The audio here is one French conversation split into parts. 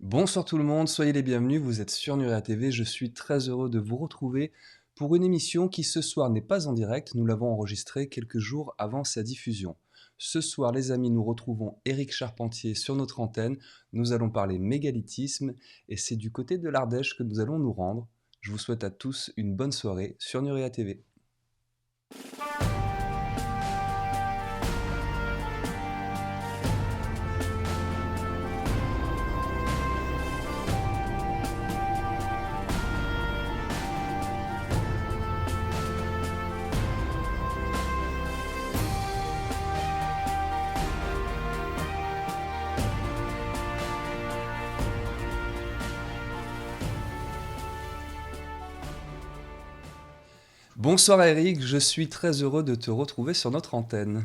Bonsoir tout le monde, soyez les bienvenus, vous êtes sur Nuria TV, je suis très heureux de vous retrouver pour une émission qui ce soir n'est pas en direct, nous l'avons enregistrée quelques jours avant sa diffusion. Ce soir les amis, nous retrouvons Éric Charpentier sur notre antenne, nous allons parler mégalithisme et c'est du côté de l'Ardèche que nous allons nous rendre. Je vous souhaite à tous une bonne soirée sur Nuria TV. Bonsoir Eric, je suis très heureux de te retrouver sur notre antenne.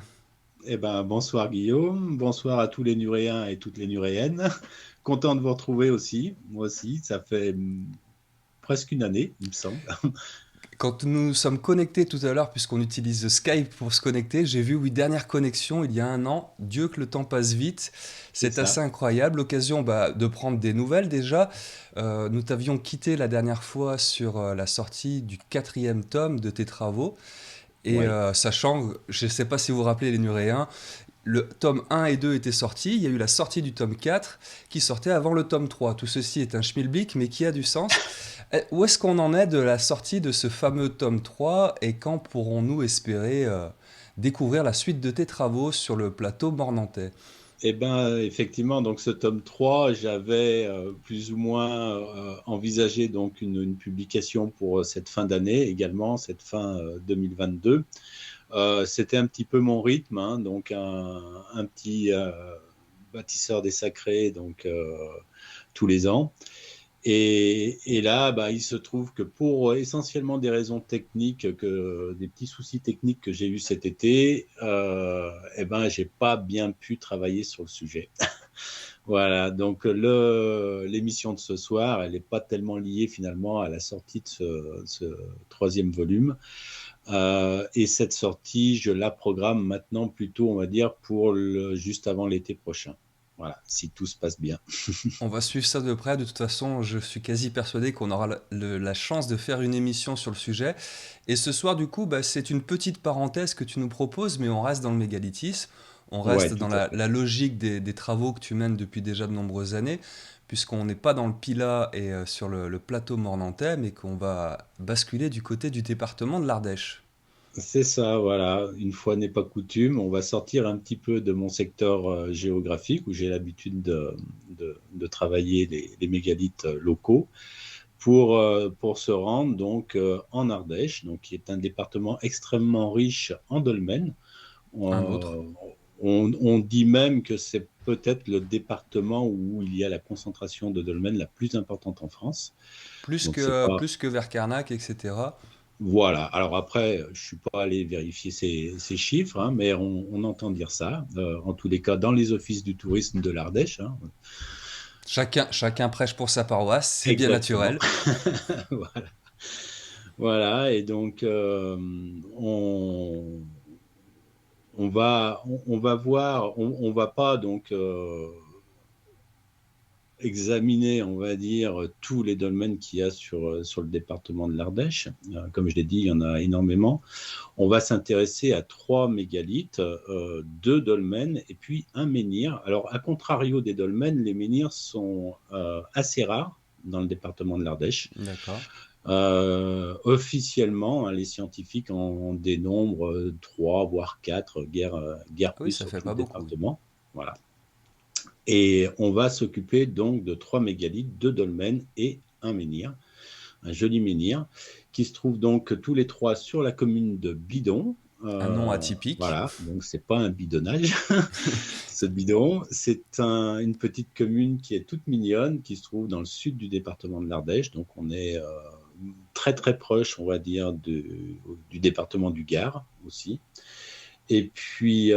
Bonsoir Guillaume, bonsoir à tous les Nuréens et toutes les Nuréennes. Content de vous retrouver aussi. Moi aussi, ça fait presque une année, il me semble. Quand nous sommes connectés tout à l'heure, puisqu'on utilise Skype pour se connecter, j'ai vu, oui, dernière connexion il y a un an. Dieu que le temps passe vite. C'est C'est assez ça. incroyable. L'occasion de prendre des nouvelles déjà. Nous t'avions quitté la dernière fois sur la sortie du quatrième tome de tes travaux. Et Oui, sachant, je ne sais pas si vous vous rappelez les Nuréens, le tome 1 et 2 étaient sortis, il y a eu la sortie du tome 4 qui sortait avant le tome 3. Tout ceci est un schmilblick mais qui a du sens. Où est-ce qu'on en est de la sortie de ce fameux tome 3 et quand pourrons-nous espérer découvrir la suite de tes travaux sur le plateau mornantais? effectivement, donc ce tome 3, j'avais plus ou moins envisagé donc une publication pour cette fin d'année, également cette fin 2022. C'était un petit peu mon rythme, hein, donc un petit bâtisseur des sacrés, donc tous les ans. Et là, il se trouve que pour essentiellement des raisons techniques, des petits soucis techniques que j'ai eu cet été, j'ai pas bien pu travailler sur le sujet. Voilà, donc l'émission de ce soir, elle n'est pas tellement liée finalement à la sortie de ce troisième volume. Et cette sortie, je la programme maintenant plutôt, on va dire, pour juste avant l'été prochain. Voilà, si tout se passe bien. On va suivre ça de près. De toute façon, je suis quasi persuadé qu'on aura la chance de faire une émission sur le sujet. Et ce soir, du coup, c'est une petite parenthèse que tu nous proposes, mais on reste dans le mégalithisme. On Ouais, reste tout dans à fait. la logique des travaux que tu mènes depuis déjà de nombreuses années, puisqu'on n'est pas dans le Pilat et sur le plateau mornantais, mais qu'on va basculer du côté du département de l'Ardèche. C'est ça, voilà. Une fois n'est pas coutume, on va sortir un petit peu de mon secteur géographique où j'ai l'habitude de travailler les mégalithes locaux pour se rendre donc en Ardèche, donc qui est un département extrêmement riche en dolmens. Un autre. Euh, on dit même que c'est peut-être le département où il y a la concentration de dolmens la plus importante en France. Donc c'est pas Plus que vers Carnac, etc. Voilà. Alors après, je suis pas allé vérifier ces chiffres, hein, mais on entend dire ça. En tous les cas, dans les offices du tourisme de l'Ardèche, hein. Chacun prêche pour sa paroisse, c'est bien Exactement. naturel. Voilà. Voilà. Et donc, on va voir, on va pas donc examiner, on va dire, tous les dolmens qu'il y a sur le département de l'Ardèche. Comme je l'ai dit, il y en a énormément. On va s'intéresser à trois mégalithes, deux dolmens et puis un menhir. Alors, à contrario des dolmens, les menhirs sont assez rares dans le département de l'Ardèche. D'accord. Officiellement, hein, les scientifiques en dénombrent trois, voire quatre, guère Oui, plus ça sur fait tout le pas beaucoup. Oui. département. Voilà. Et on va s'occuper donc de trois mégalithes, deux dolmens et un menhir, un joli menhir, qui se trouve donc tous les trois sur la commune de Bidon. Un nom atypique. Voilà, donc c'est pas un bidonnage, ce bidon. C'est une petite commune qui est toute mignonne, qui se trouve dans le sud du département de l'Ardèche. Donc on est très très proche, on va dire, du département du Gard aussi. Et puis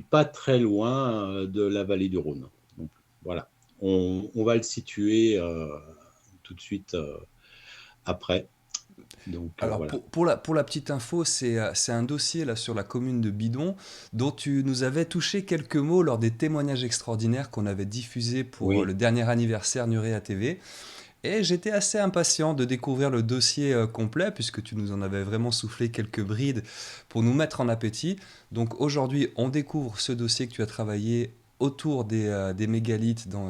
pas très loin de la vallée du Rhône. Donc voilà, on va le situer tout de suite après. Donc Alors voilà. pour la petite info, c'est un dossier là sur la commune de Bidon dont tu nous avais touché quelques mots lors des témoignages extraordinaires qu'on avait diffusés pour le Oui, dernier anniversaire Nurea TV. Et j'étais assez impatient de découvrir le dossier complet, puisque tu nous en avais vraiment soufflé quelques brides pour nous mettre en appétit. Donc aujourd'hui, on découvre ce dossier que tu as travaillé autour des mégalithes dans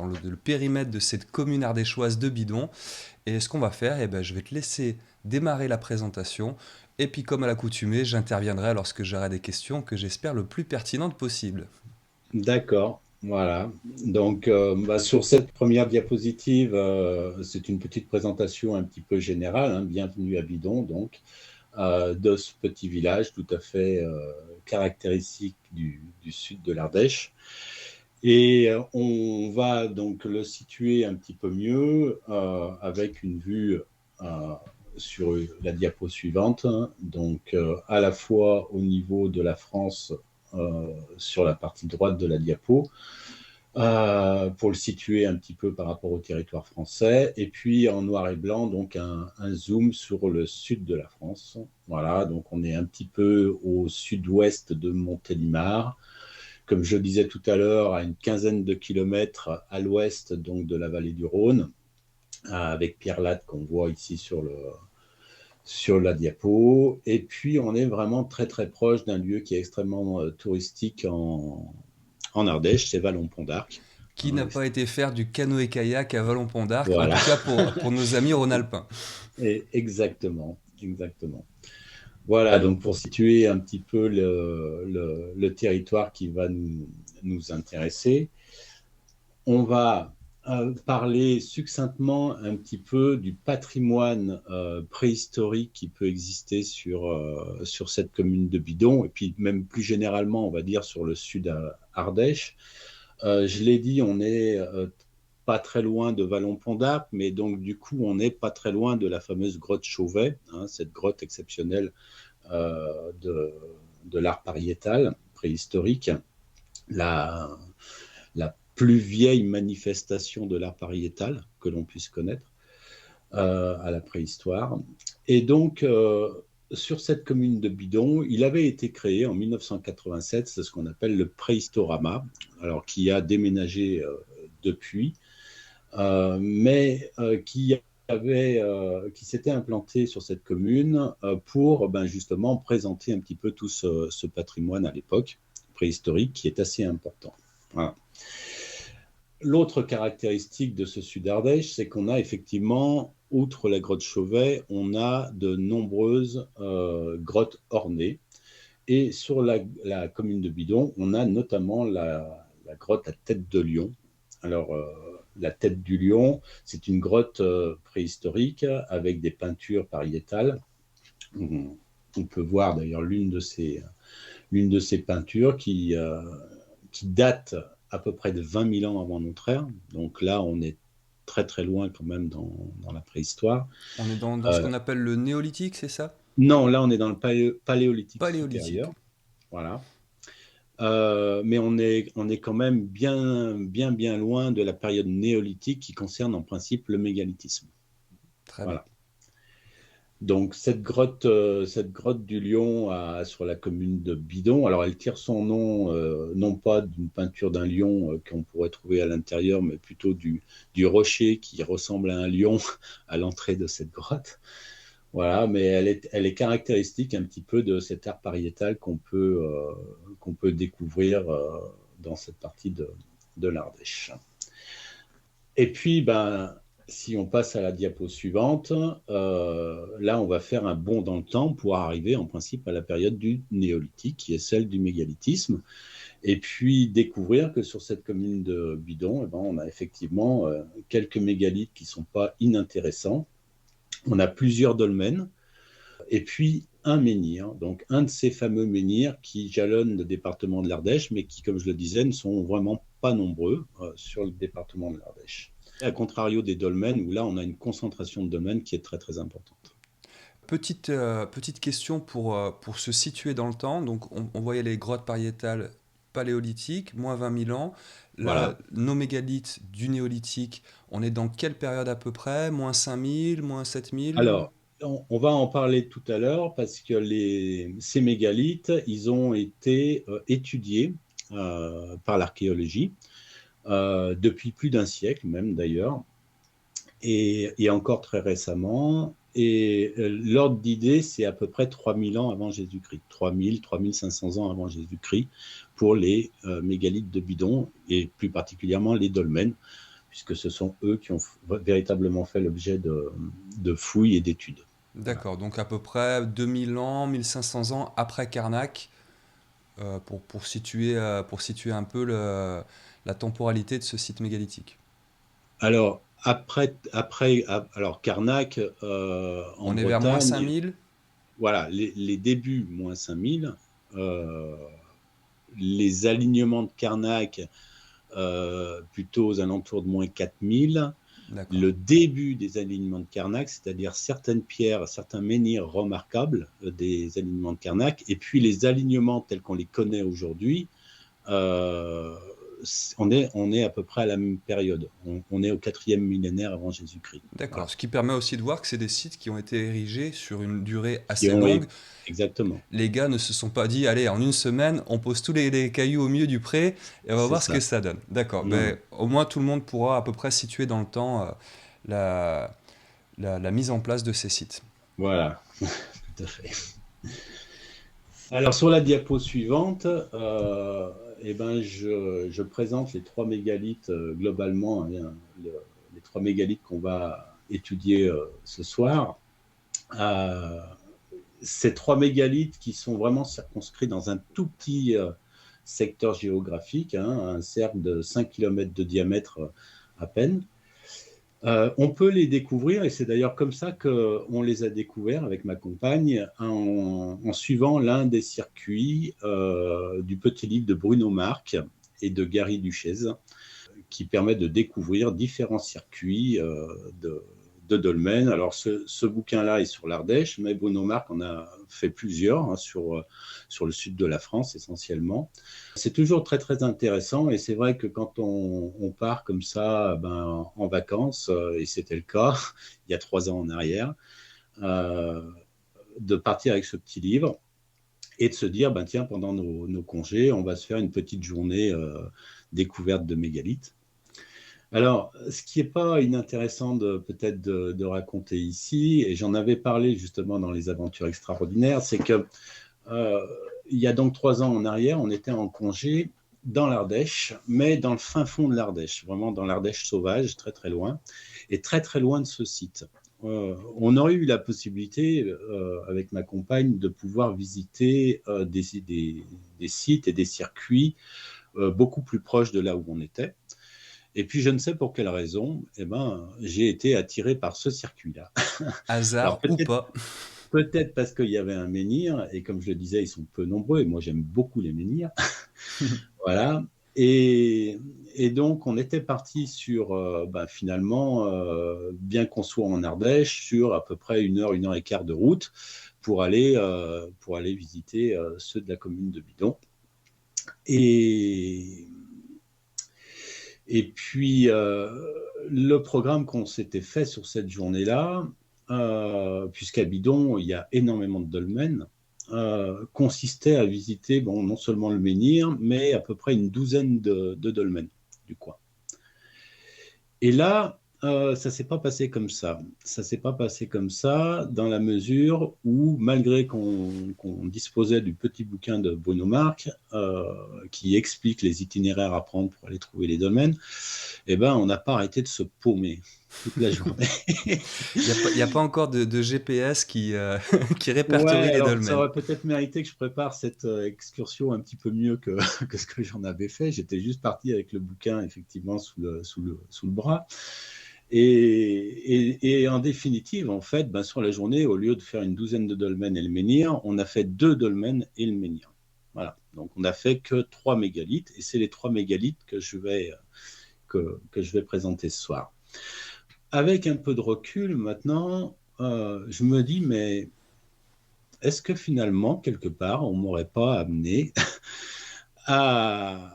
le périmètre de cette commune ardéchoise de Bidon. Et ce qu'on va faire, eh ben, je vais te laisser démarrer la présentation. Et puis comme à l'accoutumée, j'interviendrai lorsque j'aurai des questions que j'espère le plus pertinentes possible. d'accord. Voilà. Donc sur cette première diapositive, c'est une petite présentation un petit peu générale, hein. Bienvenue à Bidon, donc, de ce petit village tout à fait caractéristique du sud de l'Ardèche. Et on va donc le situer un petit peu mieux avec une vue euh, sur la diapo suivante. Donc, à la fois au niveau de la France sur la partie droite de la diapo, pour le situer un petit peu par rapport au territoire français, et puis en noir et blanc, donc un zoom sur le sud de la France. Voilà, donc on est un petit peu au sud-ouest de Montélimar, comme je disais tout à l'heure, à une quinzaine de kilomètres à l'ouest donc de la vallée du Rhône, avec Pierre Latte qu'on voit ici sur la diapo. Et puis on est vraiment très très proche d'un lieu qui est extrêmement touristique en Ardèche, c'est Vallon-Pont d'Arc. Qui Hein, n'a pas été faire du canoë-kayak à Vallon-Pont d'Arc, en voilà, tout cas pour nos amis rhône-alpins. et exactement, exactement. Voilà, donc pour situer un petit peu le territoire qui va nous intéresser, on va parler succinctement un petit peu du patrimoine préhistorique qui peut exister sur cette commune de Bidon, et puis même plus généralement, on va dire, sur le sud Ardèche. Je l'ai dit, on est pas très loin de Vallon-Pont d'Arc, mais donc du coup, on n'est pas très loin de la fameuse grotte Chauvet, hein, cette grotte exceptionnelle de l'art pariétal préhistorique. La, la plus vieille manifestation de l'art pariétal que l'on puisse connaître à la préhistoire. Et donc, sur cette commune de Bidon, il avait été créé en 1987, c'est ce qu'on appelle le Préhistorama, alors qui a déménagé depuis, mais qui s'était implanté sur cette commune pour justement présenter un petit peu tout ce patrimoine à l'époque préhistorique qui est assez important. Voilà. L'autre caractéristique de ce sud Ardèche, c'est qu'on a effectivement, outre la grotte Chauvet, on a de nombreuses grottes ornées. Et sur la commune de Bidon, on a notamment la grotte à Tête de Lion. Alors, la Tête du Lion, c'est une grotte préhistorique avec des peintures pariétales. On peut voir d'ailleurs l'une de ces peintures qui date à peu près de 20 000 ans avant notre ère. Donc là, on est très très loin quand même dans la préhistoire. On est dans ce Euh, qu'on appelle le néolithique, c'est ça? non, là, on est dans le paléolithique Paléolithique. supérieur. Voilà. Mais on est quand même bien loin de la période néolithique qui concerne en principe le mégalithisme. Très bien. Voilà. Donc cette grotte du Lion sur la commune de Bidon, alors elle tire son nom non pas d'une peinture d'un lion qu'on pourrait trouver à l'intérieur, mais plutôt du rocher qui ressemble à un lion à l'entrée de cette grotte. Voilà, mais elle est caractéristique un petit peu de cet art pariétal qu'on peut découvrir dans cette partie de l'Ardèche. Et puis, si on passe à la diapo suivante, là, on va faire un bond dans le temps pour arriver en principe à la période du néolithique, qui est celle du mégalithisme, et puis découvrir que sur cette commune de Bidon, on a effectivement quelques mégalithes qui ne sont pas inintéressants. On a plusieurs dolmens, et puis un menhir, donc un de ces fameux menhirs qui jalonnent le département de l'Ardèche, mais qui, comme je le disais, ne sont vraiment pas nombreux sur le département de l'Ardèche. À contrario des dolmens, où là, on a une concentration de dolmens qui est très très importante. Petite question pour se situer dans le temps. Donc, on voyait les grottes pariétales paléolithiques, moins 20 000 ans. Voilà. Nos mégalithes du néolithique, on est dans quelle période à peu près? Moins 5 000, moins 7 000? Alors, on va en parler tout à l'heure parce que ces mégalithes, ils ont été étudiés par l'archéologie depuis plus d'un siècle même d'ailleurs, et encore très récemment. Et l'ordre d'idée, c'est à peu près 3000 ans avant Jésus-Christ, 3500 ans avant Jésus-Christ, pour les mégalithes de Bidon, et plus particulièrement les dolmens, puisque ce sont eux qui ont véritablement fait l'objet de fouilles et d'études. Voilà. D'accord, donc à peu près 2000 ans, 1500 ans après Karnak, pour situer un peu la temporalité de ce site mégalithique. Alors, alors Karnak, en On est vers moins Bretagne, 5000. voilà, les débuts, moins 5000, euh, les alignements de Karnak, plutôt aux alentours de moins 4000, D'accord. le début des alignements de Karnak, c'est-à-dire certaines pierres, certains menhirs remarquables des alignements de Karnak, et puis les alignements tels qu'on les connaît aujourd'hui, euh, on est à peu près à la même période. On est au 4e millénaire avant Jésus-Christ. D'accord. Voilà. Ce qui permet aussi de voir que c'est des sites qui ont été érigés sur une durée Qui assez ont, longue. exactement, Les gars ne se sont pas dit, allez, en une semaine, on pose tous les cailloux au milieu du pré et on va c'est voir ce que ça. ça donne. D'accord. Non, non. Ben, au moins, tout le monde pourra à peu près situer dans le temps la, la mise en place de ces sites. Voilà, tout à fait. Alors, sur la diapo suivante, eh ben, je présente les trois mégalithes globalement, hein, les trois mégalithes qu'on va étudier ce soir. Euh, Ces trois mégalithes qui sont vraiment circonscrits dans un tout petit secteur géographique, hein, un cercle de 5 km de diamètre à peine. On peut les découvrir, et c'est d'ailleurs comme ça qu'on les a découverts avec ma compagne, en suivant l'un des circuits du petit livre de Bruno Marc et de Gary Duchesne, qui permet de découvrir différents circuits de dolmens. Alors, ce bouquin-là est sur l'Ardèche, mais Bruno Marc en a fait plusieurs hein, sur le sud de la France essentiellement. C'est toujours très, très intéressant, et c'est vrai que quand on part comme ça en vacances, et c'était le cas il y a 3 ans en arrière, euh, de partir avec ce petit livre et de se dire, tiens, pendant nos congés, on va se faire une petite journée découverte de mégalithes. Alors, ce qui n'est pas inintéressant peut-être de raconter ici, et j'en avais parlé justement dans les aventures extraordinaires, c'est que il y a donc 3 ans en arrière, on était en congé dans l'Ardèche, mais dans le fin fond de l'Ardèche, vraiment dans l'Ardèche sauvage, très très loin, et très très loin de ce site. On aurait eu la possibilité, avec ma compagne, de pouvoir visiter des sites et des circuits beaucoup plus proches de là où on était. Et puis, je ne sais pour quelle raison, j'ai été attiré par ce circuit-là. Alors, Hasard ou peut-être pas. peut-être parce qu'il y avait un menhir, et comme je le disais, ils sont peu nombreux, et moi, j'aime beaucoup les menhirs. Voilà. Et, et donc, on était parti sur, finalement, bien qu'on soit en Ardèche, sur à peu près 1 heure et quart de route pour aller visiter ceux de la commune de Bidon. Et, et puis, le programme qu'on s'était fait sur cette journée-là, puisqu'à Bidon, il y a énormément de dolmens, consistait à visiter non seulement le menhir, mais à peu près une douzaine de dolmens du coin. Et là, ça ne s'est pas passé comme ça. Ça ne s'est pas passé comme ça dans la mesure où, malgré qu'on disposait du petit bouquin de Bruno Marc, qui explique les itinéraires à prendre pour aller trouver les dolmens, on n'a pas arrêté de se paumer toute la journée. Il y a pas encore de GPS qui Ouais, répertorie les alors ça dolmens. aurait peut-être mérité que je prépare cette excursion un petit peu mieux que, que ce que j'en avais fait. J'étais juste parti avec le bouquin, effectivement, sous le bras. Et en définitive, en fait, sur la journée, au lieu de faire une douzaine de dolmens et le menhir, on a fait 2 dolmens et le menhir. Voilà. Donc, on n'a fait que 3 mégalithes, et c'est les 3 mégalithes que je vais présenter ce soir. Avec un peu de recul, maintenant, je me dis, mais est-ce que finalement, quelque part, on ne m'aurait pas amené à,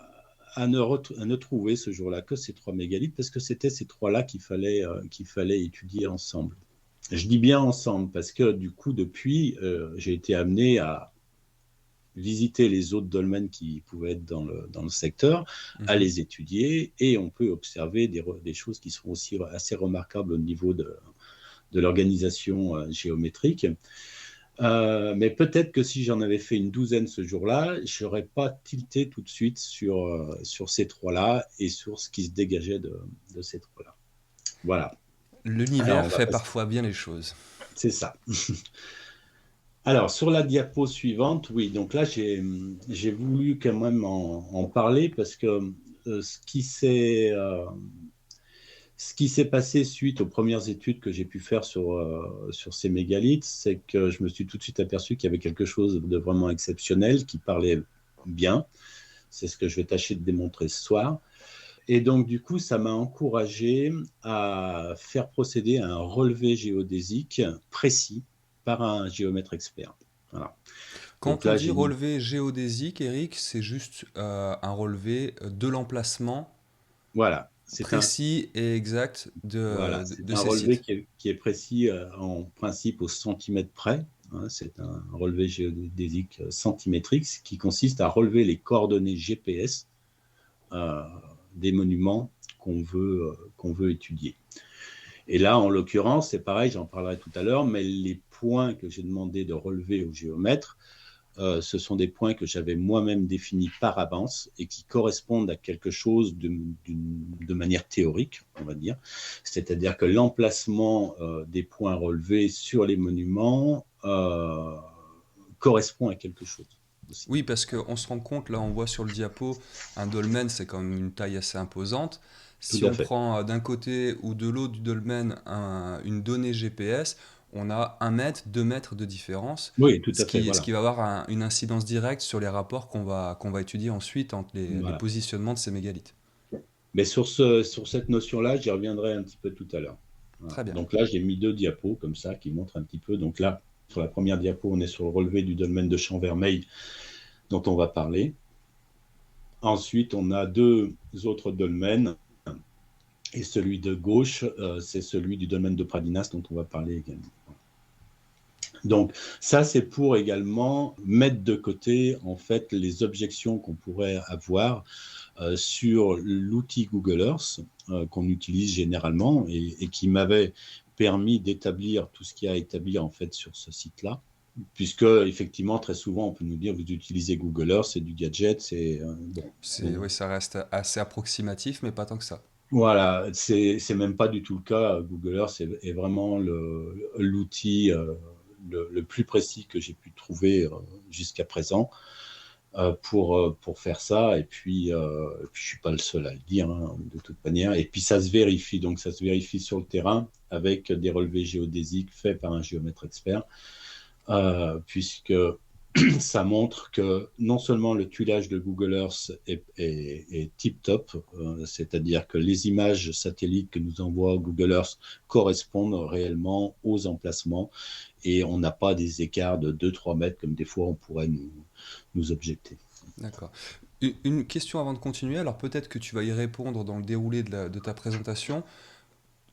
à ne trouver ce jour-là que ces 3 mégalithes, parce que c'était ces trois-là qu'il fallait étudier ensemble. Je dis bien ensemble parce que du coup, depuis, j'ai été amené à visiter les autres dolmens qui pouvaient être dans le secteur, à Mhm. les étudier, et on peut observer des choses qui sont aussi assez remarquables au niveau de l'organisation géométrique. Mais peut-être que si j'en avais fait une douzaine ce jour-là, je n'aurais pas tilté tout de suite sur ces trois-là et sur ce qui se dégageait de ces trois-là. Voilà. Alors, L'univers on va fait passer. parfois bien les choses. C'est ça. Alors, sur la diapo suivante, oui, donc là, j'ai voulu quand même en parler parce que euh, ce qui s'est euh, ce qui s'est passé suite aux premières études que j'ai pu faire sur ces mégalithes, c'est que je me suis tout de suite aperçu qu'il y avait quelque chose de vraiment exceptionnel qui parlait bien. C'est ce que je vais tâcher de démontrer ce soir. Et donc, du coup, ça m'a encouragé à faire procéder à un relevé géodésique précis par un géomètre expert. Voilà. Donc Quand on là, dit j'ai mis. relevé géodésique, Eric, c'est juste un relevé de l'emplacement Voilà. précis et exact Voilà, de c'est un ces relevé sites. qui est précis en principe au centimètre près. Hein, c'est un relevé géodésique centimétrique, ce qui consiste à relever les coordonnées GPS euh, des monuments qu'on veut étudier. Et là, en l'occurrence, c'est pareil, j'en parlerai tout à l'heure, mais les points que j'ai demandé de relever au géomètre, ce sont des points que j'avais moi-même définis par avance et qui correspondent à quelque chose de manière théorique, on va dire. C'est-à-dire que l'emplacement des points relevés sur les monuments correspond à quelque chose aussi. Oui, parce qu'on se rend compte, là on voit sur le diapo, un dolmen c'est quand même une taille assez imposante. Tout Si à on fait. prend d'un côté ou de l'autre du dolmen une donnée GPS, on a 1 mètre, 2 mètres de différence, Oui, tout à fait, ce voilà. qui va avoir une incidence directe sur les rapports qu'on va étudier ensuite entre les Voilà. positionnements de ces mégalithes. Mais sur cette notion-là, j'y reviendrai un petit peu tout à l'heure. Voilà. Très bien. Donc là, j'ai mis deux diapos comme ça qui montrent un petit peu. Donc là, sur la première diapo, on est sur le relevé du dolmen de Champ-Vermeil dont on va parler. Ensuite, on a deux autres dolmens. Et celui de gauche, c'est celui du dolmen de Pradinas dont on va parler également. Donc ça, c'est pour également mettre de côté en fait les objections qu'on pourrait avoir sur l'outil Google Earth qu'on utilise généralement et qui m'avait permis d'établir tout ce qu'il y a à établir en fait sur ce site-là. Puisque effectivement très souvent on peut nous dire vous utilisez Google Earth, c'est du gadget, c'est bon. Oui, ça reste assez approximatif, mais pas tant que ça. Voilà, c'est même pas du tout le cas. Google Earth est vraiment l'outil le plus précis que j'ai pu trouver jusqu'à présent pour faire ça. Et puis, je suis pas le seul à le dire hein, de toute manière. Et puis, ça se vérifie. Donc, ça se vérifie sur le terrain avec des relevés géodésiques faits par un géomètre expert, puisque ça montre que non seulement le tuilage de Google Earth est tip-top, c'est-à-dire que les images satellites que nous envoie Google Earth correspondent réellement aux emplacements et on n'a pas des écarts de 2-3 mètres comme des fois on pourrait nous objecter. D'accord. Une question avant de continuer, alors peut-être que tu vas y répondre dans le déroulé de ta présentation.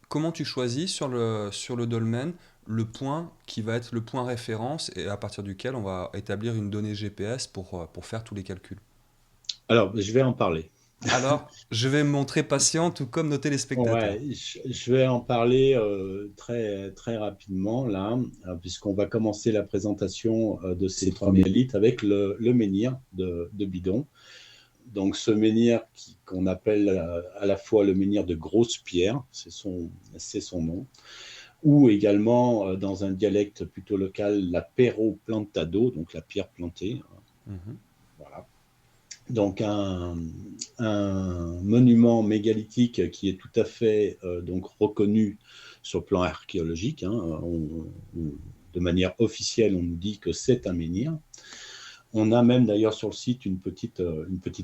Comment tu choisis sur le dolmen le point qui va être le point référence et à partir duquel on va établir une donnée GPS pour faire tous les calculs? Alors, je vais en parler. Alors, je vais me montrer patient, tout comme nos téléspectateurs. Ouais, je vais en parler très, très rapidement là, puisqu'on va commencer la présentation de ces trois mégalithes avec le menhir de Bidon. Donc ce menhir qu'on appelle à la fois le menhir de grosse pierre, c'est son nom, ou également dans un dialecte plutôt local, la perro plantado, donc la pierre plantée. Mhm. Voilà. Donc un monument mégalithique qui est tout à fait donc reconnu sur le plan archéologique. Hein, de manière officielle, on nous dit que c'est un menhir. On a même d'ailleurs sur le site une petite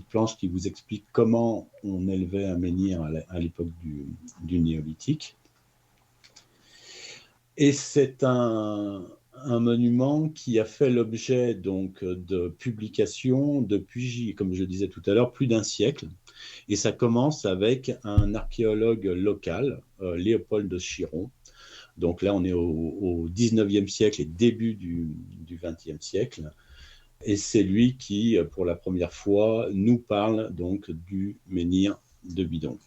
planche qui vous explique comment on élevait un menhir à l'époque du néolithique. Et c'est un monument qui a fait l'objet donc de publications depuis, comme je disais tout à l'heure, plus d'un siècle. Et ça commence avec un archéologue local, Léopold Chiron, Donc là, on est au 19e siècle et début du 20e siècle. Et c'est lui qui, pour la première fois, nous parle donc du menhir de Bidon.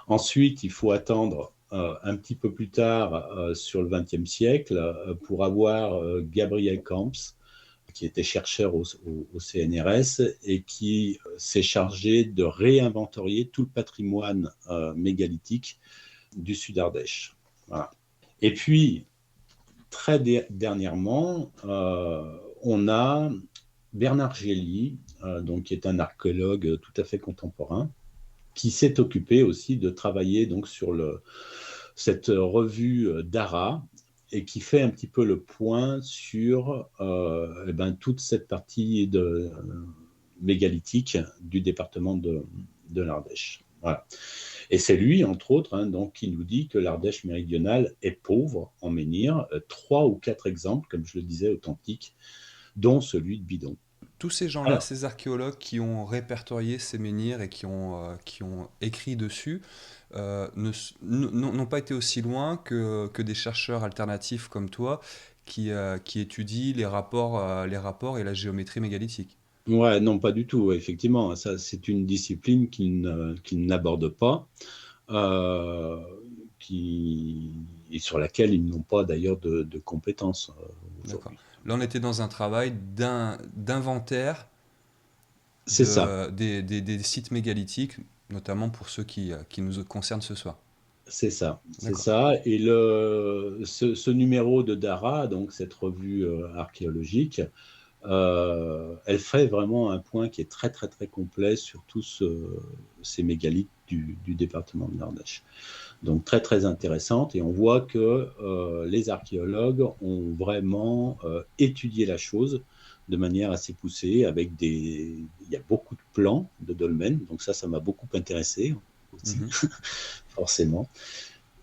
Ensuite, il faut attendre un petit peu plus tard, sur le XXe siècle, pour avoir Gabriel Camps, qui était chercheur au CNRS et qui s'est chargé de réinventorier tout le patrimoine mégalithique du Sud-Ardèche. Voilà. Et puis, très dernièrement, on a Bernard Gély, donc, qui est un archéologue tout à fait contemporain, qui s'est occupé aussi de travailler donc, sur cette revue d'Ara et qui fait un petit peu le point sur toute cette partie mégalithique du département de l'Ardèche. Voilà. Et c'est lui, entre autres, donc, qui nous dit que l'Ardèche méridionale est pauvre en menhirs. 3 ou 4 exemples, comme je le disais, authentiques, dont celui de Bidon. Tous ces gens-là, Alors, ces archéologues qui ont répertorié ces menhirs et qui ont écrit dessus, n'ont pas été aussi loin que des chercheurs alternatifs comme toi qui étudient les rapports et la géométrie mégalithique. ouais, non, pas du tout. Effectivement, ça, c'est une discipline qu'ils n'abordent pas, euh, et sur laquelle ils n'ont pas d'ailleurs de compétences D'accord. aujourd'hui. Là, on était dans un travail d'inventaire C'est ça, des sites mégalithiques, notamment pour ceux qui nous concernent ce soir. c'est ça, c'est D'accord. ça. Et ce numéro de Dara, donc cette revue archéologique, elle fait vraiment un point qui est très très très complet sur tous ces mégalithes du département de l'Ardèche. Donc très très intéressante, et on voit que les archéologues ont vraiment étudié la chose de manière assez poussée, il y a beaucoup de plans de dolmens, donc ça m'a beaucoup intéressé aussi, Mhm. forcément.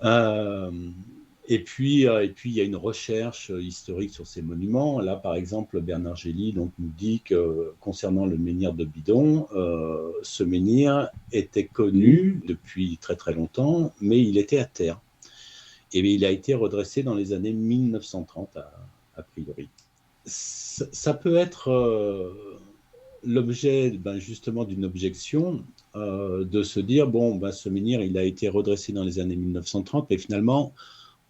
Euh, et puis, il y a une recherche historique sur ces monuments. Là, par exemple, Bernard Gély donc, nous dit que concernant le menhir de Bidon, ce menhir était connu depuis très très longtemps, mais il était à terre. Et il a été redressé dans les années 1930, a priori. Ça peut être l'objet justement d'une objection, de se dire, bon, ce menhir, il a été redressé dans les années 1930, mais finalement,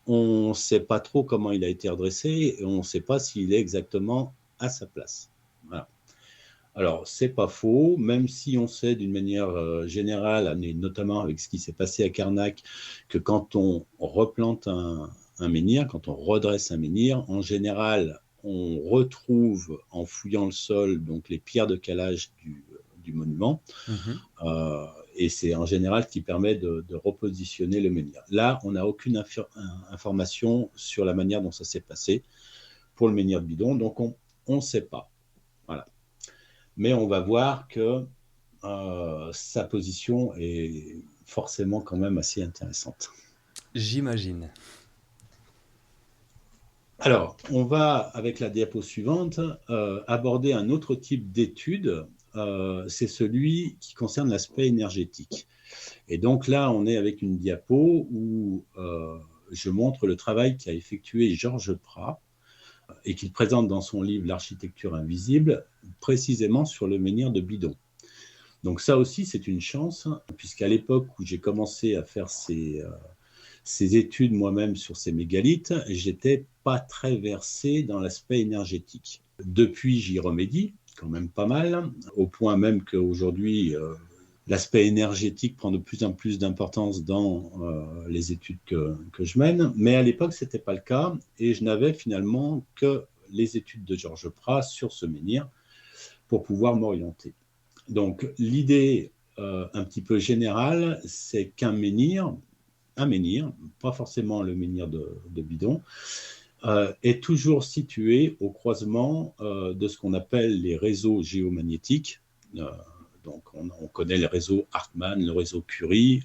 on ne sait pas trop comment il a été redressé et on ne sait pas s'il est exactement à sa place. Voilà. Alors, c'est pas faux, même si on sait d'une manière générale, et notamment avec ce qui s'est passé à Carnac, que quand on replante un menhir, quand on redresse un menhir, en général, on retrouve en fouillant le sol donc les pierres de calage du monument. Mhm. Euh, et c'est en général ce qui permet de repositionner le menhir. Là, on n'a aucune information sur la manière dont ça s'est passé pour le menhir de Bidon, donc on ne sait pas. Voilà. Mais on va voir que sa position est forcément quand même assez intéressante. J'imagine. Alors, on va, avec la diapo suivante, aborder un autre type d'étude. C'est celui qui concerne l'aspect énergétique. Et donc là, on est avec une diapo où je montre le travail qu'a effectué Georges Prat et qu'il présente dans son livre L'architecture invisible, précisément sur le menhir de Bidon. Donc ça aussi, c'est une chance, puisqu'à l'époque où j'ai commencé à faire ces études moi-même sur ces mégalithes, j'étais pas très versé dans l'aspect énergétique. Depuis, j'y remédie quand même pas mal, au point même qu'aujourd'hui, l'aspect énergétique prend de plus en plus d'importance dans les études que je mène, mais à l'époque, ce n'était pas le cas, et je n'avais finalement que les études de Georges Prat sur ce menhir pour pouvoir m'orienter. Donc, l'idée un petit peu générale, c'est qu'un menhir, pas forcément le menhir de Bidon, est toujours situé au croisement de ce qu'on appelle les réseaux géomagnétiques. Donc, on connaît le réseau Hartmann, le réseau Curie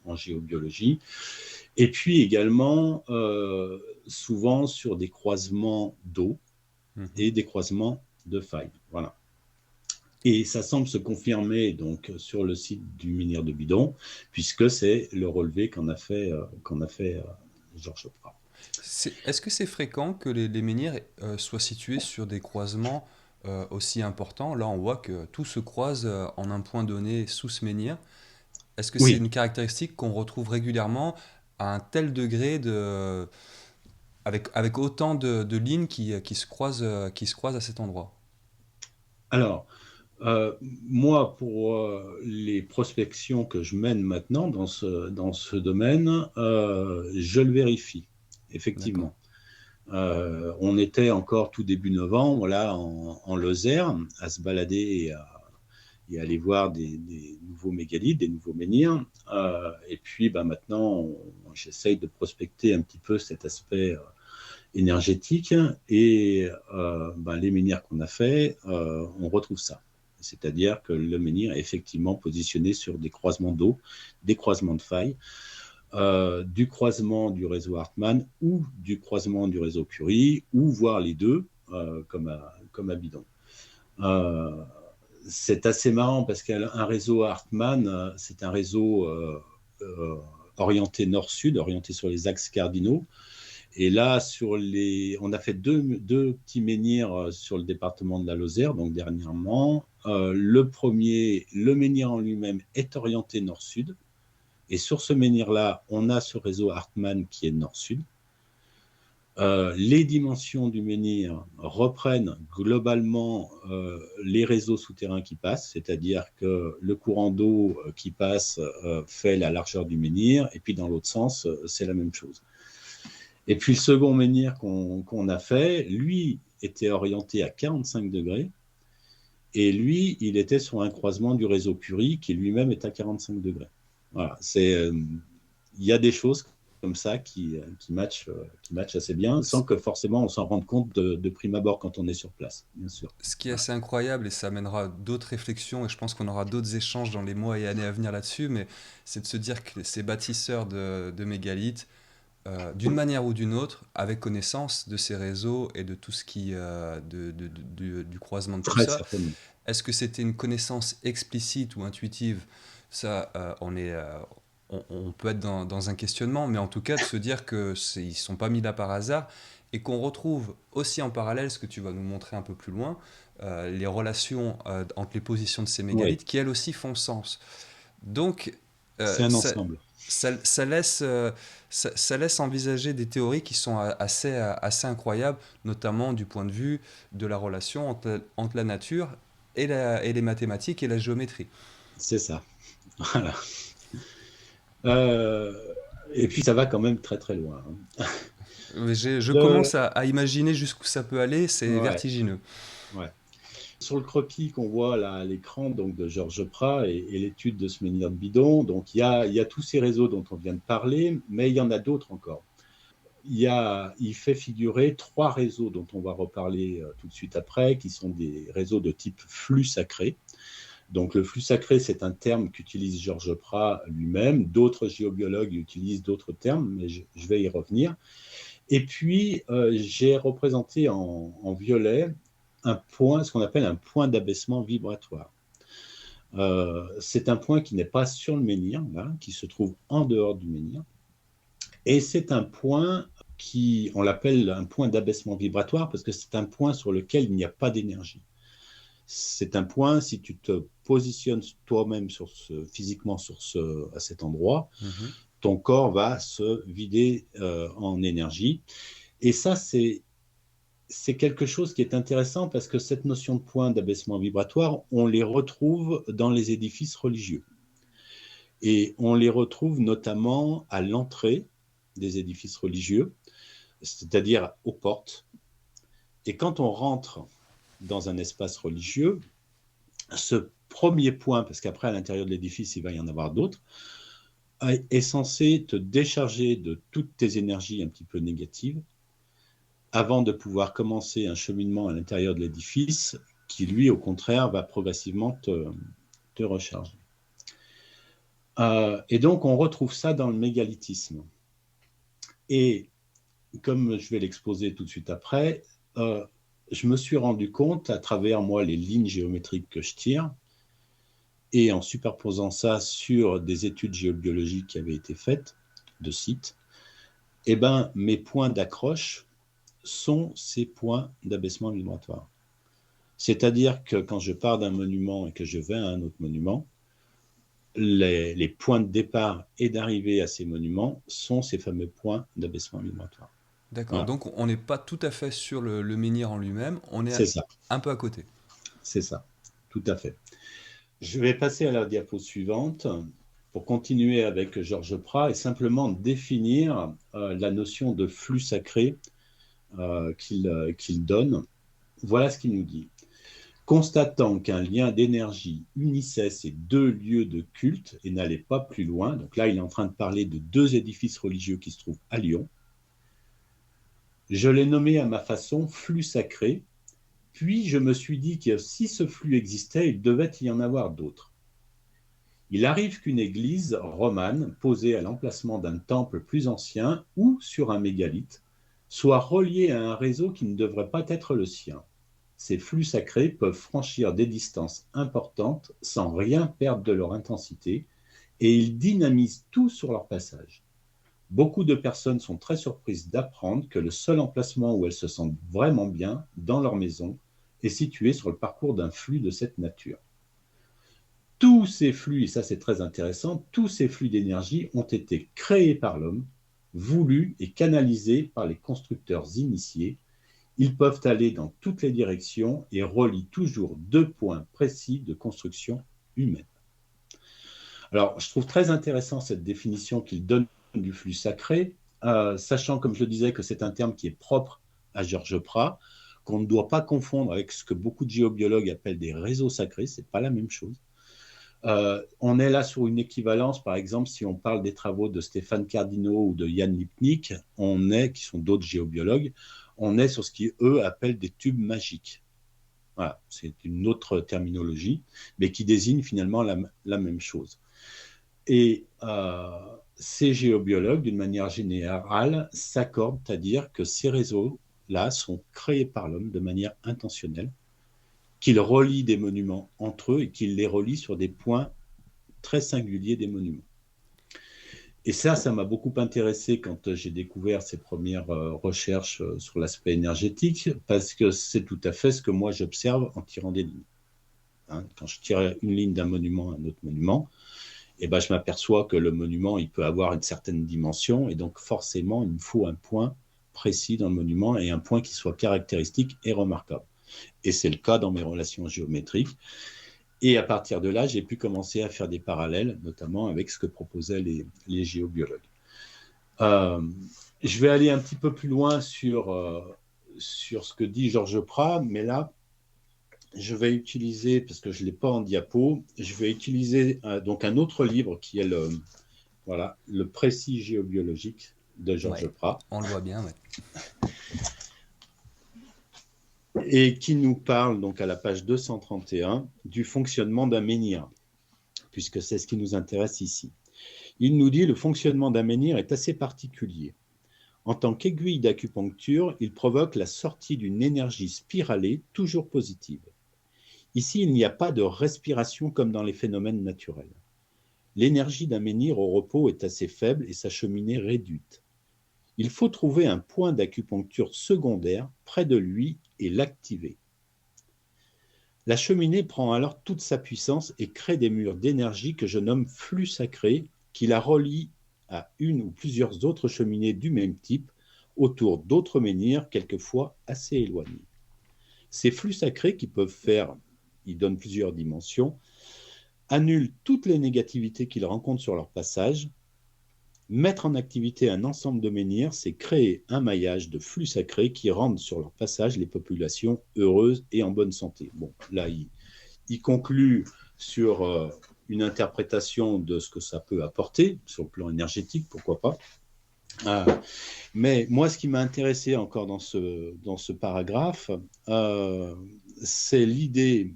en géobiologie. Et puis également, souvent sur des croisements d'eau Mhm. et des croisements de failles. Voilà. Et ça semble se confirmer donc sur le site du menhir de Bidon, puisque c'est le relevé qu'en a fait Georges Prat. Est-ce que c'est fréquent que les menhirs soient situés sur des croisements aussi importants? Là, on voit que tout se croise en un point donné sous ce menhir. Est-ce que c'est Oui, une caractéristique qu'on retrouve régulièrement à un tel degré avec autant de lignes qui se croisent à cet endroit? alors, moi, pour les prospections que je mène maintenant dans ce domaine, je le vérifie, D'accord. effectivement. On était encore tout début novembre, là, en Lozère, à se balader et aller voir des nouveaux mégalithes, des nouveaux menhirs. Et puis, bah, maintenant, j'essaye de prospecter un petit peu cet aspect énergétique. Et bah, les menhirs qu'on a fait, on retrouve ça. C'est-à-dire que le menhir est effectivement positionné sur des croisements d'eau, des croisements de failles, du croisement du réseau Hartmann ou du croisement du réseau Curie, ou voire les deux, comme à Bidon. Euh, c'est assez marrant parce qu'un réseau Hartmann, c'est un réseau euh, orienté nord-sud, orienté sur les axes cardinaux. Et là, on a fait deux petits menhirs sur le département de la Lozère, donc dernièrement. Le premier, le menhir en lui-même, est orienté nord-sud. Et sur ce menhir-là, on a ce réseau Hartmann qui est nord-sud. Les dimensions du menhir reprennent globalement les réseaux souterrains qui passent, c'est-à-dire que le courant d'eau qui passe fait la largeur du menhir, et puis dans l'autre sens, c'est la même chose. Et puis le second menhir qu'on a fait, lui, était orienté à 45 degrés, et lui, il était sur un croisement du réseau Curie, qui lui-même est à 45 degrés. Voilà, il y a des choses comme ça qui matchent assez bien, sans que forcément on s'en rende compte de prime abord quand on est sur place, bien sûr. Ce qui est Voilà. assez incroyable, et ça amènera d'autres réflexions, et je pense qu'on aura d'autres échanges dans les mois et années à venir là-dessus, mais c'est de se dire que ces bâtisseurs de mégalithes, d'une manière ou d'une autre, avaient connaissance de ces réseaux et de tout ce qui, du croisement de tout Très ça. certainement. Est-ce que c'était une connaissance explicite ou intuitive? Ça, on peut être dans un questionnement, mais en tout cas de se dire que ils ne sont pas mis là par hasard et qu'on retrouve aussi en parallèle ce que tu vas nous montrer un peu plus loin, les relations entre les positions de ces Oui, mégalithes qui elles aussi font sens. Donc, c'est un ça, ensemble. ça laisse, ça laisse envisager des théories qui sont assez incroyables, notamment du point de vue de la relation entre la nature et les mathématiques et la géométrie. C'est ça. Voilà. Euh, et puis ça va quand même très très loin, hein. Je Le- commence à imaginer jusqu'où ça peut aller, c'est ouais, vertigineux. ouais. Sur le croquis qu'on voit là à l'écran donc de Georges Prat et l'étude de ce menhir de bidon, donc il y a tous ces réseaux dont on vient de parler, mais il y en a d'autres encore. Il fait figurer trois réseaux dont on va reparler tout de suite après, qui sont des réseaux de type flux sacré. Donc le flux sacré, c'est un terme qu'utilise Georges Prat lui-même. D'autres géobiologues utilisent d'autres termes, mais je vais y revenir. Et puis, j'ai représenté en violet un point, ce qu'on appelle un point d'abaissement vibratoire. C'est un point qui n'est pas sur le menhir, là, qui se trouve en dehors du menhir. Et c'est un point on l'appelle un point d'abaissement vibratoire parce que c'est un point sur lequel il n'y a pas d'énergie. C'est un point, si tu te positionnes toi-même physiquement à cet endroit, Mhm. ton corps va se vider en énergie. Et ça, c'est quelque chose qui est intéressant parce que cette notion de point d'abaissement vibratoire, on les retrouve dans les édifices religieux. Et on les retrouve notamment à l'entrée des édifices religieux, c'est-à-dire aux portes. Et quand on rentre dans un espace religieux, ce premier point, parce qu'après à l'intérieur de l'édifice, il va y en avoir d'autres, est censé te décharger de toutes tes énergies un petit peu négatives avant de pouvoir commencer un cheminement à l'intérieur de l'édifice qui, lui, au contraire, va progressivement te recharger. Et donc, on retrouve ça dans le mégalithisme. Et comme je vais l'exposer tout de suite après, je me suis rendu compte, à travers moi les lignes géométriques que je tire, et en superposant ça sur des études géobiologiques qui avaient été faites de sites, eh ben, mes points d'accroche sont ces points d'abaissement vibratoire. C'est-à-dire que quand je pars d'un monument et que je vais à un autre monument, les points de départ et d'arrivée à ces monuments sont ces fameux points d'abaissement vibratoire. D'accord, Voilà, donc on n'est pas tout à fait sur le menhir en lui-même, on est c'est ça, un peu à côté. c'est ça, tout à fait. Je vais passer à la diapo suivante pour continuer avec Georges Prat et simplement définir la notion de flux sacré qu'il donne. Voilà ce qu'il nous dit. Constatant qu'un lien d'énergie unissait ces deux lieux de culte et n'allait pas plus loin, donc là il est en train de parler de deux édifices religieux qui se trouvent à Lyon, je l'ai nommé à ma façon flux sacré, puis je me suis dit que si ce flux existait, il devait y en avoir d'autres. Il arrive qu'une église romane, posée à l'emplacement d'un temple plus ancien ou sur un mégalithe, soit reliée à un réseau qui ne devrait pas être le sien. Ces flux sacrés peuvent franchir des distances importantes sans rien perdre de leur intensité et ils dynamisent tout sur leur passage. Beaucoup de personnes sont très surprises d'apprendre que le seul emplacement où elles se sentent vraiment bien, dans leur maison, est situé sur le parcours d'un flux de cette nature. Tous ces flux, et ça c'est très intéressant, tous ces flux d'énergie ont été créés par l'homme, voulus et canalisés par les constructeurs initiés. Ils peuvent aller dans toutes les directions et relient toujours deux points précis de construction humaine. Alors, je trouve très intéressant cette définition qu'il donne du flux sacré, sachant, comme je le disais, que c'est un terme qui est propre à Georges Prat, qu'on ne doit pas confondre avec ce que beaucoup de géobiologues appellent des réseaux sacrés, ce n'est pas la même chose. On est là sur une équivalence, par exemple, si on parle des travaux de Stéphane Cardino ou de Jan Lipnik, qui sont d'autres géobiologues, on est sur ce qu'eux appellent des tubes magiques. Voilà, c'est une autre terminologie, mais qui désigne finalement la même chose. Et ces géobiologues, d'une manière générale, s'accordent à dire que ces réseaux-là sont créés par l'homme de manière intentionnelle, qu'il relie des monuments entre eux et qu'il les relie sur des points très singuliers des monuments. Et ça m'a beaucoup intéressé quand j'ai découvert ces premières recherches sur l'aspect énergétique, parce que c'est tout à fait ce que moi j'observe en tirant des lignes. Hein, quand je tire une ligne d'un monument à un autre monument, eh ben, je m'aperçois que le monument il peut avoir une certaine dimension, et donc forcément il me faut un point précis dans le monument et un point qui soit caractéristique et remarquable. Et c'est le cas dans mes relations géométriques. Et à partir de là, j'ai pu commencer à faire des parallèles, notamment avec ce que proposaient les géobiologues. Je vais aller un petit peu plus loin sur ce que dit Georges Prat, mais là, je vais utiliser, parce que je ne l'ai pas en diapo, je vais utiliser donc un autre livre qui est le précis géobiologique de Georges Ouais, Prat. on le voit bien, ouais. Et qui nous parle donc à la page 231 du fonctionnement d'un menhir, puisque c'est ce qui nous intéresse ici. Il nous dit le fonctionnement d'un menhir est assez particulier. En tant qu'aiguille d'acupuncture, il provoque la sortie d'une énergie spiralée toujours positive. Ici, il n'y a pas de respiration comme dans les phénomènes naturels. L'énergie d'un menhir au repos est assez faible et sa cheminée réduite. Il faut trouver un point d'acupuncture secondaire près de lui et l'activer. La cheminée prend alors toute sa puissance et crée des murs d'énergie que je nomme flux sacrés, qui la relient à une ou plusieurs autres cheminées du même type, autour d'autres menhirs, quelquefois assez éloignés. Ces flux sacrés, qui peuvent faire, ils donnent plusieurs dimensions, annulent toutes les négativités qu'ils rencontrent sur leur passage. Mettre en activité un ensemble de menhirs, c'est créer un maillage de flux sacrés qui rendent sur leur passage les populations heureuses et en bonne santé. Bon, là, il conclut sur une interprétation de ce que ça peut apporter sur le plan énergétique, pourquoi pas. Mais moi, ce qui m'a intéressé encore dans ce paragraphe, c'est l'idée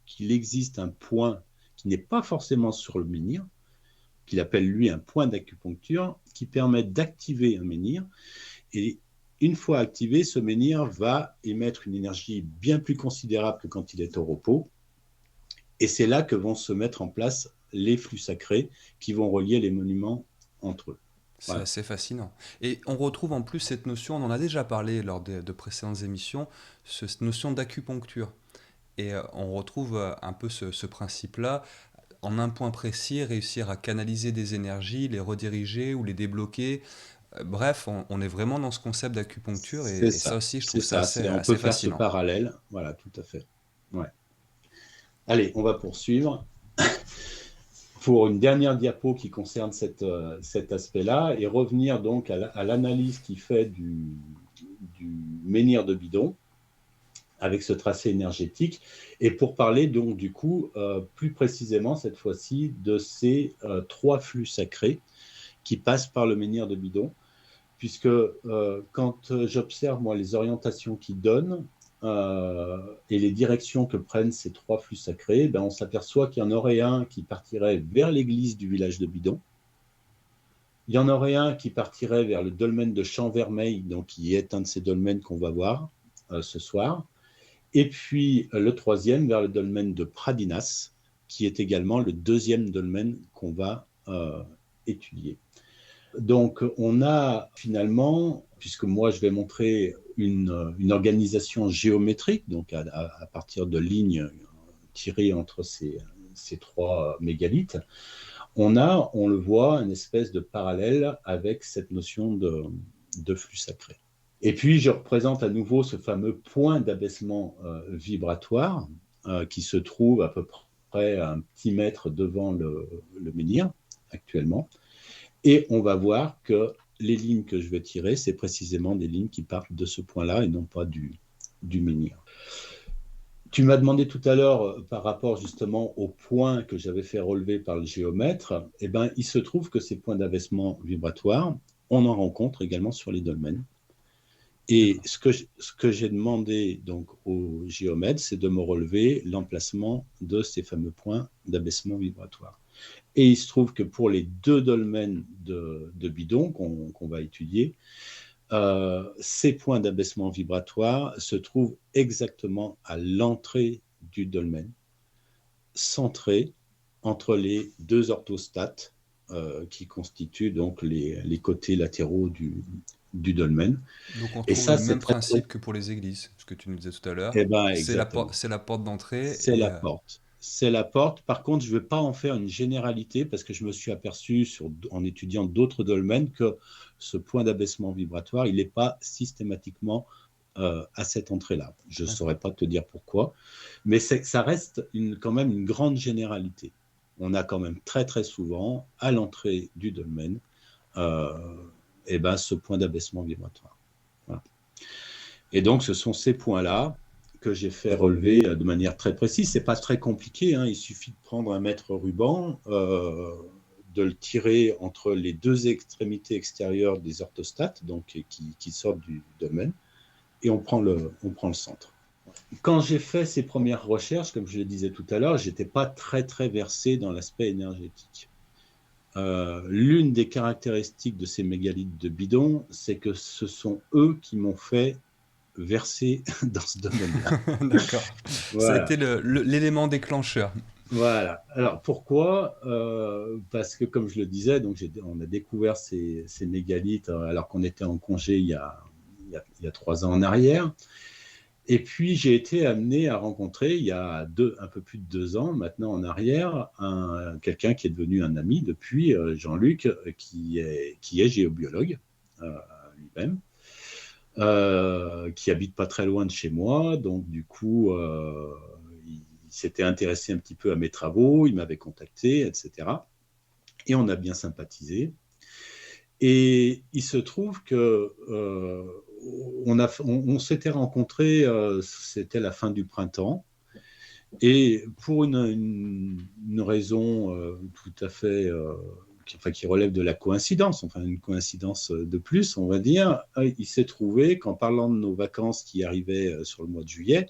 qu'il existe un point qui n'est pas forcément sur le menhir, qu'il appelle lui un point d'acupuncture, qui permet d'activer un menhir. Et une fois activé, ce menhir va émettre une énergie bien plus considérable que quand il est au repos. Et c'est là que vont se mettre en place les flux sacrés qui vont relier les monuments entre eux. C'est Voilà. assez fascinant. Et on retrouve en plus cette notion, on en a déjà parlé lors de précédentes émissions, cette notion d'acupuncture. Et on retrouve un peu ce principe-là, en un point précis, réussir à canaliser des énergies, les rediriger ou les débloquer. Bref, on est vraiment dans ce concept d'acupuncture et ça aussi, je C'est trouve ça ça. assez, On peut assez faire ce fascinant. parallèle. Voilà, tout à fait. Ouais. Allez, on va poursuivre pour une dernière diapo qui concerne cet aspect-là et revenir donc à l'analyse qui fait du menhir de bidon avec ce tracé énergétique et pour parler donc du coup plus précisément cette fois-ci de ces 3 flux sacrés qui passent par le menhir de bidon puisque quand j'observe moi les orientations qu'ils donnent et les directions que prennent ces 3 flux sacrés, ben, on s'aperçoit qu'il y en aurait un qui partirait vers l'église du village de Bidon. Il y en aurait un qui partirait vers le dolmen de Champ-Vermeil, donc qui est un de ces dolmens qu'on va voir ce soir. Et puis le troisième vers le dolmen de Pradinas, qui est également le deuxième dolmen qu'on va étudier. Donc, on a finalement, puisque moi je vais montrer une organisation géométrique, donc à partir de lignes tirées entre ces 3 mégalithes, on le voit, une espèce de parallèle avec cette notion de flux sacré. Et puis, je représente à nouveau ce fameux point d'abaissement vibratoire qui se trouve à peu près à un petit mètre devant le menhir actuellement. Et on va voir que les lignes que je vais tirer, c'est précisément des lignes qui partent de ce point-là et non pas du menhir. Tu m'as demandé tout à l'heure par rapport justement aux points que j'avais fait relever par le géomètre. Eh ben, il se trouve que ces points d'abaissement vibratoire, on en rencontre également sur les dolmens. Et D'accord. ce que j'ai demandé donc au géomètre, c'est de me relever l'emplacement de ces fameux points d'abaissement vibratoire. Et il se trouve que pour les 2 dolmens de bidon qu'on va étudier, ces points d'abaissement vibratoire se trouvent exactement à l'entrée du dolmen, centrés entre les 2 orthostates qui constituent donc les côtés latéraux du dolmen. Donc on Et trouve ça, le c'est même très, principe que pour les églises, ce que tu nous disais tout à l'heure. eh ben, exactement. C'est la porte d'entrée C'est et la porte. C'est la porte. Par contre, je ne vais pas en faire une généralité parce que je me suis aperçu en étudiant d'autres dolmens que ce point d'abaissement vibratoire, il n'est pas systématiquement à cette entrée-là. Je ne d'accord. saurais pas te dire pourquoi, mais ça reste quand même une grande généralité. On a quand même très très souvent à l'entrée du dolmen euh, eh ben, ce point d'abaissement vibratoire. Voilà. Et donc, ce sont ces points-là que j'ai fait relever de manière très précise. Ce n'est pas très compliqué, hein. Il suffit de prendre un mètre ruban, de le tirer entre les 2 extrémités extérieures des orthostates, donc qui sortent du domaine, et on prend le centre. Quand j'ai fait ces premières recherches, comme je le disais tout à l'heure, je n'étais pas très très versé dans l'aspect énergétique. L'une des caractéristiques de ces mégalithes de bidon, c'est que ce sont eux qui m'ont fait verser dans ce domaine-là. D'accord. Ça a été Voilà. l'élément déclencheur. Voilà. Alors pourquoi parce que comme je le disais, donc on a découvert ces mégalithes alors qu'on était en congé il y a 3 ans en arrière. Et puis j'ai été amené à rencontrer il y a un peu plus de 2 ans maintenant en arrière quelqu'un qui est devenu un ami depuis, Jean-Luc, qui est géobiologue lui-même. Qui habite pas très loin de chez moi. Donc, du coup, il s'était intéressé un petit peu à mes travaux, il m'avait contacté, etc. Et on a bien sympathisé. Et il se trouve que on s'était rencontrés, c'était la fin du printemps. Et pour une raison tout à fait qui relève de la coïncidence, enfin une coïncidence de plus, on va dire, il s'est trouvé qu'en parlant de nos vacances qui arrivaient sur le mois de juillet,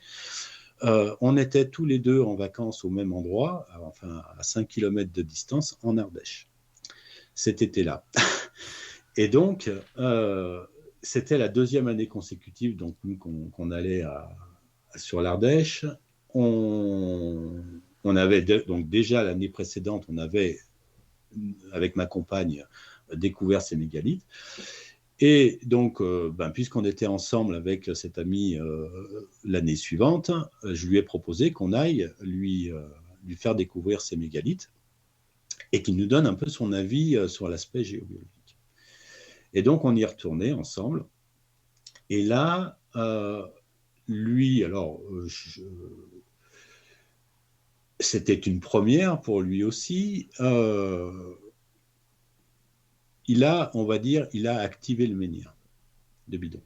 on était tous les deux en vacances au même endroit, enfin à 5 km de distance, en Ardèche, cet été-là. Et donc, c'était la 2e année consécutive donc, qu'on allait sur l'Ardèche. On avait donc déjà l'année précédente, on avait avec ma compagne découvert ces mégalithes. Et donc, puisqu'on était ensemble avec cet ami l'année suivante, je lui ai proposé qu'on aille lui faire découvrir ces mégalithes et qu'il nous donne un peu son avis sur l'aspect géobiologique. Et donc, on y est retourné ensemble. Et là, lui, alors, c'était une première pour lui aussi. On va dire, il a activé le menhir de bidon.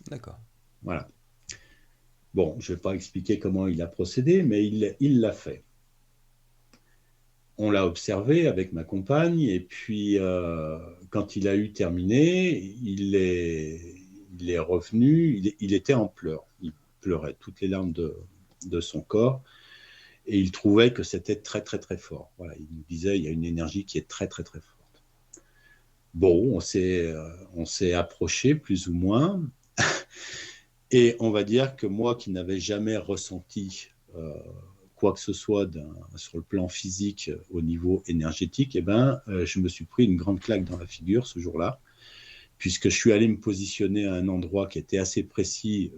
D'accord. Voilà. Bon, je ne vais pas expliquer comment il a procédé, mais il l'a fait. On l'a observé avec ma compagne, et puis quand il a eu terminé, il est revenu, il était en pleurs. Il pleurait toutes les larmes de son corps, et il trouvait que c'était très, très, très fort. Voilà, il nous disait, il y a une énergie qui est très, très, très forte. Bon, on s'est approché plus ou moins, et on va dire que moi qui n'avais jamais ressenti quoi que ce soit sur le plan physique au niveau énergétique, je me suis pris une grande claque dans la figure ce jour-là, puisque je suis allé me positionner à un endroit qui était assez précis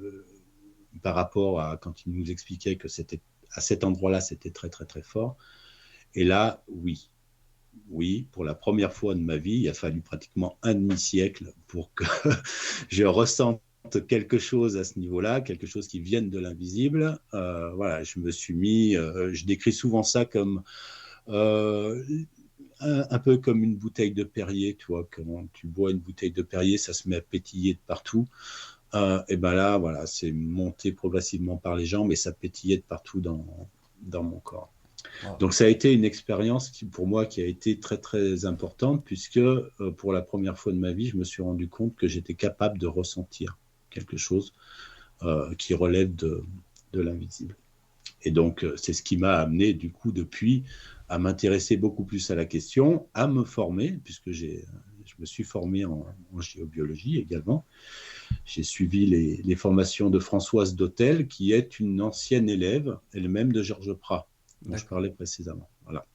par rapport à quand il nous expliquait que c'était à cet endroit-là, c'était très très très fort. Et là, oui, pour la première fois de ma vie, il a fallu pratiquement un demi-siècle pour que je ressente quelque chose à ce niveau-là, quelque chose qui vienne de l'invisible. Voilà, je me suis mis, je décris souvent ça comme un peu comme une bouteille de Perrier, tu vois, quand tu bois une bouteille de Perrier, ça se met à pétiller de partout. Et ben là, voilà, c'est monté progressivement par les jambes et ça pétillait de partout dans mon corps. Wow. Donc ça a été une expérience pour moi qui a été très très importante puisque pour la première fois de ma vie, je me suis rendu compte que j'étais capable de ressentir quelque chose qui relève de l'invisible. Et donc c'est ce qui m'a amené du coup depuis à m'intéresser beaucoup plus à la question, à me former puisque je me suis formé en géobiologie également. J'ai suivi les formations de Françoise Dautel qui est une ancienne élève elle-même de Georges Prat dont je parlais précédemment. Voilà.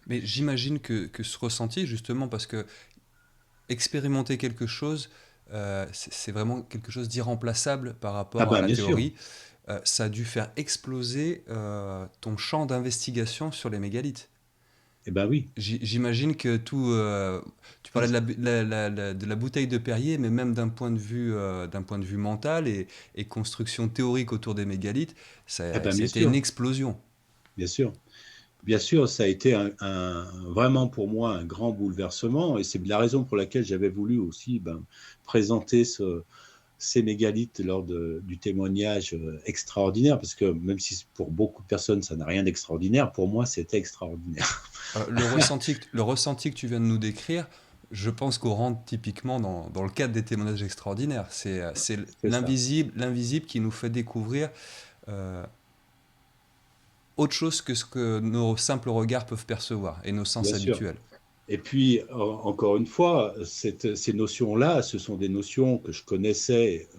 Mais j'imagine que ce ressenti, justement, parce que expérimenter quelque chose, c'est vraiment quelque chose d'irremplaçable par Ah rapport à ben la bien sûr, théorie. Ça a dû faire exploser ton champ d'investigation sur les mégalithes. eh ben oui. J'imagine que tout. Tu parlais de la bouteille de Perrier, mais même d'un point de vue mental et construction théorique autour des mégalithes, Eh ben ça a bien été une sûr, explosion. bien sûr. Bien sûr, ça a été vraiment pour moi un grand bouleversement et c'est la raison pour laquelle j'avais voulu aussi présenter ces mégalithes lors du témoignage extraordinaire, parce que même si pour beaucoup de personnes ça n'a rien d'extraordinaire, pour moi c'était extraordinaire. Le ressenti que tu viens de nous décrire, je pense qu'on rentre typiquement dans le cadre des témoignages extraordinaires. C'est C'est ça, l'invisible qui nous fait découvrir euh, autre chose que ce que nos simples regards peuvent percevoir et nos sens bien sûr. habituels. Et puis, encore une fois, ces notions-là, ce sont des notions que je connaissais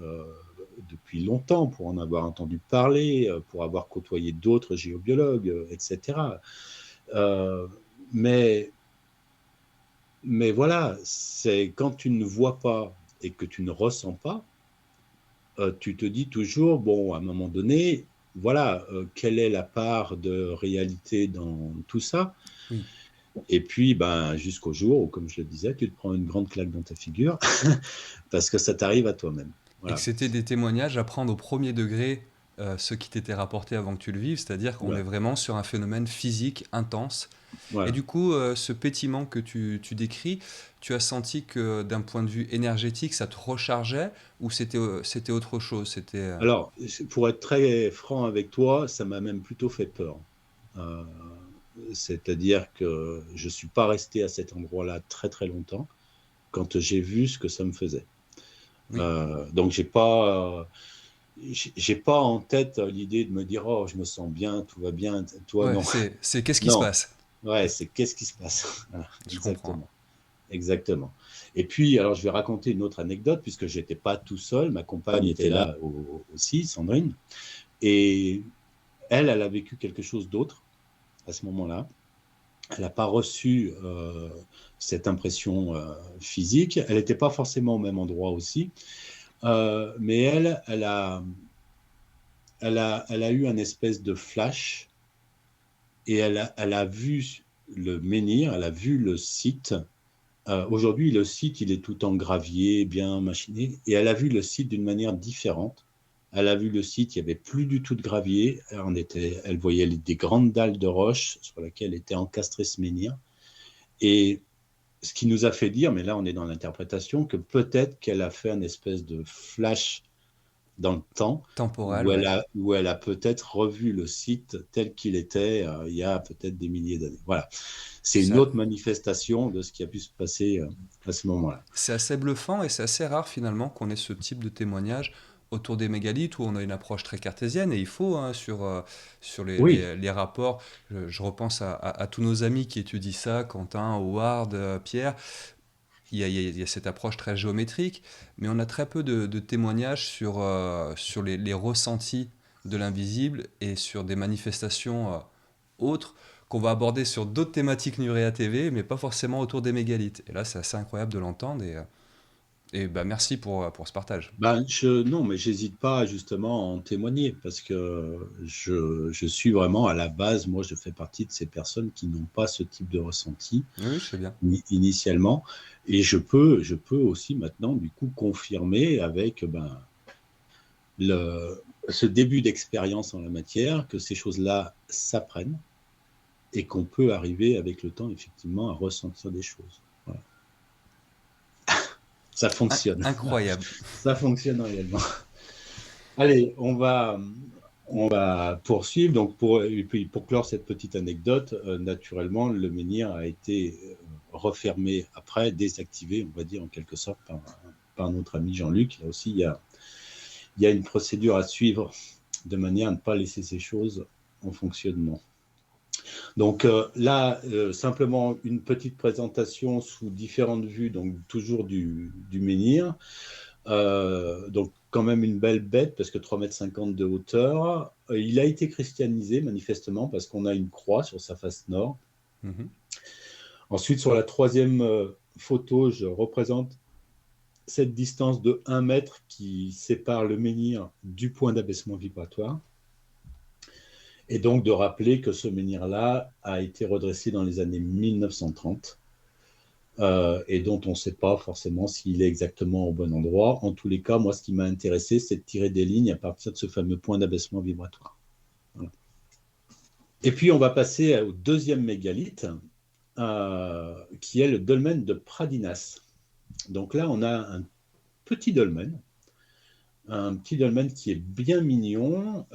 depuis longtemps, pour en avoir entendu parler, pour avoir côtoyé d'autres géobiologues, etc. Euh, mais, mais voilà, c'est quand tu ne vois pas et que tu ne ressens pas, tu te dis toujours, bon, à un moment donné, voilà, quelle est la part de réalité dans tout ça? Oui. Et puis, jusqu'au jour où, comme je le disais, tu te prends une grande claque dans ta figure parce que ça t'arrive à toi-même. Et que Voilà. c'était des témoignages à prendre au premier degré ce qui t'était rapporté avant que tu le vives, c'est-à-dire qu'on est Voilà. vraiment sur un phénomène physique intense. Et Voilà. du coup, ce pétillement que tu décris, tu as senti que d'un point de vue énergétique, ça te rechargeait ou c'était autre chose? Alors, pour être très franc avec toi, ça m'a même plutôt fait peur. Euh, C'est-à-dire que je ne suis pas resté à cet endroit-là très très longtemps quand j'ai vu ce que ça me faisait. Oui, Donc, j'ai pas en tête l'idée de me dire oh je me sens bien, tout va bien. Toi ouais, non, c'est qu'est-ce qui se non. passe? Ouais, c'est qu'est-ce qui se passe. Voilà, Je comprends. exactement. Exactement. Et puis, alors, je vais raconter une autre anecdote, puisque je n'étais pas tout seul. Ma compagne était là aussi, Sandrine. Et elle a vécu quelque chose d'autre à ce moment-là. Elle n'a pas reçu cette impression physique. Elle n'était pas forcément au même endroit aussi. Mais elle a eu un espèce de flash et elle a vu le menhir, elle a vu le site. Aujourd'hui, le site, il est tout en gravier, bien machiné, et elle a vu le site d'une manière différente. Elle a vu le site, il n'y avait plus du tout de gravier. Elle voyait des grandes dalles de roche sur lesquelles était encastré ce menhir. Et ce qui nous a fait dire, mais là on est dans l'interprétation, que peut-être qu'elle a fait un espèce de flash dans le temps Temporel, ouais. où elle a peut-être revu le site tel qu'il était il y a peut-être des milliers d'années. Voilà. C'est une Ça, autre manifestation de ce qui a pu se passer à ce moment-là. c'est assez bluffant et c'est assez rare finalement qu'on ait ce type de témoignage autour des mégalithes où on a une approche très cartésienne et il faut sur Oui, les rapports, je repense à tous nos amis qui étudient ça, Quentin, Howard, Pierre, il y a cette approche très géométrique, mais on a très peu de témoignages sur les ressentis de l'invisible et sur des manifestations autres qu'on va aborder sur d'autres thématiques Nurea TV, mais pas forcément autour des mégalithes. Et là, c'est assez incroyable de l'entendre et bah, merci pour ce partage. non, mais j'hésite pas justement à en témoigner parce que je suis vraiment à la base, moi je fais partie de ces personnes qui n'ont pas ce type de ressenti Oui, oui, je sais bien. initialement. Et je peux aussi maintenant, du coup, confirmer avec ce début d'expérience en la matière que ces choses-là s'apprennent et qu'on peut arriver avec le temps, effectivement, à ressentir des choses. Voilà. Ça fonctionne. Incroyable. Ça fonctionne réellement. Allez, on va poursuivre. Donc, et puis pour clore cette petite anecdote, naturellement, le menhir a été refermé après, désactivé, on va dire en quelque sorte, par notre ami Jean-Luc. Là aussi, il y a une procédure à suivre de manière à ne pas laisser ces choses en fonctionnement. Donc là, simplement une petite présentation sous différentes vues, donc toujours du menhir. Donc quand même une belle bête parce que 3,50 m de hauteur. Il a été christianisé manifestement parce qu'on a une croix sur sa face nord. Mhm. Ensuite, sur la troisième photo, je représente cette distance de 1 mètre qui sépare le menhir du point d'abaissement vibratoire. Et donc de rappeler que ce menhir-là a été redressé dans les années 1930 et dont on ne sait pas forcément s'il est exactement au bon endroit. En tous les cas, moi, ce qui m'a intéressé, c'est de tirer des lignes à partir de ce fameux point d'abaissement vibratoire. Voilà. Et puis, on va passer au deuxième mégalithe, qui est le dolmen de Pradinas. Donc là, on a un petit dolmen qui est bien mignon,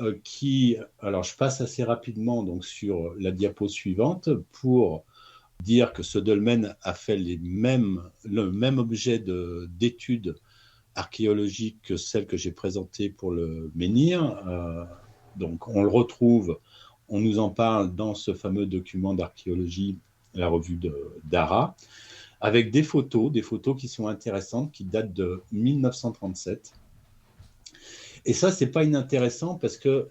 alors je passe assez rapidement donc sur la diapo suivante pour dire que ce dolmen a fait le même objet d'étude archéologique que celle que j'ai présentée pour le menhir. Donc on le retrouve, on nous en parle dans ce fameux document d'archéologie, la revue d'Ara, avec des photos qui sont intéressantes, qui datent de 1937. Et ça, c'est pas inintéressant parce que,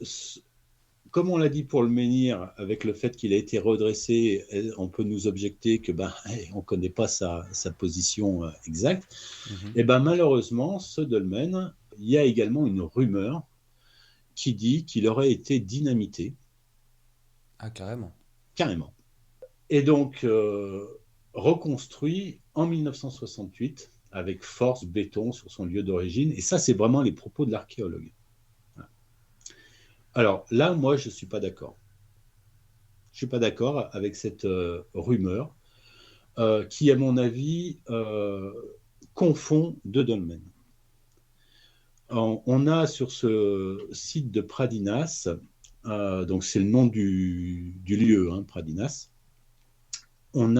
comme on l'a dit pour le menhir, avec le fait qu'il a été redressé, on peut nous objecter que on connaît pas sa position exacte. Mhm. Et malheureusement, ce dolmen, il y a également une rumeur qui dit qu'il aurait été dynamité, Ah, carrément. carrément. Et donc reconstruit en 1968 avec force béton sur son lieu d'origine. Et ça, c'est vraiment les propos de l'archéologue. Alors là, moi, je ne suis pas d'accord. Je ne suis pas d'accord avec cette rumeur qui, à mon avis, confond deux dolmens. On a sur ce site de Pradinas, donc c'est le nom du lieu, hein, Pradinas, on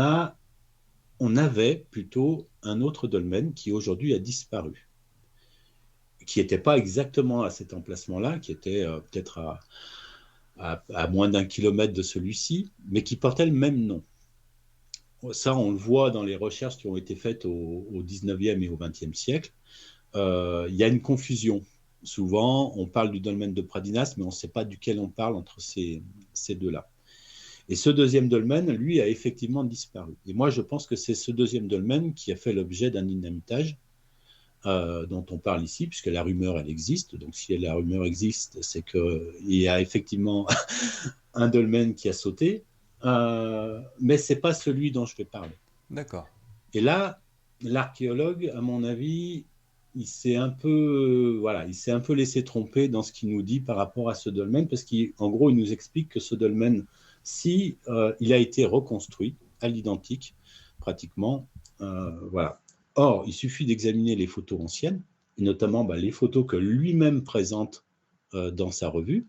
avait plutôt un autre dolmen qui aujourd'hui a disparu, qui n'était pas exactement à cet emplacement-là, qui était peut-être à moins d'1 kilomètre de celui-ci, mais qui portait le même nom. Ça, on le voit dans les recherches qui ont été faites au 19e et au 20e siècle. Il y a une confusion. Souvent, on parle du dolmen de Pradinas, mais on ne sait pas duquel on parle entre ces deux-là. Et ce deuxième dolmen, lui, a effectivement disparu. Et moi, je pense que c'est ce deuxième dolmen qui a fait l'objet d'un dynamitage dont on parle ici, puisque la rumeur, elle existe. Donc, si la rumeur existe, c'est qu'il y a effectivement un dolmen qui a sauté, mais ce n'est pas celui dont je vais parler. D'accord. Et là, l'archéologue, à mon avis, il s'est un peu laissé tromper dans ce qu'il nous dit par rapport à ce dolmen, parce qu'en gros, il nous explique que ce dolmen, si il a été reconstruit à l'identique, pratiquement, voilà. Or, il suffit d'examiner les photos anciennes, et notamment les photos que lui-même présente dans sa revue,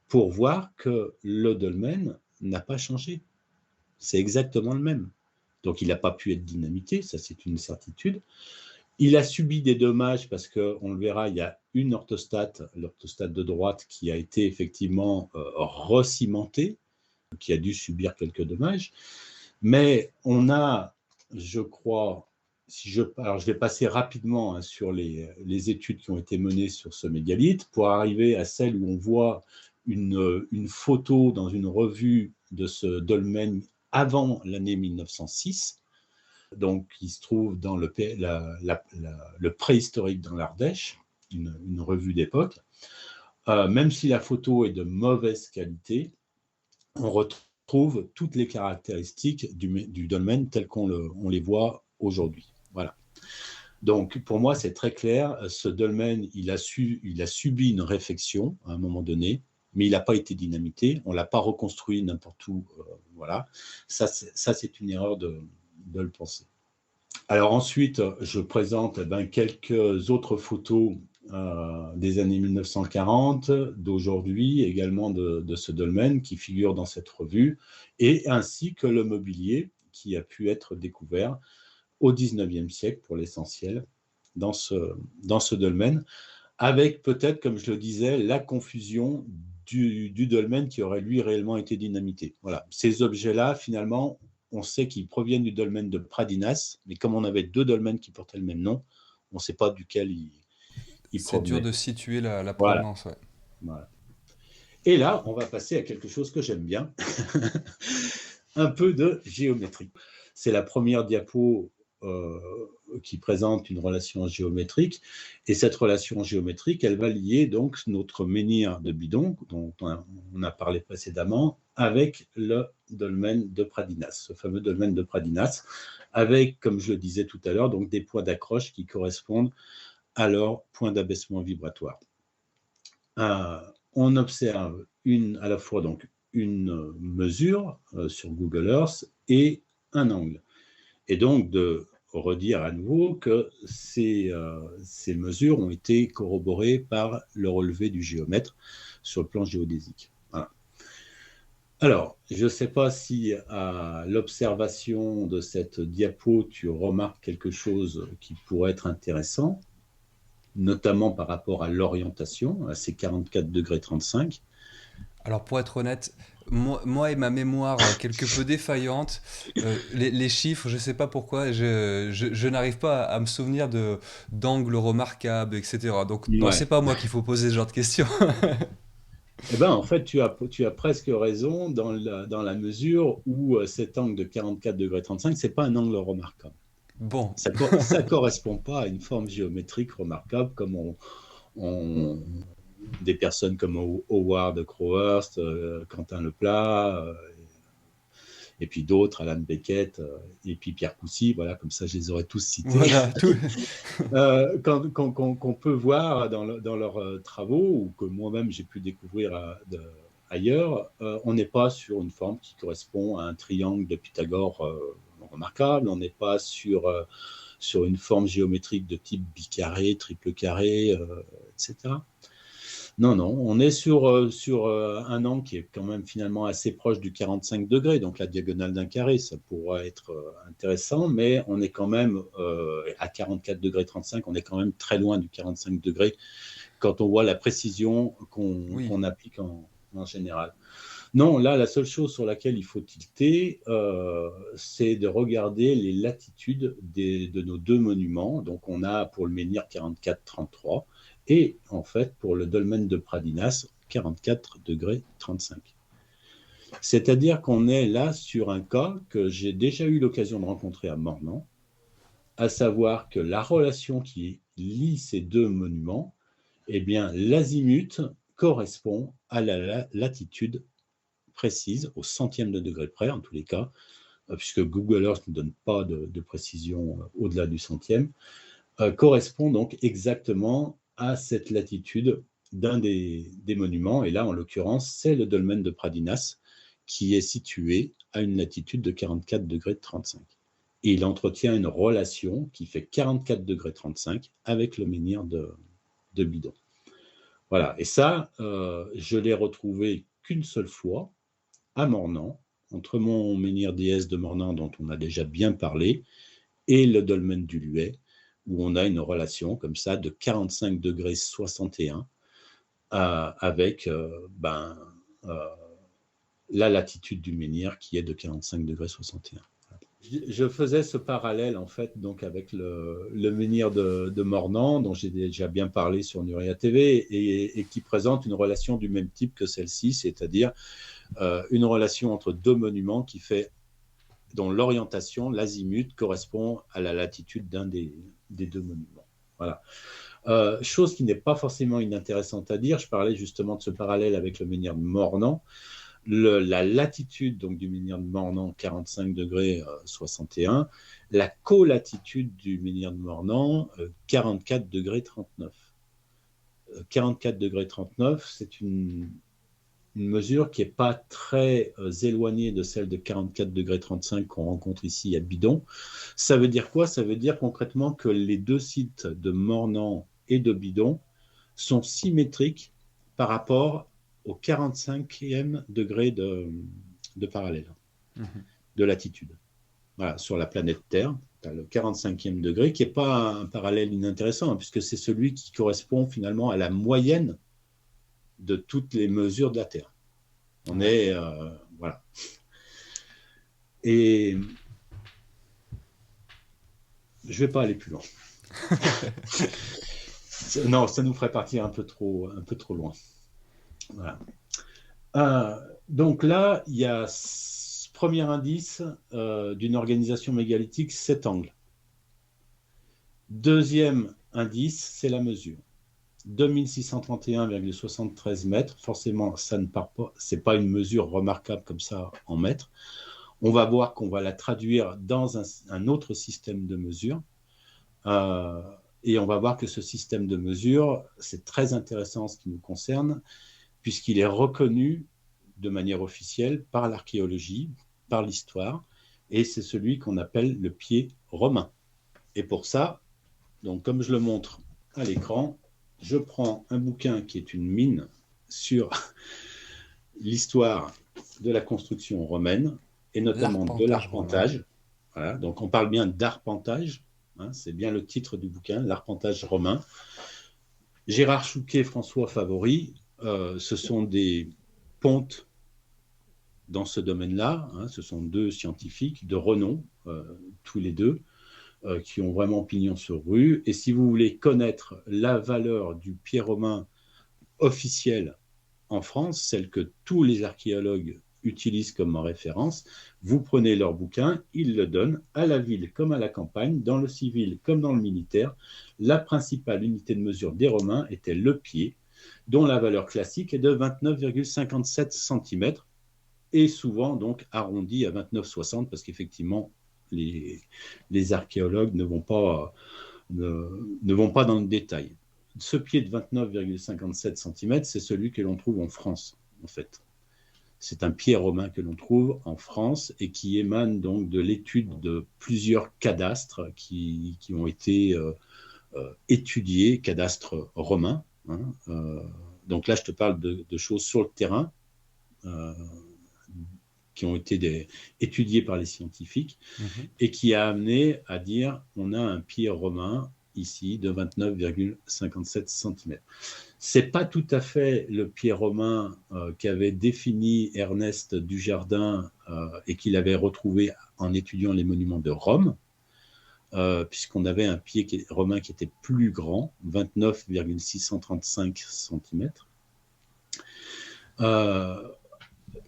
pour voir que le dolmen n'a pas changé. C'est exactement le même. Donc, il n'a pas pu être dynamité, ça c'est une certitude. Il a subi des dommages parce qu'on le verra, il y a une orthostate, l'orthostate de droite, qui a été effectivement recimentée, qui a dû subir quelques dommages. Mais on a, je crois, alors je vais passer rapidement sur les études qui ont été menées sur ce mégalithe pour arriver à celle où on voit une photo dans une revue de ce dolmen avant l'année 1906, donc qui se trouve dans le préhistorique dans l'Ardèche, une revue d'époque. Même si la photo est de mauvaise qualité, on retrouve toutes les caractéristiques du dolmen telles qu'on les voit aujourd'hui. Voilà. Donc, pour moi, c'est très clair. Ce dolmen, il a subi une réfection à un moment donné, mais il n'a pas été dynamité. On ne l'a pas reconstruit n'importe où. Voilà. Ça, c'est une erreur de le penser. Alors ensuite, je présente quelques autres photos des années 1940, d'aujourd'hui, également de ce dolmen qui figure dans cette revue, et ainsi que le mobilier qui a pu être découvert au XIXe siècle pour l'essentiel dans ce dolmen, avec peut-être, comme je le disais, la confusion du dolmen qui aurait lui réellement été dynamité. Voilà. Ces objets-là, finalement, on sait qu'ils proviennent du dolmen de Pradinas, mais comme on avait deux dolmens qui portaient le même nom, on ne sait pas duquel ils C'est dur provenaient. de situer la Voilà. provenance, ouais. Voilà. Et là, on va passer à quelque chose que j'aime bien, un peu de géométrie. C'est la première diapo qui présente une relation géométrique, et cette relation géométrique, elle va lier donc notre menhir de Bidon, dont on a parlé précédemment, avec le dolmen de Pradinas, ce fameux dolmen de Pradinas, avec, comme je le disais tout à l'heure, donc des points d'accroche qui correspondent à leur point d'abaissement vibratoire. On observe à la fois donc une mesure sur Google Earth et un angle. Et donc de redire à nouveau que ces mesures ont été corroborées par le relevé du géomètre sur le plan géodésique. Voilà. Alors, je ne sais pas si à l'observation de cette diapo, tu remarques quelque chose qui pourrait être intéressant, notamment par rapport à l'orientation, à ces 44 degrés 35. Alors pour être honnête, moi et ma mémoire quelque peu défaillante, les chiffres, je sais pas pourquoi, je n'arrive pas à me souvenir d'angles remarquables, etc. Donc non, Ouais. c'est pas moi qu'il faut poser ce genre de questions. Eh ben, en fait, tu as presque raison dans la mesure où cet angle de 44 degrés 35, ce n'est pas un angle remarquable. Bon, Ça ne correspond pas à une forme géométrique remarquable comme des personnes comme Howard Crowhurst, Quentin Leplat, et puis d'autres, Alan Beckett, et puis Pierre Coucy, voilà, comme ça je les aurais tous cités, voilà, tout. qu'on peut voir dans leurs travaux, ou que moi-même j'ai pu découvrir ailleurs. On n'est pas sur une forme qui correspond à un triangle de Pythagore remarquable, on n'est pas sur une forme géométrique de type bicarré, triple carré, etc. Non, on est sur un angle qui est quand même finalement assez proche du 45 degrés, donc la diagonale d'un carré, ça pourrait être intéressant, mais on est quand même à 44 degrés 35, on est quand même très loin du 45 degrés quand on voit la précision qu'on applique en général. Non, là, la seule chose sur laquelle il faut tilter, c'est de regarder les latitudes de nos deux monuments. Donc, on a pour le menhir 44-33 et en fait, pour le dolmen de Pradinas, 44 degrés 35. C'est-à-dire qu'on est là sur un cas que j'ai déjà eu l'occasion de rencontrer à Mornan, à savoir que la relation qui lie ces deux monuments, eh bien, l'azimut correspond à la latitude précise, au centième de degré près, en tous les cas, puisque Google Earth ne donne pas de précision au-delà du centième, correspond donc exactement à cette latitude d'un des monuments. Et là, en l'occurrence, c'est le dolmen de Pradinas, qui est situé à une latitude de 44 degrés 35. Et il entretient une relation qui fait 44 degrés 35 avec le menhir de Bidon. Voilà. Et ça, je l'ai retrouvé qu'une seule fois à Mornan, entre mon menhir déesse de Mornan, dont on a déjà bien parlé, et le dolmen du Luet, où on a une relation comme ça de 45 degrés 61 avec la latitude du menhir qui est de 45 degrés 61. Je faisais ce parallèle en fait donc avec le menhir de Mornan, dont j'ai déjà bien parlé sur Nuria TV, et qui présente une relation du même type que celle-ci, c'est-à-dire une relation entre deux monuments dont l'orientation, l'azimut, correspond à la latitude d'un des deux monuments. Voilà. Chose qui n'est pas forcément inintéressante à dire, je parlais justement de ce parallèle avec le menhir de Mornan. La latitude donc, du menhir de Mornan, 45 degrés 61, la colatitude du menhir de Mornan, 44 degrés 39. 44 degrés 39, c'est une mesure qui n'est pas très éloignée de celle de 44 degrés 35 qu'on rencontre ici à Bidon. Ça veut dire quoi? Ça veut dire concrètement que les deux sites de Mornan et de Bidon sont symétriques par rapport au 45e degré de parallèle, de latitude. Voilà, sur la planète Terre, tu as le 45e degré, qui n'est pas un parallèle inintéressant, hein, puisque c'est celui qui correspond finalement à la moyenne de toutes les mesures de la Terre. On est... voilà. Et je ne vais pas aller plus loin. Non, ça nous ferait partir un peu trop loin. Voilà. Donc là, il y a premier indice d'une organisation mégalithique, cet angle. Deuxième indice, c'est la mesure. 2631,73 mètres. Forcément, ça ne part pas, c'est pas une mesure remarquable comme ça en mètres. On va voir qu'on va la traduire dans un autre système de mesure. Et on va voir que ce système de mesure, c'est très intéressant en ce qui nous concerne, puisqu'il est reconnu de manière officielle par l'archéologie, par l'histoire, et c'est celui qu'on appelle le pied romain. Et pour ça, donc comme je le montre à l'écran, je prends un bouquin qui est une mine sur l'histoire de la construction romaine, et notamment de l'arpentage. Voilà, donc on parle bien d'arpentage, hein, c'est bien le titre du bouquin, l'arpentage romain. Gérard Chouquet, François Favori, ce sont des pontes dans ce domaine-là, hein, ce sont deux scientifiques de renom, tous les deux, qui ont vraiment pignon sur rue. Et si vous voulez connaître la valeur du pied romain officiel en France, celle que tous les archéologues utilisent comme référence, vous prenez leur bouquin, ils le donnent à la ville comme à la campagne, dans le civil comme dans le militaire. La principale unité de mesure des Romains était le pied, dont la valeur classique est de 29,57 cm, et souvent donc arrondi à 29,60, parce qu'effectivement, les archéologues ne vont pas dans le détail. Ce pied de 29,57 cm, c'est celui que l'on trouve en France, en fait. C'est un pied romain que l'on trouve en France et qui émane donc de l'étude de plusieurs cadastres qui ont été étudiés, cadastres romains. Hein, donc là, je te parle de choses sur le terrain qui ont été étudiées par les scientifiques et qui a amené à dire on a un pied romain ici de 29,57 cm. C'est pas tout à fait le pied romain qu'avait défini Ernest Dujardin et qu'il avait retrouvé en étudiant les monuments de Rome, puisqu'on avait un pied romain qui était plus grand, 29,635 cm.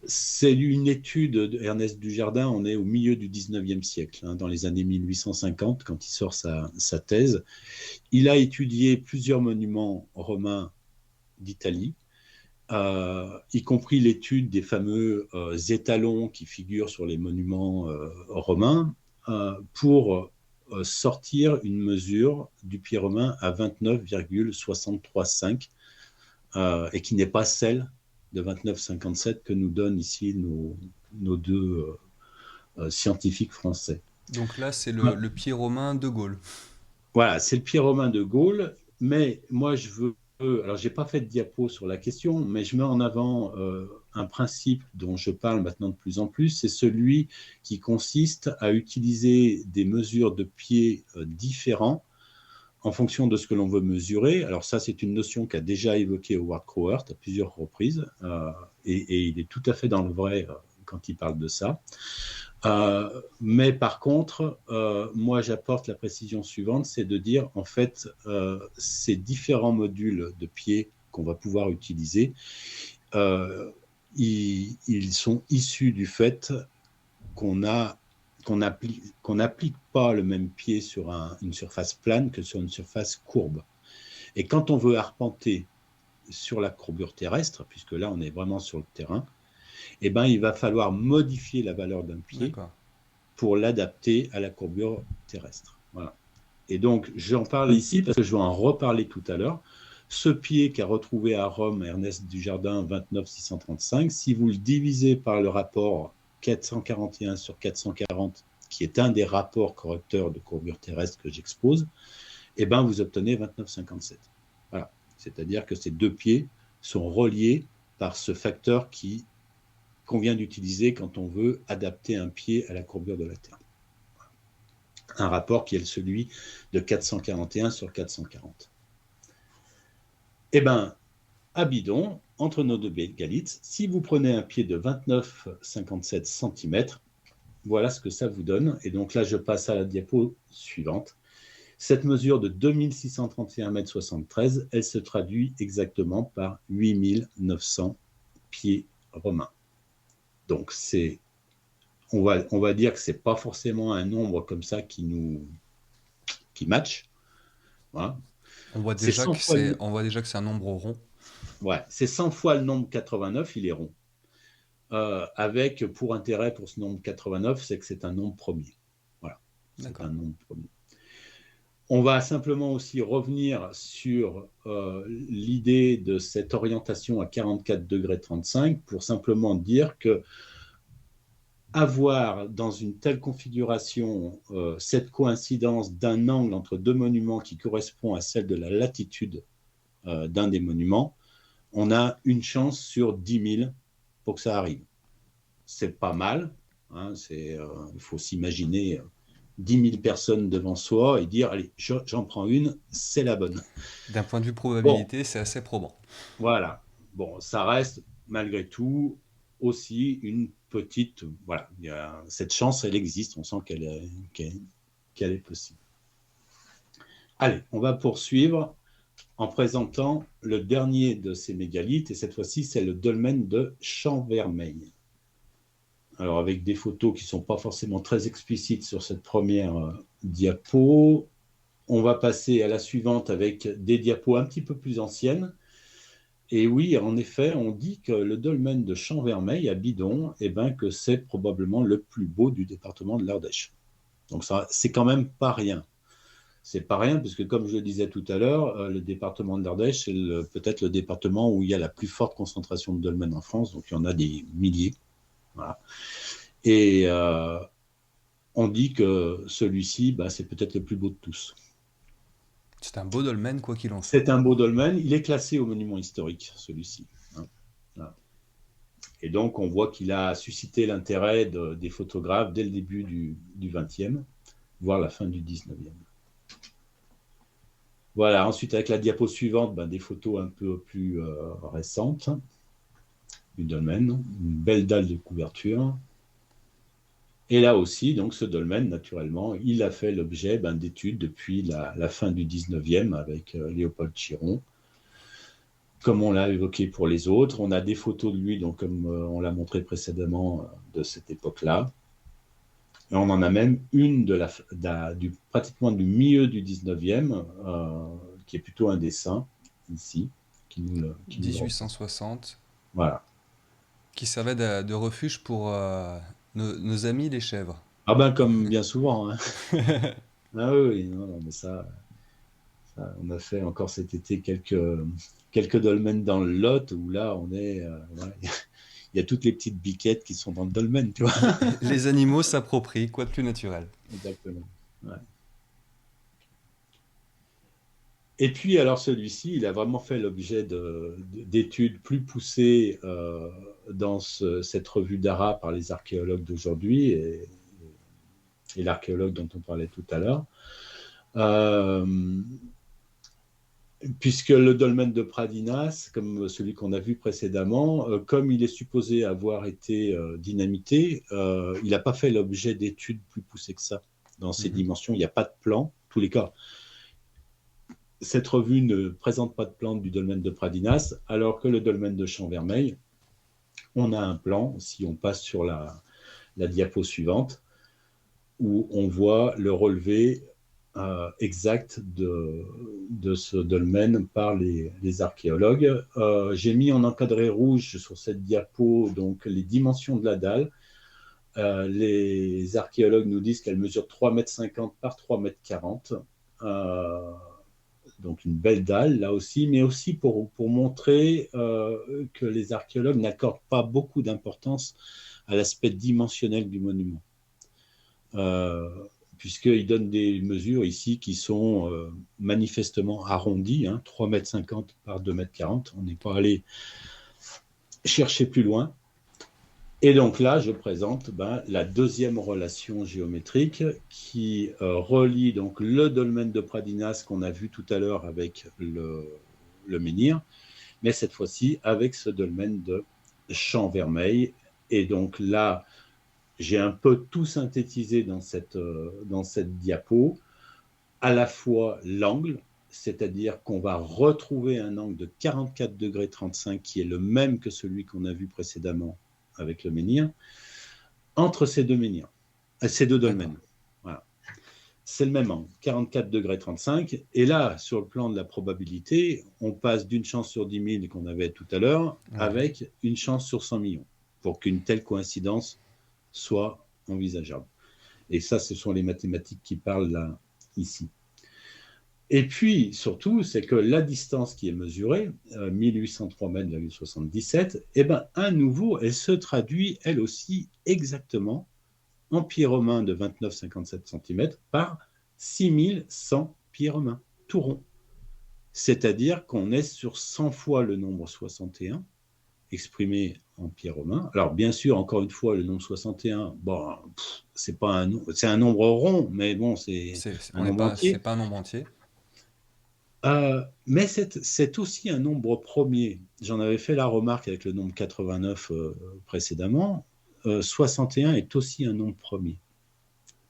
C'est une étude d'Ernest Dujardin, on est au milieu du 19e siècle, dans les années 1850, quand il sort sa thèse. Il a étudié plusieurs monuments romains d'Italie, y compris l'étude des fameux étalons qui figurent sur les monuments romains, pour sortir une mesure du pied romain à 29,635, et qui n'est pas celle de 29,57 que nous donnent ici nos deux scientifiques français. Donc là, c'est le pied romain de Gaulle. Voilà, c'est le pied romain de Gaulle, mais moi je veux, alors j'ai pas fait de diapo sur la question, mais je mets en avant un principe dont je parle maintenant de plus en plus, c'est celui qui consiste à utiliser des mesures de pied différents en fonction de ce que l'on veut mesurer. Alors ça, c'est une notion qu'a déjà évoquée Howard Crowhurst à plusieurs reprises, et il est tout à fait dans le vrai quand il parle de ça. Mais par contre, moi j'apporte la précision suivante, c'est de dire en fait ces différents modules de pied qu'on va pouvoir utiliser, ils sont issus du fait qu'on n'applique pas le même pied sur une surface plane que sur une surface courbe. Et quand on veut arpenter sur la courbure terrestre, puisque là on est vraiment sur le terrain, eh ben, il va falloir modifier la valeur d'un pied pour l'adapter à la courbure terrestre. Voilà. Et donc, j'en parle ici parce que je vais en reparler tout à l'heure. Ce pied qu'a retrouvé à Rome Ernest Dujardin 29,635, si vous le divisez par le rapport 441 sur 440, qui est un des rapports correcteurs de courbure terrestre que j'expose, eh ben, vous obtenez 29,57. Voilà. C'est-à-dire que ces deux pieds sont reliés par ce facteur qu'on vient d'utiliser quand on veut adapter un pied à la courbure de la Terre. Un rapport qui est celui de 441 sur 440. Eh bien, à bidon, entre nos deux mégalithes, si vous prenez un pied de 29,57 cm, voilà ce que ça vous donne. Et donc là, je passe à la diapo suivante. Cette mesure de 2631,73 m, elle se traduit exactement par 8900 pieds romains. Donc, on va dire que ce n'est pas forcément un nombre comme ça qui match. Voilà. On voit déjà que c'est un nombre rond. Ouais, c'est 100 fois le nombre 89, il est rond. Avec, pour intérêt pour ce nombre 89, c'est que c'est un nombre premier. Voilà, c'est un nombre premier. On va simplement aussi revenir sur l'idée de cette orientation à 44 degrés 35 pour simplement dire que avoir dans une telle configuration cette coïncidence d'un angle entre deux monuments qui correspond à celle de la latitude d'un des monuments, on a une chance sur 10 000 pour que ça arrive. C'est pas mal, hein, il faut s'imaginer 10 000 personnes devant soi et dire, allez, j'en prends une, c'est la bonne. D'un point de vue probabilité, c'est assez probant. Voilà. Bon, ça reste malgré tout aussi une petite... Voilà, cette chance, elle existe, on sent qu'elle est possible. Allez, on va poursuivre en présentant le dernier de ces mégalithes, et cette fois-ci, c'est le dolmen de Champ-Vermeil. Alors, avec des photos qui ne sont pas forcément très explicites sur cette première diapo, on va passer à la suivante avec des diapos un petit peu plus anciennes. Et oui, en effet, on dit que le dolmen de Champ-Vermeil à Bidon, que c'est probablement le plus beau du département de l'Ardèche. Donc, ça, c'est quand même pas rien. C'est pas rien, parce que comme je le disais tout à l'heure, le département de l'Ardèche, c'est peut-être le département où il y a la plus forte concentration de dolmens en France, donc il y en a des milliers. Voilà. Et on dit que celui-ci, c'est peut-être le plus beau de tous. C'est un beau dolmen, quoi qu'il en soit. C'est un beau dolmen. Il est classé au monument historique, celui-ci. Voilà. Et donc, on voit qu'il a suscité l'intérêt des photographes dès le début du XXe, voire la fin du XIXe. Voilà, ensuite, avec la diapo suivante, des photos un peu plus récentes du dolmen. Une belle dalle de couverture. Et là aussi, donc, ce dolmen, naturellement, il a fait l'objet d'études depuis la fin du XIXe avec Léopold Chiron. comme on l'a évoqué pour les autres. On a des photos de lui, donc comme on l'a montré précédemment, de cette époque-là. Et on en a même une pratiquement du milieu du 19e, qui est plutôt un dessin, ici, qui nous le représente. 1860, Voilà. qui servait de refuge pour nos amis les chèvres. Ah ben, comme bien souvent, hein. Ah oui, oui, non, non, mais on a fait encore cet été quelques dolmens dans le Lot, où là, ouais, il y a toutes les petites biquettes qui sont dans le dolmen, tu vois. Les animaux s'approprient, quoi de plus naturel. Exactement. Ouais. Et puis, alors celui-ci, il a vraiment fait l'objet d'études plus poussées dans cette revue d'Ara par les archéologues d'aujourd'hui et l'archéologue dont on parlait tout à l'heure. Puisque le dolmen de Pradinas, comme celui qu'on a vu précédemment, comme il est supposé avoir été dynamité, il n'a pas fait l'objet d'études plus poussées que ça. Dans ces dimensions, il n'y a pas de plan. En tous les cas, cette revue ne présente pas de plan du dolmen de Pradinas, alors que le dolmen de Champ-Vermeil, on a un plan, si on passe sur la diapo suivante, où on voit le relevé exact de ce dolmen par les archéologues. J'ai mis en encadré rouge sur cette diapo donc les dimensions de la dalle. Les archéologues nous disent qu'elle mesure 3,50 m par 3,40 m. Donc une belle dalle là aussi, mais aussi pour montrer que les archéologues n'accordent pas beaucoup d'importance à l'aspect dimensionnel du monument. Puisqu'ils donnent des mesures ici qui sont manifestement arrondies, 3,50 m par 2,40 m. On n'est pas allé chercher plus loin. Et donc là, je présente la deuxième relation géométrique qui relie donc le dolmen de Pradinas qu'on a vu tout à l'heure avec le menhir, mais cette fois-ci avec ce dolmen de Champ-Vermeil. Et donc là, j'ai un peu tout synthétisé dans cette diapo, à la fois l'angle, c'est-à-dire qu'on va retrouver un angle de 44 degrés 35 qui est le même que celui qu'on a vu précédemment avec le menhir, entre ces deux menhirs, ces deux dolmens. Voilà. C'est le même angle, 44 degrés 35. Et là, sur le plan de la probabilité, on passe d'une chance sur 10 000 qu'on avait tout à l'heure avec une chance sur 100 millions pour qu'une telle coïncidence soit envisageable. Et ça, ce sont les mathématiques qui parlent là, ici. Et puis, surtout, c'est que la distance qui est mesurée, 1803 mètres, 77, eh ben, à nouveau, elle se traduit, elle aussi, exactement en pieds romains de 29,57 cm par 6100 pieds romains, tout rond. C'est-à-dire qu'on est sur 100 fois le nombre 61, exprimé en pieds romains. Alors, bien sûr, encore une fois, le nombre 61, bon, c'est un nombre rond, mais bon, c'est un nombre entier. C'est pas un nombre entier. Mais c'est aussi un nombre premier. J'en avais fait la remarque avec le nombre 89 précédemment. 61 est aussi un nombre premier.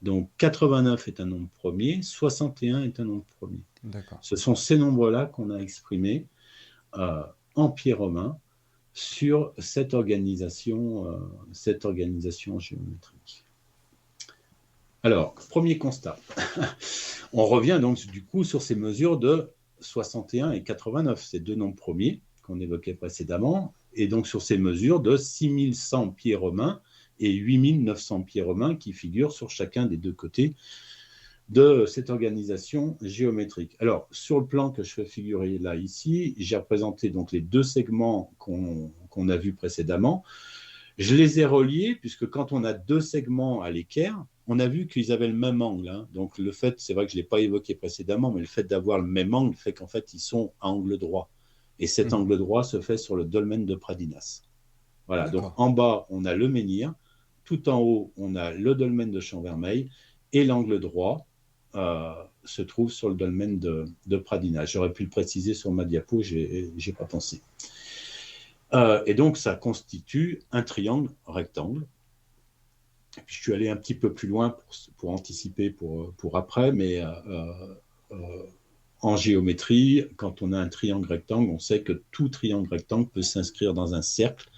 Donc 89 est un nombre premier, 61 est un nombre premier. D'accord. Ce sont ces nombres-là qu'on a exprimés en pieds romains sur cette organisation géométrique. Alors, premier constat. On revient donc du coup sur ces mesures de 61 et 89, ces deux nombres premiers qu'on évoquait précédemment, et donc sur ces mesures de 6100 pieds romains et 8900 pieds romains qui figurent sur chacun des deux côtés de cette organisation géométrique. Alors, sur le plan que je fais figurer là, ici, j'ai représenté donc les deux segments qu'on a vus précédemment. Je les ai reliés, puisque quand on a deux segments à l'équerre, on a vu qu'ils avaient le même angle. Donc, le fait, c'est vrai que je ne l'ai pas évoqué précédemment, mais le fait d'avoir le même angle fait qu'en fait, ils sont à angle droit. Et cet angle droit se fait sur le dolmen de Pradinas. Voilà, donc en bas, on a le menhir. Tout en haut, on a le dolmen de Champ-Vermeil. Et l'angle droit se trouve sur le dolmen de Pradinas. J'aurais pu le préciser sur ma diapo, je n'ai pas pensé. Et donc, ça constitue un triangle rectangle. Et puis, je suis allé un petit peu plus loin pour anticiper pour après, mais en géométrie, quand on a un triangle rectangle, on sait que tout triangle rectangle peut s'inscrire dans un cercle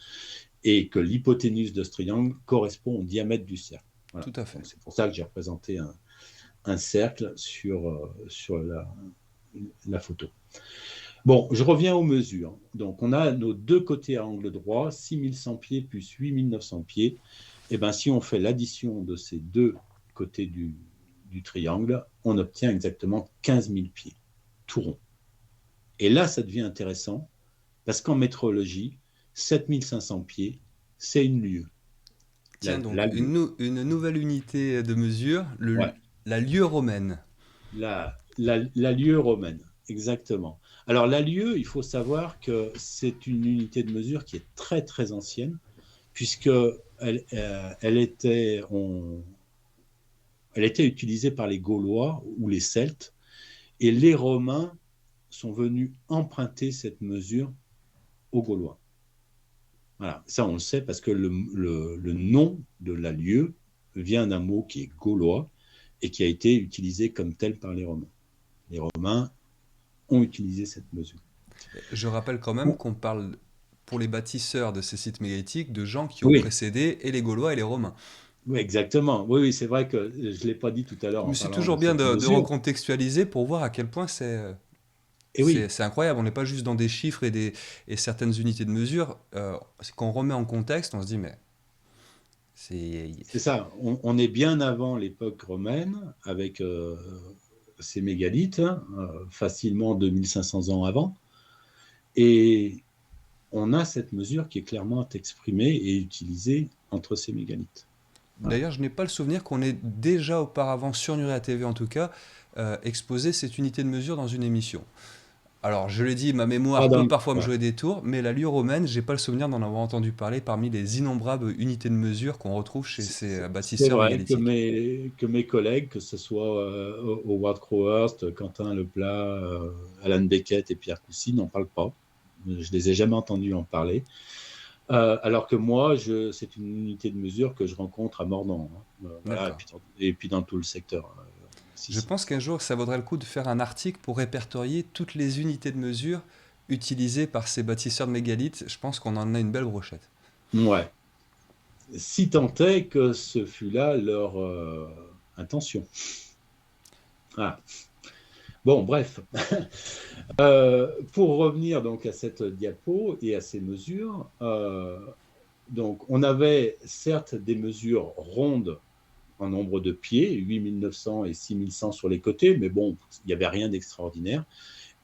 et que l'hypoténuse de ce triangle correspond au diamètre du cercle. Voilà. Tout à fait. Donc, c'est pour ça que j'ai représenté un cercle sur la photo. Bon, je reviens aux mesures. Donc, on a nos deux côtés à angle droit, 6100 pieds plus 8900 pieds. Et bien, si on fait l'addition de ces deux côtés du triangle, on obtient exactement 15 000 pieds, tout rond. Et là, ça devient intéressant, parce qu'en métrologie, 7500 pieds, c'est une lieue. Tiens donc, La lieue. une nouvelle unité de mesure, Ouais. la lieue romaine. La lieue romaine, exactement. Alors, la lieue, il faut savoir que c'est une unité de mesure qui est très, très ancienne, puisque elle était utilisée par les Gaulois ou les Celtes, et les Romains sont venus emprunter cette mesure aux Gaulois. Voilà, ça on le sait parce que le nom de la lieue vient d'un mot qui est gaulois et qui a été utilisé comme tel par les Romains. Les Romains ont utilisé cette mesure. Je rappelle quand même qu'on parle, pour les bâtisseurs de ces sites mégalithiques, de gens qui ont Oui, précédé et les Gaulois et les Romains. oui, exactement. Oui, oui, c'est vrai que je ne l'ai pas dit tout à l'heure en Mais c'est parlant de toujours bien cette de mesure. recontextualiser pour voir à quel point Et oui, c'est incroyable. On n'est pas juste dans des chiffres et certaines unités de mesure. Quand on remet en contexte, on se dit, mais c'est... c'est ça. On est bien avant l'époque romaine avec ces mégalithes, facilement 2500 ans avant. Et on a cette mesure qui est clairement exprimée et utilisée entre ces mégalithes. Voilà. D'ailleurs, je n'ai pas le souvenir qu'on ait déjà auparavant, sur Nuria TV en tout cas, exposé cette unité de mesure dans une émission. Alors, je l'ai dit, ma Pas mémoire dans peut le- parfois me ouais. jouer des tours, mais la lieue romaine, j'ai pas le souvenir d'en avoir entendu parler parmi les innombrables unités de mesure qu'on retrouve chez ces C'est bâtisseurs vrai que mégalithiques. mes collègues, que ce soit Howard Crowhurst, Quentin Leplat, Alan Beckett et Pierre Coucy, n'en parlent pas. Je les ai jamais entendus en parler. Alors que moi, c'est une unité de mesure que je rencontre à Mordan. Hein. Voilà, D'accord. et puis dans tout le secteur. Je pense qu'un jour, ça vaudrait le coup de faire un article pour répertorier toutes les unités de mesure utilisées par ces bâtisseurs de mégalithes. Je pense qu'on en a une belle brochette. Ouais. Si tant est que ce fut là leur intention. Ah. Bon, bref. Pour revenir donc à cette diapo et à ces mesures, donc on avait certes des mesures rondes en nombre de pieds, 8900 et 6100 sur les côtés, mais bon, il n'y avait rien d'extraordinaire.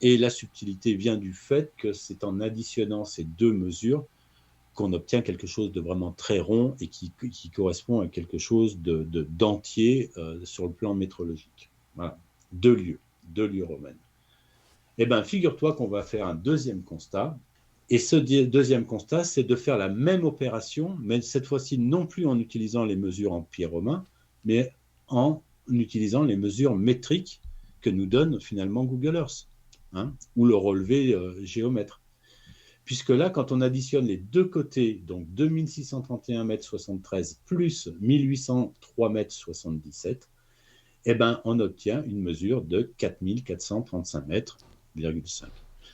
Et la subtilité vient du fait que c'est en additionnant ces deux mesures qu'on obtient quelque chose de vraiment très rond et qui correspond à quelque chose d'entier sur le plan métrologique. Voilà, deux lieux romaines. Eh bien, figure-toi qu'on va faire un deuxième constat. Et ce deuxième constat, c'est de faire la même opération, mais cette fois-ci non plus en utilisant les mesures en pieds romains, mais en utilisant les mesures métriques que nous donne finalement Google Earth, hein, ou le relevé géomètre. Puisque là, quand on additionne les deux côtés, donc 2631 mètres 73 plus 1803 mètres 77, eh ben, on obtient une mesure de 4435 mètres, 5.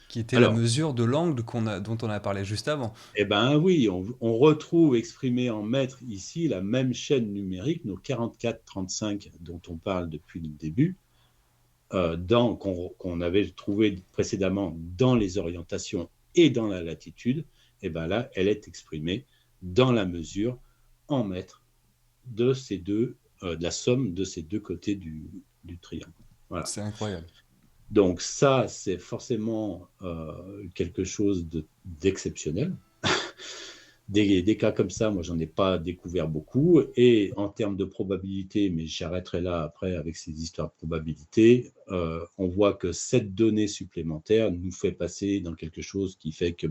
Qui était la Alors, mesure de l'angle dont on a parlé juste avant. eh ben oui, on retrouve exprimé en mètres ici la même chaîne numérique, nos 44-35 dont on parle depuis le début, qu'on avait trouvé précédemment dans les orientations et dans la latitude. Et ben là, elle est exprimée dans la mesure en mètres de de la somme de ces deux côtés du triangle. Voilà. C'est incroyable. Donc ça, c'est forcément quelque chose d'exceptionnel. Des cas comme ça, moi, j'en ai pas découvert beaucoup. Et en termes de probabilité, mais j'arrêterai là après avec ces histoires de probabilité, on voit que cette donnée supplémentaire nous fait passer dans quelque chose qui fait que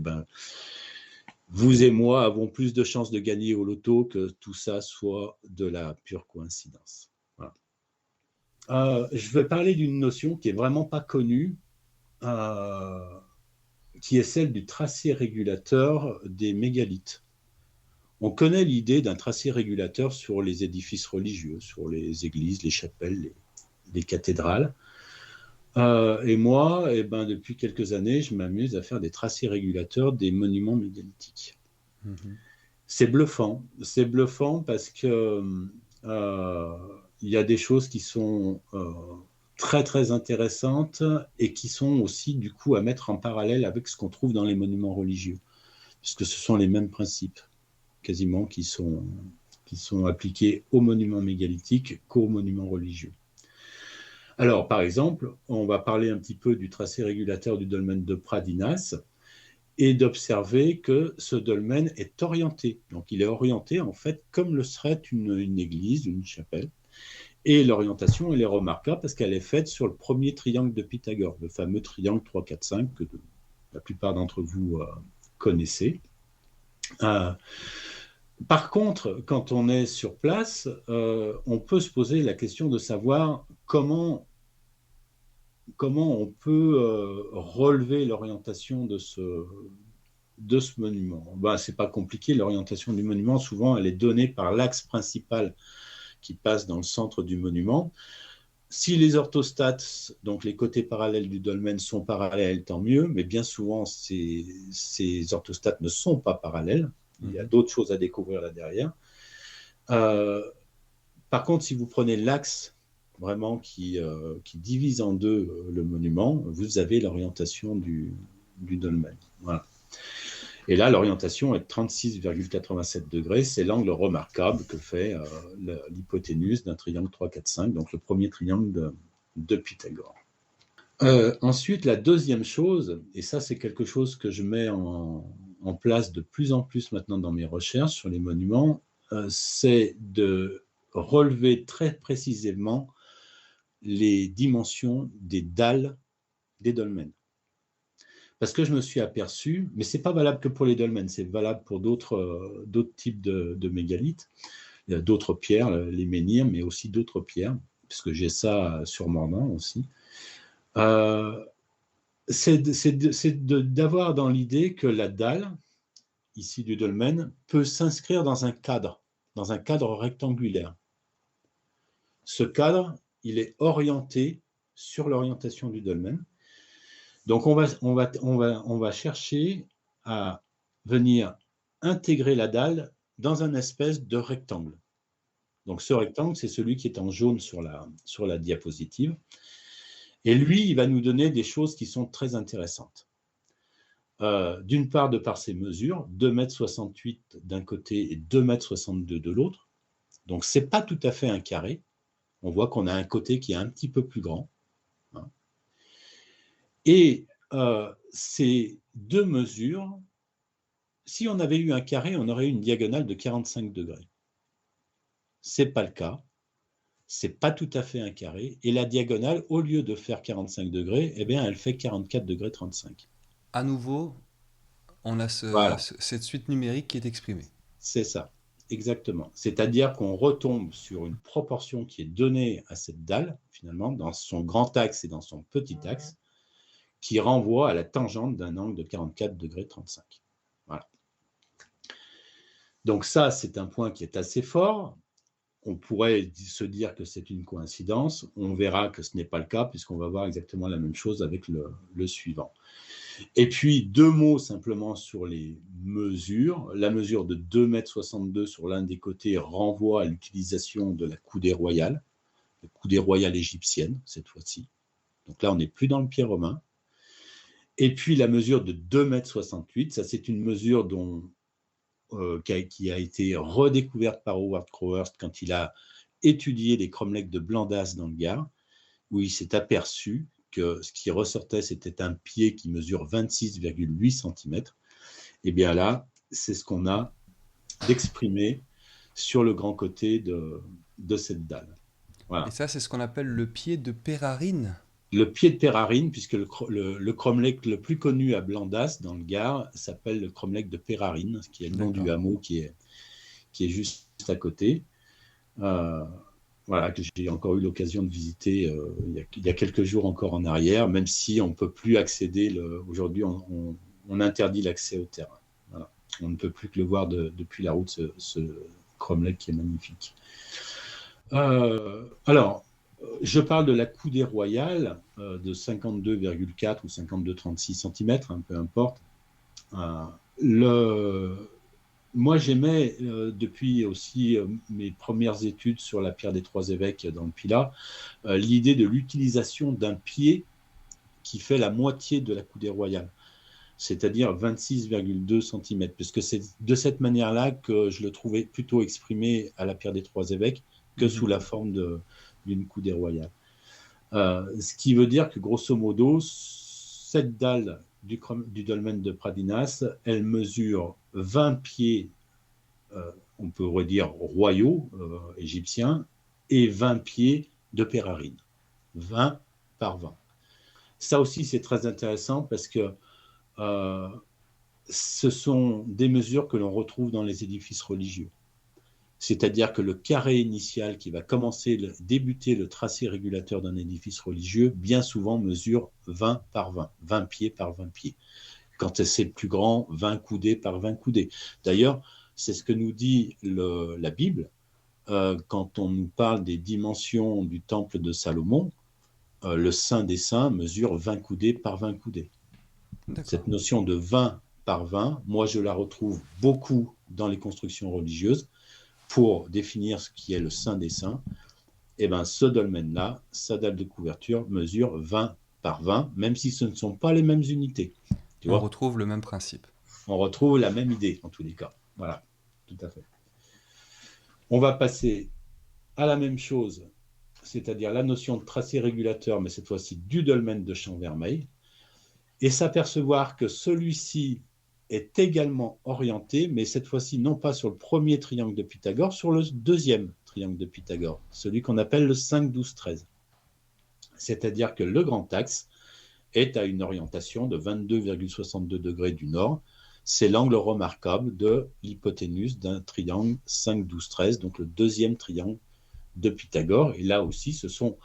vous et moi avons plus de chances de gagner au loto que tout ça soit de la pure coïncidence. Voilà. Je vais parler d'une notion qui est vraiment pas connue, qui est celle du tracé régulateur des mégalithes. On connaît l'idée d'un tracé régulateur sur les édifices religieux, sur les églises, les chapelles, les cathédrales. Et moi, eh ben, depuis quelques années, je m'amuse à faire des tracés régulateurs des monuments mégalithiques. Mhm. C'est bluffant parce que il y a des choses qui sont très très intéressantes et qui sont aussi du coup à mettre en parallèle avec ce qu'on trouve dans les monuments religieux, puisque ce sont les mêmes principes quasiment qui sont appliqués aux monuments mégalithiques qu'aux monuments religieux. Alors, par exemple, on va parler un petit peu du tracé régulateur du dolmen de Pradinas et d'observer que ce dolmen est orienté. Donc, il est orienté, en fait, comme le serait une église, une chapelle. Et l'orientation, elle est remarquable parce qu'elle est faite sur le premier triangle de Pythagore, le fameux triangle 3, 4, 5 que la plupart d'entre vous connaissez. Par contre, quand on est sur place, on peut se poser la question de savoir comment on peut relever l'orientation de ce monument. Ben, c'est pas compliqué, l'orientation du monument, souvent, elle est donnée par l'axe principal qui passe dans le centre du monument. Si les orthostates, donc les côtés parallèles du dolmen, sont parallèles, tant mieux, mais bien souvent, ces orthostates ne sont pas parallèles. Il y a d'autres choses à découvrir là derrière. Par contre, si vous prenez l'axe vraiment qui divise en deux le monument, vous avez l'orientation du dolmen. Voilà. Et là, l'orientation est de 36,87 degrés. C'est l'angle remarquable que fait l'hypoténuse d'un triangle 3, 4, 5, donc le premier triangle de Pythagore. Ensuite, la deuxième chose, et ça c'est quelque chose que je mets en place de plus en plus maintenant dans mes recherches sur les monuments, c'est de relever très précisément les dimensions des dalles des dolmens. Parce que je me suis aperçu, mais ce n'est pas valable que pour les dolmens, c'est valable pour d'autres types de mégalithes, d'autres pierres, les menhirs, mais aussi d'autres pierres, puisque j'ai ça sur Morvan aussi. C'est d'avoir dans l'idée que la dalle, ici du dolmen, peut s'inscrire dans un cadre rectangulaire. Ce cadre, il est orienté sur l'orientation du dolmen. Donc, on va chercher à venir intégrer la dalle dans un espèce de rectangle. Donc, ce rectangle, c'est celui qui est en jaune sur la diapositive. Et lui, il va nous donner des choses qui sont très intéressantes. D'une part, de par ses mesures, 2,68 m d'un côté et 2,62 m de l'autre. Donc, ce n'est pas tout à fait un carré. On voit qu'on a un côté qui est un petit peu plus grand. Hein. Et ces deux mesures, si on avait eu un carré, on aurait eu une diagonale de 45 degrés. Ce n'est pas le cas. Ce n'est pas tout à fait un carré. Et la diagonale, au lieu de faire 45 degrés, eh bien, elle fait 44 degrés 35. À nouveau, on a Voilà. cette suite numérique qui est exprimée. C'est ça, exactement. C'est-à-dire qu'on retombe sur une proportion qui est donnée à cette dalle, finalement, dans son grand axe et dans son petit axe, qui renvoie à la tangente d'un angle de 44 degrés 35. Voilà. Donc ça, c'est un point qui est assez fort. On pourrait se dire que c'est une coïncidence. On verra que ce n'est pas le cas, puisqu'on va voir exactement la même chose avec le suivant. Et puis, deux mots simplement sur les mesures. La mesure de 2,62 m sur l'un des côtés renvoie à l'utilisation de la coudée royale, la coudée royale égyptienne, cette fois-ci. Donc là, on n'est plus dans le pied romain. Et puis, la mesure de 2,68 m, ça c'est une mesure qui a été redécouverte par Howard Crowhurst quand il a étudié les cromlechs de Blandas dans le Gard, où il s'est aperçu que ce qui ressortait, c'était un pied qui mesure 26,8 cm. Et bien là, c'est ce qu'on a d'exprimé sur le grand côté de cette dalle. Voilà. Et ça, c'est ce qu'on appelle le pied de Pérarine. Le pied de Pérarine, puisque le cromlech le plus connu à Blandas, dans le Gard, s'appelle le cromlech de Pérarine, qui est le nom du hameau qui est juste à côté. Voilà, que j'ai encore eu l'occasion de visiter il y a quelques jours encore en arrière, même si on ne peut plus accéder. Aujourd'hui, on interdit l'accès au terrain. Voilà. On ne peut plus que le voir depuis la route, ce cromlech qui est magnifique. Alors, Je parle de la coudée royale de 52,4 ou 52,36 cm, hein, peu importe. Euh, le, Moi, j'aimais, depuis aussi mes premières études sur la pierre des trois évêques dans le Pilat, l'idée de l'utilisation d'un pied qui fait la moitié de la coudée royale, c'est-à-dire 26,2 cm, puisque c'est de cette manière-là que je le trouvais plutôt exprimé à la pierre des trois évêques que sous la forme d'une coudée royale. Ce qui veut dire que, grosso modo, cette dalle du dolmen de Pradinas, elle mesure 20 pieds, on pourrait dire royaux, égyptiens, et 20 pieds de Pérarine. 20 par 20. Ça aussi, c'est très intéressant parce que ce sont des mesures que l'on retrouve dans les édifices religieux. C'est-à-dire que le carré initial qui va débuter le tracé régulateur d'un édifice religieux, bien souvent mesure 20 par 20, 20 pieds par 20 pieds. Quand c'est plus grand, 20 coudées par 20 coudées. D'ailleurs, c'est ce que nous dit la Bible quand on nous parle des dimensions du temple de Salomon. Le Saint des Saints mesure 20 coudées par 20 coudées. D'accord. Cette notion de 20 par 20, moi je la retrouve beaucoup dans les constructions religieuses pour définir ce qui est le Saint des Saints. Et bien ce dolmen-là, sa dalle de couverture mesure 20 par 20, même si ce ne sont pas les mêmes unités. Tu vois, retrouve le même principe. On retrouve la même idée en tous les cas. Voilà, tout à fait. On va passer à la même chose, c'est-à-dire la notion de tracé régulateur, mais cette fois-ci du dolmen de Champ-Vermeil, et s'apercevoir que celui-ci est également orienté, mais cette fois-ci non pas sur le premier triangle de Pythagore, sur le deuxième triangle de Pythagore, celui qu'on appelle le 5, 12, 13. C'est-à-dire que le grand axe est à une orientation de 22,62 degrés du nord. C'est l'angle remarquable de l'hypoténuse d'un triangle 5, 12, 13, donc le deuxième triangle de Pythagore. Et là aussi, ce sont,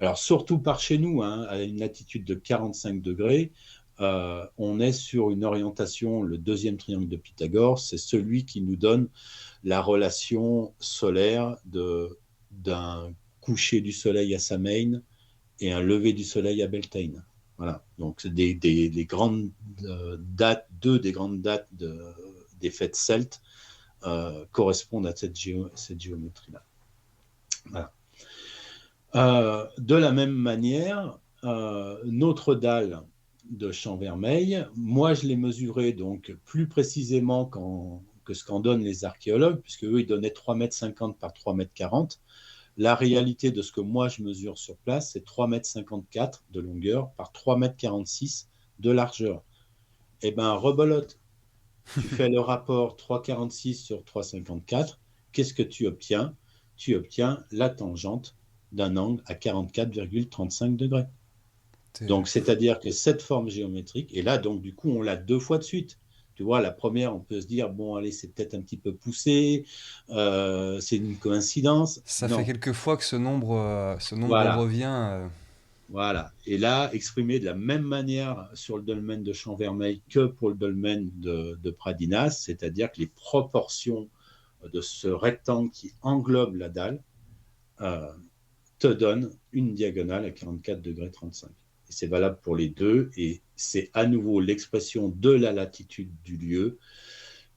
alors surtout par chez nous, hein, à une latitude de 45 degrés, on est sur une orientation, le deuxième triangle de Pythagore, c'est celui qui nous donne la relation solaire d'un coucher du soleil à Samain et un lever du soleil à Beltane. Voilà, donc des grandes dates, deux des grandes dates des fêtes celtes correspondent à cette géométrie-là. Voilà. De la même manière, notre dalle de Champ-Vermeil, moi je l'ai mesurée donc plus précisément que ce qu'en donnent les archéologues, puisque eux ils donnaient 3,50 m par 3,40 m. La réalité de ce que moi je mesure sur place, c'est 3,54 m de longueur par 3,46 m de largeur. Eh bien, rebolote, tu fais le rapport 3,46 sur 3,54, qu'est-ce que tu obtiens? Tu obtiens la tangente d'un angle à 44,35 degrés. Donc, c'est-à-dire que cette forme géométrique, et là, donc, du coup, on l'a deux fois de suite. Tu vois, la première, on peut se dire, bon, allez, c'est peut-être un petit peu poussé, c'est une coïncidence. Ça non. fait quelques fois que ce nombre Voilà. revient. Voilà. Et là, exprimé de la même manière sur le dolmen de Champ-Vermeil que pour le dolmen de Pradinas, c'est-à-dire que les proportions de ce rectangle qui englobe la dalle te donnent une diagonale à 44 degrés 35. Et c'est valable pour les deux, et c'est à nouveau l'expression de la latitude du lieu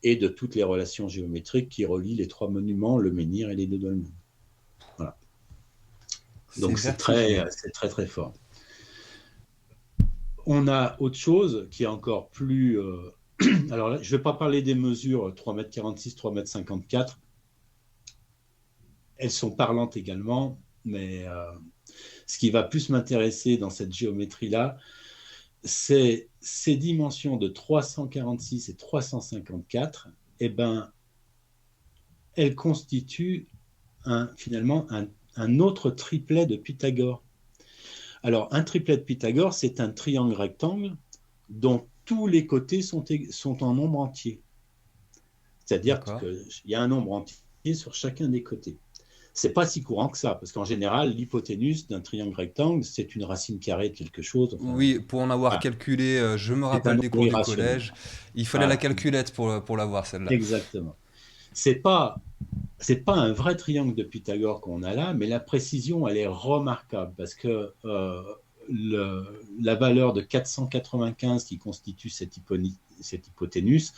et de toutes les relations géométriques qui relient les trois monuments, le menhir et les deux dolmens. Voilà. Donc c'est très, très fort. On a autre chose qui est encore plus... alors là, je ne vais pas parler des mesures 3,46 m, 3,54 m. Elles sont parlantes également, mais ce qui va plus m'intéresser dans cette géométrie-là, c'est ces dimensions de 346 et 354, eh ben, elles constituent finalement un autre triplet de Pythagore. Alors, un triplet de Pythagore, c'est un triangle rectangle dont tous les côtés sont en nombre entier. C'est-à-dire qu'il y a un nombre entier sur chacun des côtés. C'est pas si courant que ça, parce qu'en général, l'hypoténuse d'un triangle rectangle, c'est une racine carrée de quelque chose. Enfin, oui, pour en avoir calculé, je me rappelle des cours du collège, il fallait la calculette pour l'avoir, celle-là. Exactement. C'est pas c'est pas un vrai triangle de Pythagore qu'on a là, mais la précision, elle est remarquable parce que la valeur de 495 qui constitue cette hypoténuse,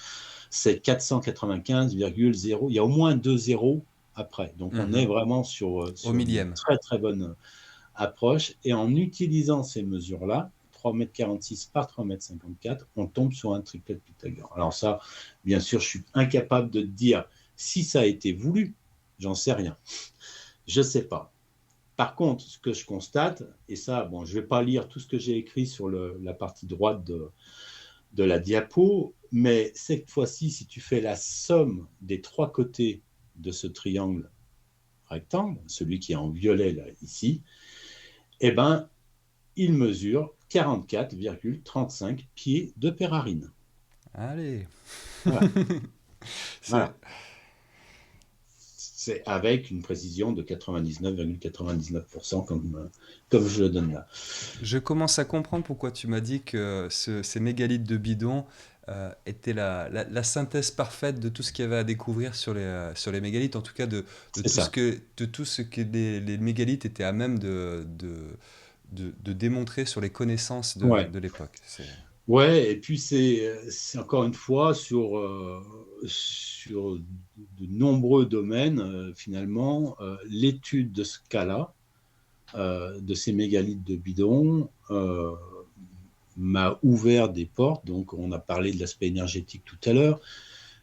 c'est 495,0. Il y a au moins 2 zéros après. Donc, on est Mhm. vraiment Au sur une millième. très, très bonne approche. Et en utilisant ces mesures-là, 3,46 m par 3,54 m, on tombe sur un triplet de Pythagore. Alors ça, bien sûr, je suis incapable de dire si ça a été voulu, j'en sais rien. Je ne sais pas. Par contre, ce que je constate, et ça, bon, je ne vais pas lire tout ce que j'ai écrit sur la partie droite de la diapo, mais cette fois-ci, si tu fais la somme des trois côtés de ce triangle rectangle, celui qui est en violet là, ici, eh ben, il mesure 44,35 pieds de Perrarine. Allez. Voilà. C'est... Voilà. C'est avec une précision de 99,99% comme je le donne là. Je commence à comprendre pourquoi tu m'as dit que ces mégalithes de bidon étaient la synthèse parfaite de tout ce qu'il y avait à découvrir sur les mégalithes, en tout cas C'est ça. de tout ce que les mégalithes étaient à même de démontrer sur les connaissances Ouais. de l'époque. C'est... Ouais, et puis c'est encore une fois sur de nombreux domaines, finalement, l'étude de ce cas-là, de ces mégalithes de bidon, m'a ouvert des portes. Donc, on a parlé de l'aspect énergétique tout à l'heure,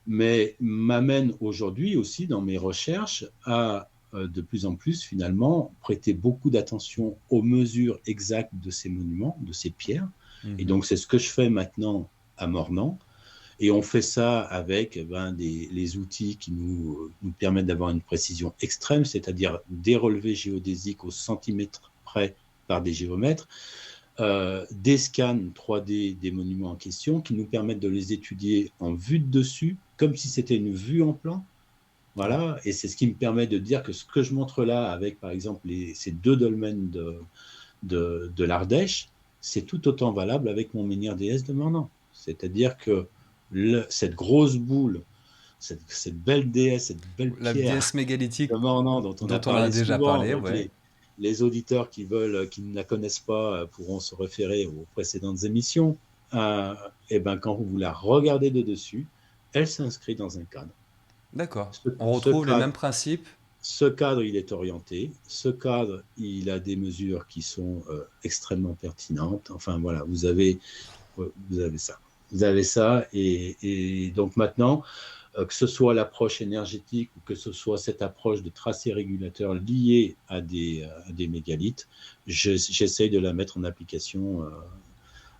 mais m'amène aujourd'hui aussi dans mes recherches à de plus en plus finalement prêter beaucoup d'attention aux mesures exactes de ces monuments, de ces pierres. Et Mhm. donc c'est ce que je fais maintenant à Mornan. Et on fait ça avec les outils qui nous permettent d'avoir une précision extrême, c'est-à-dire des relevés géodésiques au centimètre près par des géomètres, des scans 3D des monuments en question qui nous permettent de les étudier en vue de dessus, comme si c'était une vue en plan. Ouais. Voilà, et c'est ce qui me permet de dire que ce que je montre là, avec par exemple ces deux dolmens de l'Ardèche, c'est tout autant valable avec mon menhir déesse de Mornan. C'est-à-dire que cette grosse boule, cette belle déesse, cette belle La pierre déesse mégalithique de Mornan dont on a dont on a parlé déjà souvent, parlé, donc ouais. les auditeurs qui ne la connaissent pas pourront se référer aux précédentes émissions. Et ben quand vous la regardez de dessus, elle s'inscrit dans un cadre. D'accord. Ce, On ce retrouve les cadre mêmes principes. ce cadre, il est orienté. Ce cadre, il a des mesures qui sont extrêmement pertinentes. Enfin, voilà, vous avez ça. Vous avez ça. Et donc maintenant, que ce soit l'approche énergétique ou que ce soit cette approche de tracé régulateur lié à des mégalithes, j'essaye de la mettre en application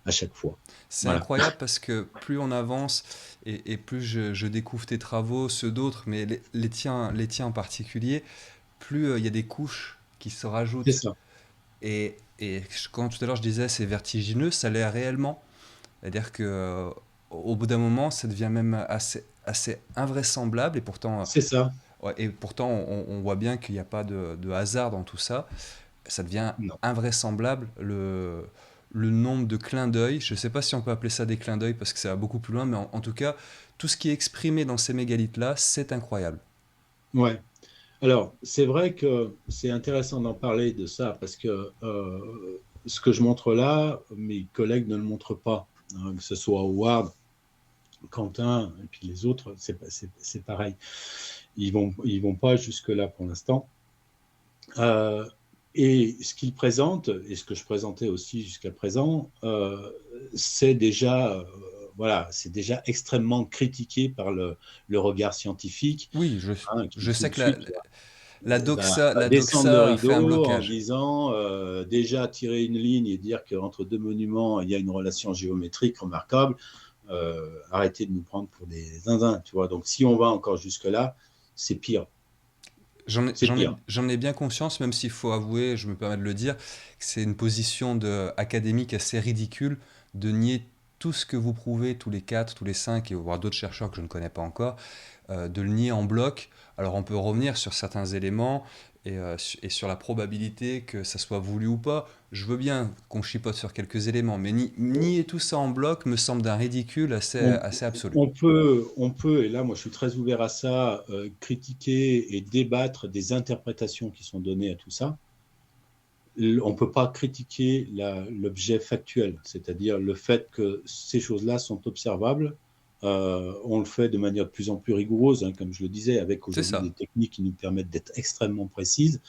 à chaque fois. C'est Voilà. incroyable parce que plus on avance et plus je découvre tes travaux, ceux d'autres, mais les tiens en particulier, plus il y a des couches qui se C'est rajoutent. ça. Et quand tout à l'heure je disais c'est vertigineux, ça l'est réellement. C'est-à-dire que au bout d'un moment, ça devient même assez invraisemblable C'est ça. ouais, et pourtant on voit bien qu'il n'y a pas de hasard dans tout ça. Ça devient Non. invraisemblable le nombre de clins d'œil. Je ne sais pas si on peut appeler ça des clins d'œil parce que ça va beaucoup plus loin, mais en tout cas, tout ce qui est exprimé dans ces mégalithes-là, c'est incroyable. Ouais. Alors, c'est vrai que c'est intéressant d'en parler de ça parce que ce que je montre là, mes collègues ne le montrent pas, hein, que ce soit Howard, Quentin et puis les autres, c'est pareil. Ils vont pas jusque-là pour l'instant. Euh, et ce qu'ils présentent, et ce que je présentais aussi jusqu'à présent, c'est déjà, voilà, c'est déjà extrêmement critiqué par le regard scientifique, Oui, hein, qui je tout sais de que suite va la descendre le doxa fait un rideau en blocage. disant déjà tirer une ligne et dire qu'entre deux monuments, il y a une relation géométrique remarquable. Arrêtez de nous prendre pour des zinzins, tu vois. Donc si on va encore jusque-là, c'est pire. C'est pire. J'en ai bien conscience, même s'il faut avouer, je me permets de le dire, que c'est une position académique assez ridicule de nier tout ce que vous prouvez, tous les quatre, tous les cinq, et voire d'autres chercheurs que je ne connais pas encore, de le nier en bloc. Alors on peut revenir sur certains éléments, et sur la probabilité que ça soit voulu ou pas. Je veux bien qu'on chipote sur quelques éléments, mais nier tout ça en bloc me semble d'un ridicule On, assez absolu. on peut, et là, moi, je suis très ouvert à ça, critiquer et débattre des interprétations qui sont données à tout ça. On ne peut pas critiquer l'objet factuel, c'est-à-dire le fait que ces choses-là sont observables. On le fait de manière de plus en plus rigoureuse, hein, comme je le disais, avec C'est aujourd'hui des ça. techniques qui nous permettent d'être extrêmement précises.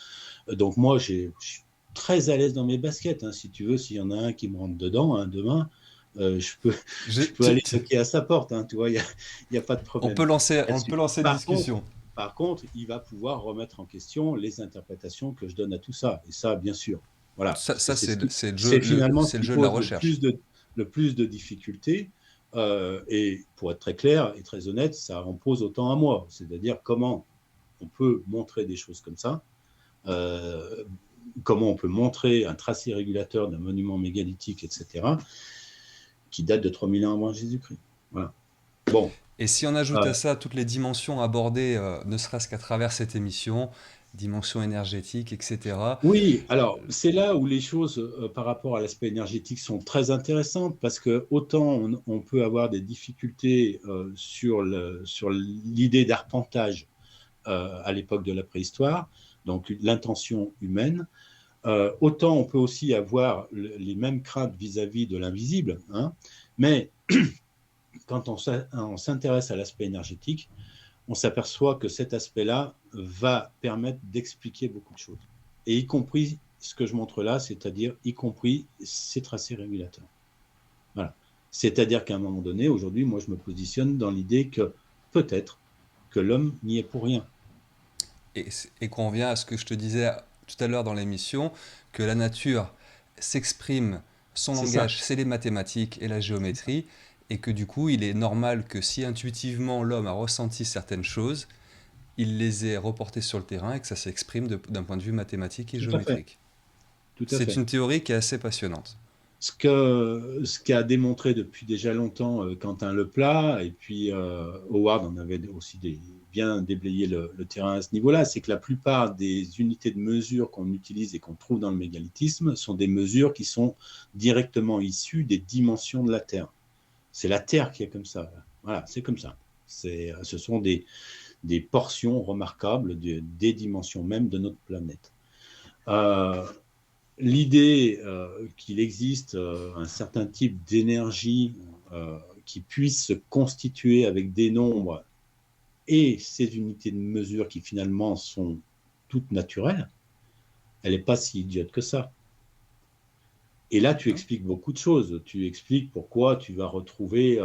Donc moi, je suis très à l'aise dans mes baskets. Hein, si tu veux, s'il y en a un qui me rentre dedans, hein, demain, je peux, Je- je peux tu- aller tu- toquer à sa porte. Hein, tu vois, y a pas de problème on peut là-dessus. lancer une Par contre, discussion. par contre, il va pouvoir remettre en question les interprétations que je donne à tout ça. Et ça, bien sûr. Voilà, parce que Ça c'est finalement ce c'est le qui jeu de la pose recherche. le plus de difficultés. Et pour être très clair et très honnête, ça en pose autant à moi. C'est-à-dire comment on peut montrer des choses comme ça, euh, comment on peut montrer un tracé régulateur d'un monument mégalithique, etc., qui date de 3000 ans avant Jésus-Christ. Voilà. Bon. Et si on ajoute Euh, à ça toutes les dimensions abordées, ne serait-ce qu'à travers cette émission, dimension énergétique, etc. oui, alors c'est là où les choses par rapport à l'aspect énergétique sont très intéressantes parce que autant on peut avoir des difficultés sur l'idée d'arpentage à l'époque de la préhistoire, donc l'intention humaine, autant on peut aussi avoir les mêmes craintes vis-à-vis de l'invisible, hein, mais quand on s'intéresse à l'aspect énergétique, on s'aperçoit que cet aspect-là va permettre d'expliquer beaucoup de choses. Et y compris ce que je montre là, c'est-à-dire y compris ces tracés régulateurs. Voilà. C'est-à-dire qu'à un moment donné, aujourd'hui, moi, je me positionne dans l'idée que peut-être que l'homme n'y est pour rien. Et, et qu'on revient à ce que je te disais tout à l'heure dans l'émission, que la nature s'exprime, son C'est ça. langage, c'est les mathématiques et la C'est ça. géométrie, et que du coup, il est normal que si intuitivement l'homme a ressenti certaines choses, il les ait reportées sur le terrain et que ça s'exprime d'un point de vue mathématique et Tout à fait. géométrique. Tout à C'est fait. une théorie qui est assez passionnante. Ce qu'a démontré depuis déjà longtemps Quentin Leplat, et puis Howard en avait aussi bien déblayé le terrain à ce niveau-là, c'est que la plupart des unités de mesure qu'on utilise et qu'on trouve dans le mégalithisme sont des mesures qui sont directement issues des dimensions de la Terre. C'est la Terre qui est comme ça. Voilà, c'est comme ça. Ce sont des portions remarquables des dimensions même de notre planète. Euh, L'idée qu'il existe un certain type d'énergie qui puisse se constituer avec des nombres et ces unités de mesure qui finalement sont toutes naturelles, elle n'est pas si idiote que ça. Et là, tu Hein. expliques beaucoup de choses. Tu expliques pourquoi tu vas retrouver,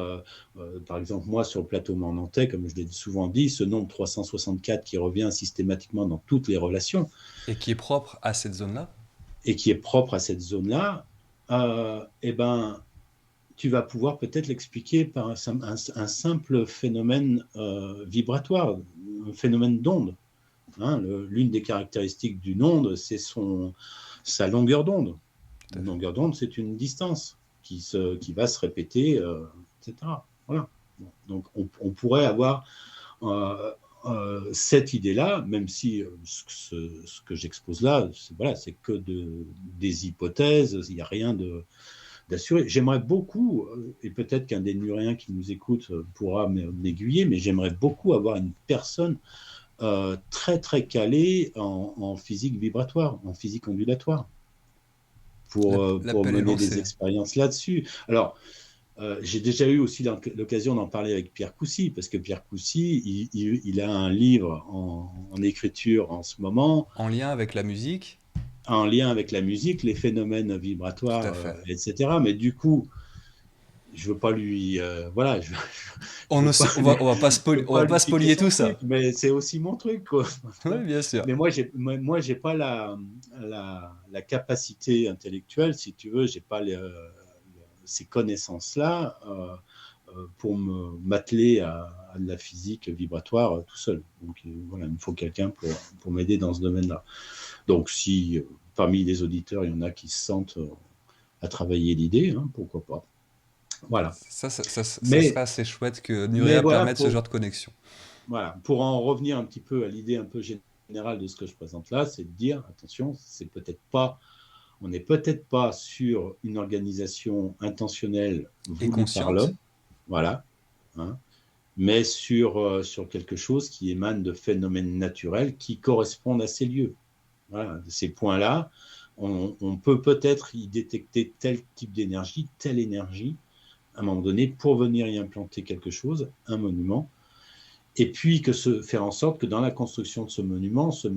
par exemple, moi, sur le plateau mornantais, comme je l'ai souvent dit, ce nombre 364 qui revient systématiquement dans toutes les relations Et qui est propre à cette zone-là. et qui est propre à cette zone-là, eh ben, tu vas pouvoir peut-être l'expliquer par un simple phénomène vibratoire, un phénomène d'onde. Hein, l'une des caractéristiques d'une onde, c'est sa longueur d'onde. Tout à Une fait. longueur d'onde, c'est une distance qui va se répéter, etc. Voilà. Bon, donc, on pourrait avoir cette idée-là, même si ce que j'expose là, voilà, c'est que des hypothèses, il n'y a rien d'assuré. J'aimerais beaucoup, et peut-être qu'un des Nuréens qui nous écoute pourra m'aiguiller, mais j'aimerais beaucoup avoir une personne très très calée en physique vibratoire, en physique ondulatoire, pour L'appel est mener des lancé. expériences là-dessus. Alors, j'ai déjà eu aussi l'occasion d'en parler avec Pierre Coussy, parce que Pierre Coussy, il a un livre en écriture en ce moment, En lien avec la musique, en lien avec la musique, les phénomènes tout vibratoires, à fait. etc. Mais du coup, je veux pas lui, voilà, je veux pas lui, je veux On va pas pas lui piquer spolier son tout truc, ça. mais c'est aussi mon truc, quoi. Oui, bien sûr. Mais moi, j'ai pas la capacité intellectuelle, si tu veux, j'ai pas ces connaissances-là pour m'atteler à de la physique vibratoire tout seul. Donc voilà, il me faut quelqu'un pour m'aider dans ce domaine-là. Donc si parmi les auditeurs, il y en a qui se sentent à travailler l'idée, hein, pourquoi pas. Voilà. Ça serait Mais, assez chouette que mais Nurea permette ce genre de connexion. voilà, pour en revenir un petit peu à l'idée un peu générale général de ce que je présente là, c'est de dire, attention, on n'est peut-être pas sur une organisation intentionnelle Et voulue par consciente. l'homme, voilà, hein, mais sur quelque chose qui émane de phénomènes naturels qui correspondent à ces lieux. Voilà, ces points-là, on peut peut-être y détecter tel type d'énergie, telle énergie, à un moment donné, pour venir y implanter quelque chose, un monument, et puis faire en sorte que dans la construction de ce monument se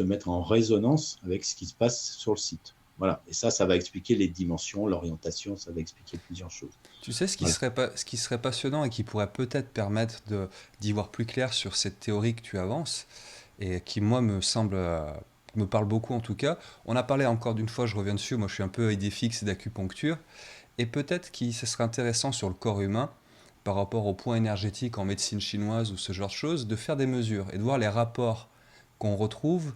mette en résonance avec ce qui se passe sur le site. Voilà. Et ça va expliquer les dimensions, l'orientation, ça va expliquer plusieurs choses. Tu sais, Voilà. ce qui serait passionnant et qui pourrait peut-être permettre d'y voir plus clair sur cette théorie que tu avances, et qui, moi, me parle beaucoup en tout cas. On a parlé encore d'une fois, je reviens dessus, moi je suis un peu idée fixe d'acupuncture, et peut-être que ce serait intéressant sur le corps humain, par rapport aux points énergétiques en médecine chinoise ou ce genre de choses, de faire des mesures et de voir les rapports qu'on retrouve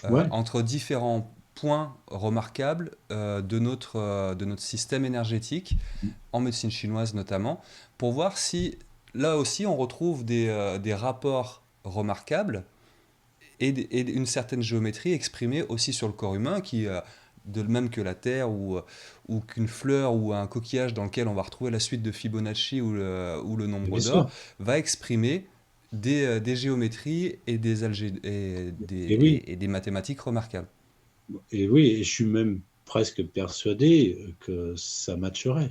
Ouais. entre différents points remarquables de notre système énergétique, en médecine chinoise notamment, pour voir si là aussi on retrouve des rapports remarquables et une certaine géométrie exprimée aussi sur le corps humain qui, de même que la Terre ou qu'une fleur ou un coquillage dans lequel on va retrouver la suite de Fibonacci ou le Et nombre bien d'or, sûr. va exprimer des géométries Et oui. et des mathématiques remarquables. Et oui, et je suis même presque persuadé que ça matcherait.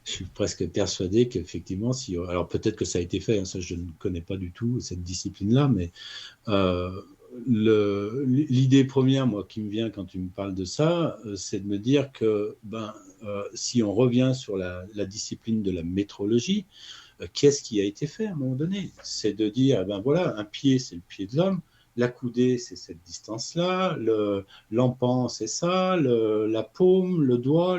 Je suis presque persuadé qu'effectivement, si, alors peut-être que ça a été fait, hein, ça je ne connais pas du tout cette discipline-là, mais euh, l'idée première, moi, qui me vient quand tu me parles de ça, c'est de me dire que si on revient sur la discipline de la métrologie, qu'est-ce qui a été fait à un moment donné? C'est de dire, ben voilà, un pied, c'est le pied de l'homme, la coudée, c'est cette distance-là, l'empan, c'est ça, la paume, le doigt.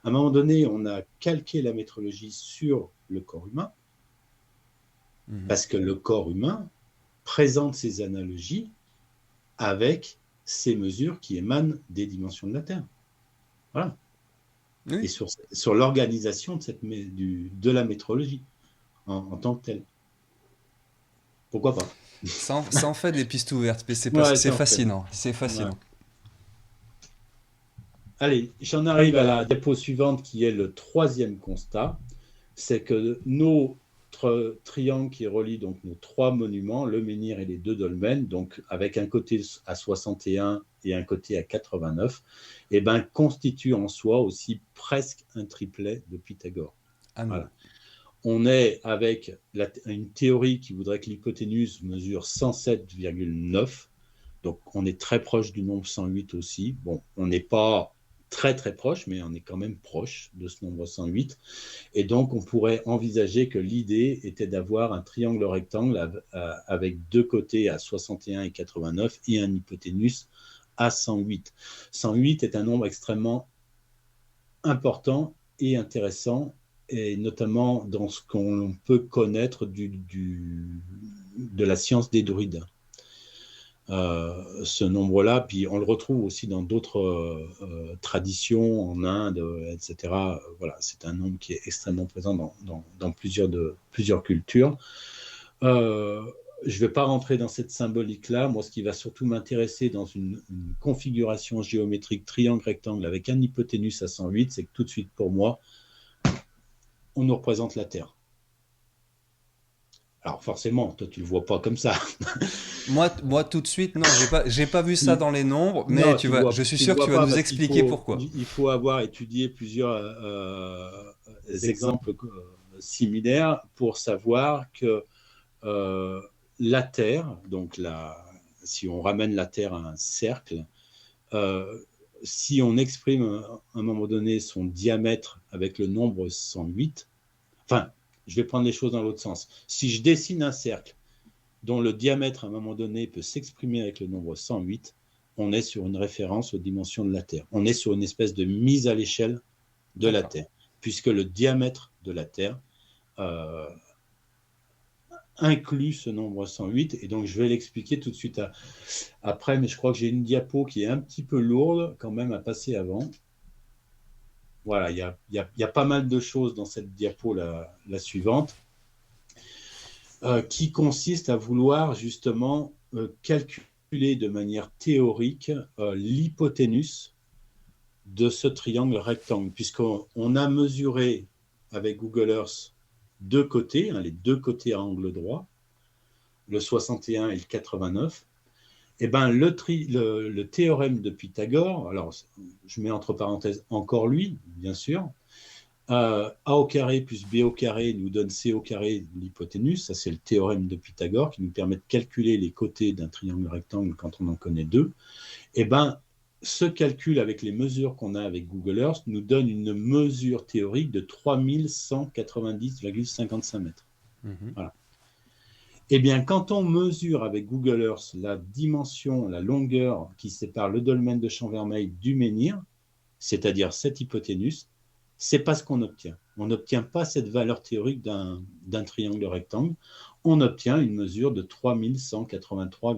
À un moment donné, on a calqué la métrologie sur le corps humain, Mhm. parce que le corps humain présente ses analogies avec ces mesures qui émanent des dimensions de la Terre. Voilà. Et Oui, sur l'organisation de la métrologie en tant que telle. Pourquoi pas? ça en fait des pistes ouvertes, mais Ouais, c'est ça en fait. fascinant, c'est Ouais. fascinant. Allez, j'en arrive à la diapo suivante qui est le troisième constat. C'est que notre triangle qui relie donc nos trois monuments, le menhir et les deux dolmens, donc avec un côté à 61 et un côté à 89, eh ben, constitue en soi aussi presque un triplet de Pythagore. À nouveau. Voilà. On est avec une théorie qui voudrait que l'hypoténuse mesure 107,9. Donc, on est très proche du nombre 108 aussi. Bon, on n'est pas très très proche, mais on est quand même proche de ce nombre 108. Et donc, on pourrait envisager que l'idée était d'avoir un triangle rectangle avec deux côtés à 61 et 89 et un hypoténuse à 108. 108 est un nombre extrêmement important et intéressant, et notamment dans ce qu'on peut connaître de la science des druides. Ce nombre-là, puis on le retrouve aussi dans d'autres traditions en Inde, etc. Voilà, c'est un nombre qui est extrêmement présent dans plusieurs cultures. Je ne vais pas rentrer dans cette symbolique-là. Moi, ce qui va surtout m'intéresser dans une configuration géométrique triangle-rectangle avec un hypoténuse à 108, c'est que tout de suite, pour moi, on nous représente la Terre. Alors forcément, toi, tu ne le vois pas comme ça. Moi, tout de suite, non, j'ai pas vu ça Tu, dans les nombres, mais Non, je suis tu le sûr que tu vois vas pas nous parce qu'il expliquer faut, pourquoi. il faut avoir étudié plusieurs exemples similaires pour savoir que euh, la Terre, donc si on ramène la Terre à un cercle, euh, si on exprime à un moment donné son diamètre avec le nombre 108, enfin, je vais prendre les choses dans l'autre sens. Si je dessine un cercle dont le diamètre à un moment donné peut s'exprimer avec le nombre 108, on est sur une référence aux dimensions de la Terre. On est sur une espèce de mise à l'échelle de la D'accord. Terre, puisque le diamètre de la Terre euh, inclut ce nombre 108, et donc je vais l'expliquer tout de suite après, mais je crois que j'ai une diapo qui est un petit peu lourde quand même à passer avant. Voilà, il y a pas mal de choses dans cette diapo, la suivante, qui consiste à vouloir justement calculer de manière théorique l'hypoténuse de ce triangle rectangle, puisqu'on a mesuré avec Google Earth deux côtés, les deux côtés à angle droit, le 61 et le 89. Et ben le théorème de Pythagore, alors je mets entre parenthèses encore lui, bien sûr, a au carré plus b au carré nous donne c au carré de l'hypoténuse. Ça, c'est le théorème de Pythagore qui nous permet de calculer les côtés d'un triangle rectangle quand on en connaît deux. Et ben, ce calcul avec les mesures qu'on a avec Google Earth nous donne une mesure théorique de 3190,55 mètres. Voilà. Eh bien, quand on mesure avec Google Earth la dimension, la longueur qui sépare le dolmen de Champ-Vermeil du menhir, c'est-à-dire cette hypoténuse, c'est pas ce qu'on obtient. On n'obtient pas cette valeur théorique d'un triangle rectangle. On obtient une mesure de 3183,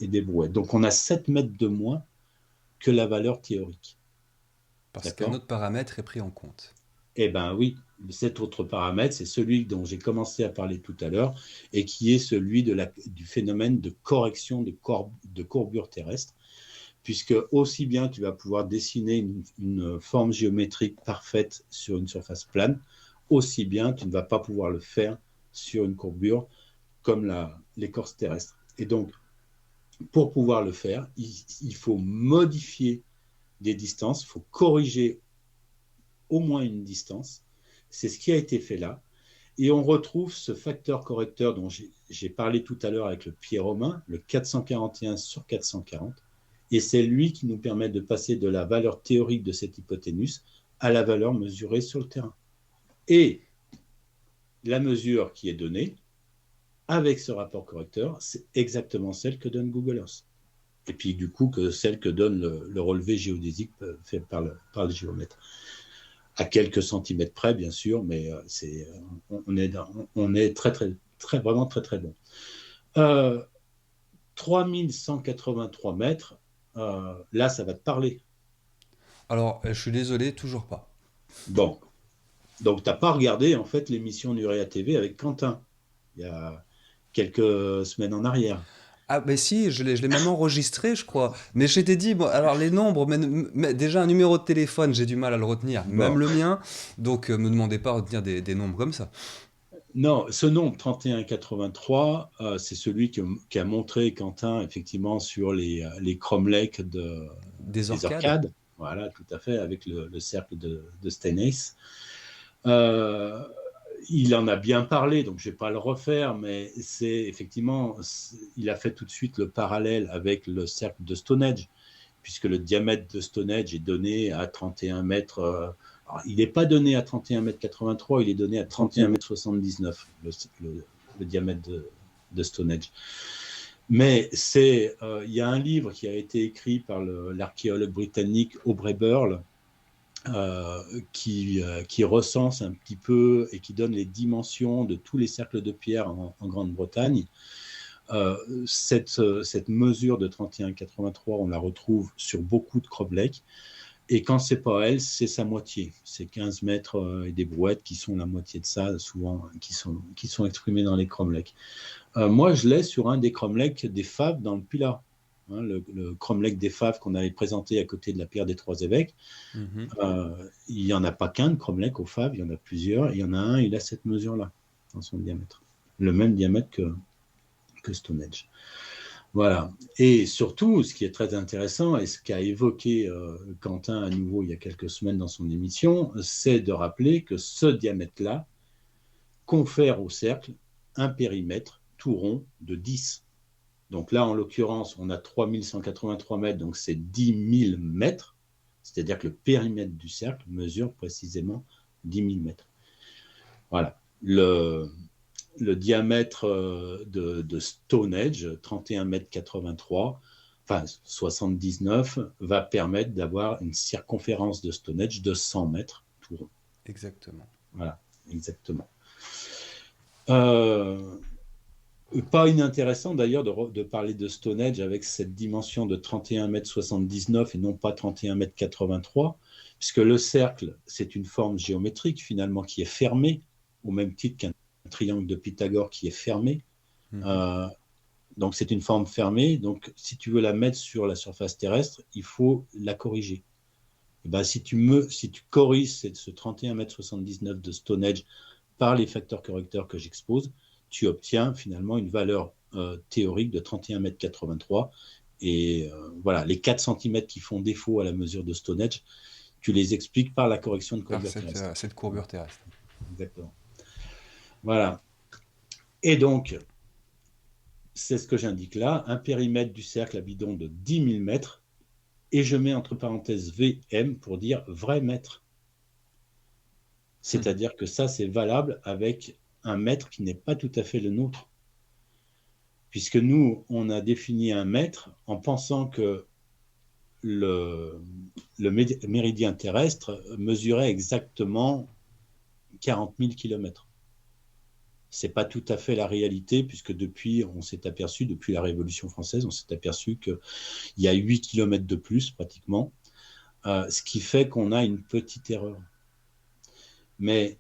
et des brouettes. Donc, on a 7 mètres de moins que la valeur théorique. Parce qu'un autre paramètre est pris en compte. Eh bien oui, cet autre paramètre, c'est celui dont j'ai commencé à parler tout à l'heure et qui est celui du phénomène de correction de courbure terrestre, puisque aussi bien tu vas pouvoir dessiner une forme géométrique parfaite sur une surface plane, aussi bien tu ne vas pas pouvoir le faire sur une courbure comme l'écorce terrestre. Et donc, pour pouvoir le faire, il faut modifier des distances, il faut corriger au moins une distance. C'est ce qui a été fait là. Et on retrouve ce facteur correcteur dont j'ai parlé tout à l'heure avec le pied romain, le 441 sur 440. Et c'est lui qui nous permet de passer de la valeur théorique de cette hypoténuse à la valeur mesurée sur le terrain. Et la mesure qui est donnée, avec ce rapport correcteur, c'est exactement celle que donne Google Earth. Et puis du coup, celle que donne le relevé géodésique fait par le géomètre. À quelques centimètres près, bien sûr, mais on est vraiment très bon. 3183 mètres, là, ça va te parler. Alors, je suis désolé, toujours pas. Bon, donc tu n'as pas regardé en fait l'émission Nurea TV avec Quentin, il y a quelques semaines en arrière. Ah, mais si, je l'ai même enregistré, je crois. Mais je t'ai dit, bon, alors les nombres, mais déjà un numéro de téléphone, j'ai du mal à le retenir, même Bon. le mien. Donc, me demandez pas de retenir des nombres comme ça. Non, ce nombre 3183, c'est celui qui a montré Quentin effectivement sur les cromlechs Des des orcades. arcades. Voilà, tout à fait, avec le cercle de Steinhaus. Il en a bien parlé, donc je ne vais pas le refaire, mais il a fait tout de suite le parallèle avec le cercle de Stonehenge, puisque le diamètre de Stonehenge est donné à 31 mètres. Alors, il n'est pas donné à 31 mètres 83, il est donné à 31 mètres 79, le diamètre de Stonehenge. Mais il y a un livre qui a été écrit par l'archéologue britannique Aubrey Burl, qui recense un petit peu et qui donne les dimensions de tous les cercles de pierre en Grande-Bretagne. Cette mesure de 31,83, on la retrouve sur beaucoup de cromlechs. Et quand c'est pas elle, c'est sa moitié. C'est 15 mètres et des brouettes qui sont la moitié de ça, souvent, qui sont exprimées dans les cromlechs. Moi, je l'ai sur un des cromlechs des Faves dans le Pilat. Le cromlech des Faves qu'on avait présenté à côté de la pierre des Trois Évêques. Il n'y en a pas qu'un de cromlech aux Faves, il y en a plusieurs. Il y en a un, il a cette mesure-là dans son diamètre. Le même diamètre que Stonehenge. Voilà. Et surtout, ce qui est très intéressant, et ce qu'a évoqué Quentin à nouveau il y a quelques semaines dans son émission, c'est de rappeler que ce diamètre-là confère au cercle un périmètre tout rond de 10. Donc là, en l'occurrence, on a 3183 mètres, donc c'est 10 000 mètres. C'est-à-dire que le périmètre du cercle mesure précisément 10 000 mètres. Voilà. Le diamètre de Stonehenge, 31 mètres 83, enfin 79, va permettre d'avoir une circonférence de Stonehenge de 100 mètres tout rond. Exactement. Voilà, exactement. Pas inintéressant d'ailleurs de parler de Stonehenge avec cette dimension de 31 mètres 79 et non pas 31 mètres 83, puisque le cercle, c'est une forme géométrique finalement qui est fermée, au même titre qu'un triangle de Pythagore qui est fermé. Donc, c'est une forme fermée. Donc, si tu veux la mettre sur la surface terrestre, il faut la corriger. Et ben, si tu corriges ce 31,79 m de Stonehenge par les facteurs correcteurs que j'expose, tu obtiens finalement une valeur théorique de 31,83 m. Et voilà, les 4 cm qui font défaut à la mesure de Stonehenge, tu les expliques par la correction de courbure terrestre. Cette courbure terrestre. Exactement. Voilà. Et donc, c'est ce que j'indique là, un périmètre du cercle à bidon de 10 000 mètres, et je mets entre parenthèses VM pour dire vrai mètre. C'est-à-dire que ça, c'est valable avec un mètre qui n'est pas tout à fait le nôtre. Puisque nous, on a défini un mètre en pensant que le méridien terrestre mesurait exactement 40 000 km. Ce n'est pas tout à fait la réalité, puisque depuis la Révolution française, on s'est aperçu qu'il y a 8 km de plus, pratiquement, ce qui fait qu'on a une petite erreur. Mais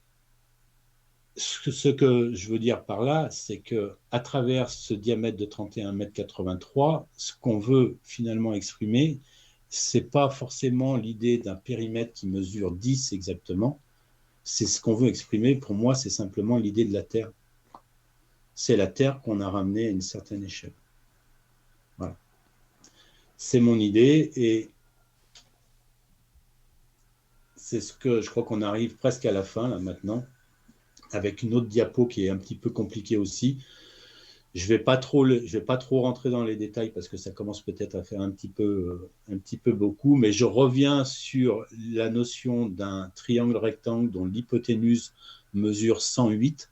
ce que je veux dire par là, c'est qu'à travers ce diamètre de 31,83 m, ce qu'on veut finalement exprimer, ce n'est pas forcément l'idée d'un périmètre qui mesure 10 exactement. C'est ce qu'on veut exprimer. Pour moi, c'est simplement l'idée de la Terre. C'est la Terre qu'on a ramenée à une certaine échelle. Voilà. C'est mon idée, et c'est ce que je crois qu'on arrive presque à la fin, là, maintenant, avec une autre diapo qui est un petit peu compliquée aussi. Je vais pas trop rentrer dans les détails parce que ça commence peut-être à faire un petit peu beaucoup, mais je reviens sur la notion d'un triangle rectangle dont l'hypoténuse mesure 108,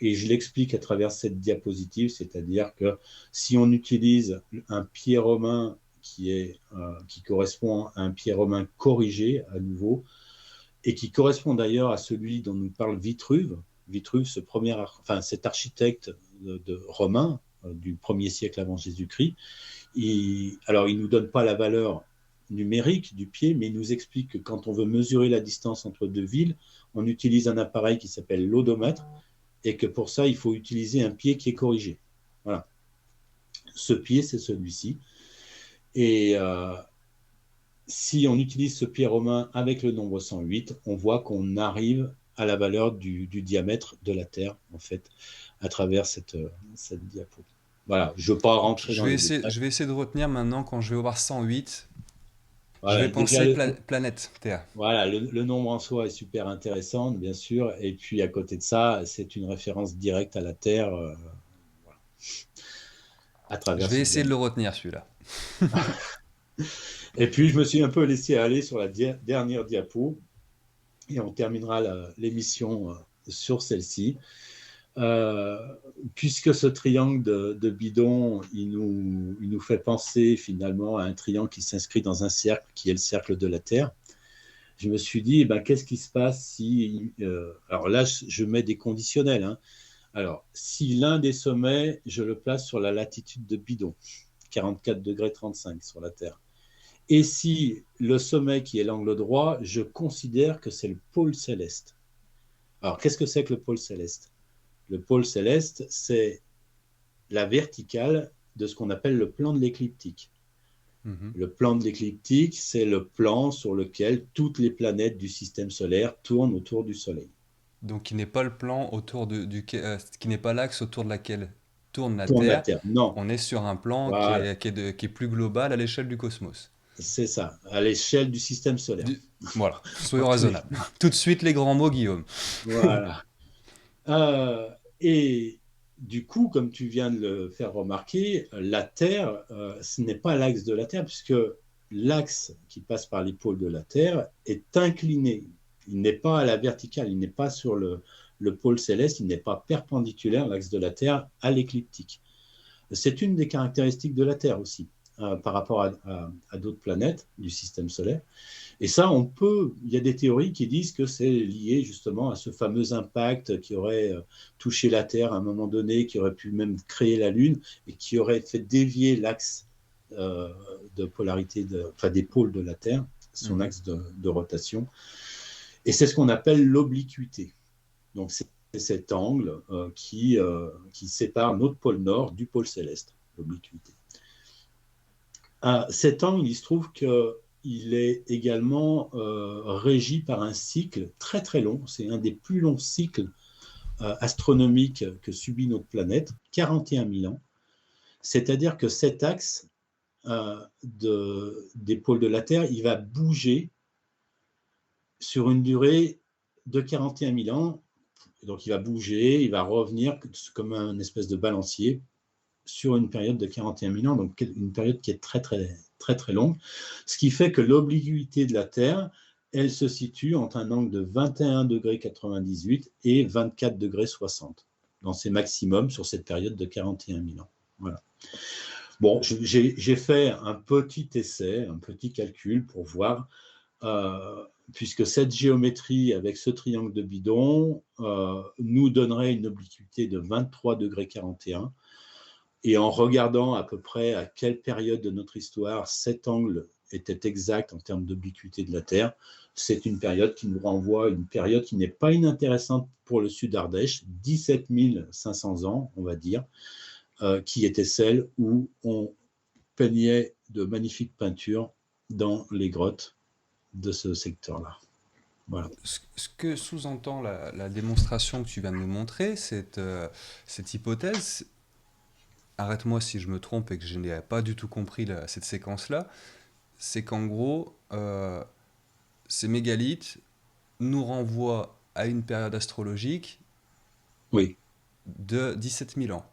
et je l'explique à travers cette diapositive, c'est-à-dire que si on utilise un pied romain qui correspond à un pied romain corrigé à nouveau, et qui correspond d'ailleurs à celui dont nous parle Vitruve, cet architecte de romain du 1er siècle avant Jésus-Christ. Alors, il ne nous donne pas la valeur numérique du pied, mais il nous explique que quand on veut mesurer la distance entre deux villes, on utilise un appareil qui s'appelle l'odomètre, et que pour ça, il faut utiliser un pied qui est corrigé. Voilà. Ce pied, c'est celui-ci. Et si on utilise ce pied romain avec le nombre 108, on voit qu'on arrive à la valeur du diamètre de la Terre, en fait, à travers cette diapo. Voilà, je ne veux pas rentrer dans les détails. Je vais essayer de retenir maintenant, quand je vais voir 108, voilà, je vais penser planète Terre. Voilà, le nombre en soi est super intéressant, bien sûr, et puis à côté de ça, c'est une référence directe à la Terre, voilà, à travers je vais essayer de le retenir, celui-là. Et puis, je me suis un peu laissé aller sur la dernière diapo, et on terminera l'émission sur celle-ci. Puisque ce triangle de bidon, il nous fait penser finalement à un triangle qui s'inscrit dans un cercle qui est le cercle de la Terre, je me suis dit, qu'est-ce qui se passe si... alors là, je mets des conditionnels. Hein. Alors, si l'un des sommets, je le place sur la latitude de bidon, 44 degrés 35 sur la Terre, et si le sommet qui est l'angle droit, je considère que c'est le pôle céleste. Alors, qu'est-ce que c'est que le pôle céleste ? Le pôle céleste, c'est la verticale de ce qu'on appelle le plan de l'écliptique. Le plan de l'écliptique, c'est le plan sur lequel toutes les planètes du système solaire tournent autour du Soleil. Donc, qui n'est pas le plan qui n'est pas l'axe autour de laquelle tourne la Tourne la Terre. Terre, non. On est sur un plan Voilà. qui est plus global à l'échelle du cosmos. C'est ça, à l'échelle du système solaire. Voilà, soyons raisonnables. Tout de suite, les grands mots, Guillaume. Voilà. Et du coup, comme tu viens de le faire remarquer, la Terre, ce n'est pas l'axe de la Terre, puisque l'axe qui passe par les pôles de la Terre est incliné. Il n'est pas à la verticale, il n'est pas sur le pôle céleste, il n'est pas perpendiculaire, l'axe de la Terre, à l'écliptique. C'est une des caractéristiques de la Terre aussi, par rapport à d'autres planètes du système solaire. Et ça, il y a des théories qui disent que c'est lié justement à ce fameux impact qui aurait touché la Terre à un moment donné, qui aurait pu même créer la Lune et qui aurait fait dévier l'axe de polarité, des pôles de la Terre, son axe de rotation. Et c'est ce qu'on appelle l'obliquité. Donc, cet angle qui sépare notre pôle nord du pôle céleste, l'obliquité. Cet angle, il se trouve qu'il est également régi par un cycle très très long. C'est un des plus longs cycles astronomiques que subit notre planète, 41 000 ans. C'est-à-dire que cet axe des pôles de la Terre, il va bouger sur une durée de 41 000 ans. Donc il va bouger, il va revenir comme un espèce de balancier sur une période de 41 000 ans, donc une période qui est très très très très longue, ce qui fait que l'obliquité de la Terre, elle se situe entre un angle de 21,98 et 24,60 dans ses maximums sur cette période de 41 000 ans. Voilà. Bon, j'ai fait un petit essai, un petit calcul pour voir, puisque cette géométrie avec ce triangle de bidon nous donnerait une obliquité de 23,41 degrés. Et en regardant à peu près à quelle période de notre histoire cet angle était exact en termes d'obliquité de la Terre, c'est une période qui nous renvoie à une période qui n'est pas inintéressante pour le sud d'Ardèche, 17 500 ans, on va dire, qui était celle où on peignait de magnifiques peintures dans les grottes de ce secteur-là. Voilà. Ce que sous-entend la démonstration que tu viens de nous montrer, cette hypothèse, arrête-moi si je me trompe et que je n'ai pas du tout compris cette séquence-là, c'est qu'en gros, ces mégalithes nous renvoient à une période astrologique Oui, de 17 000 ans,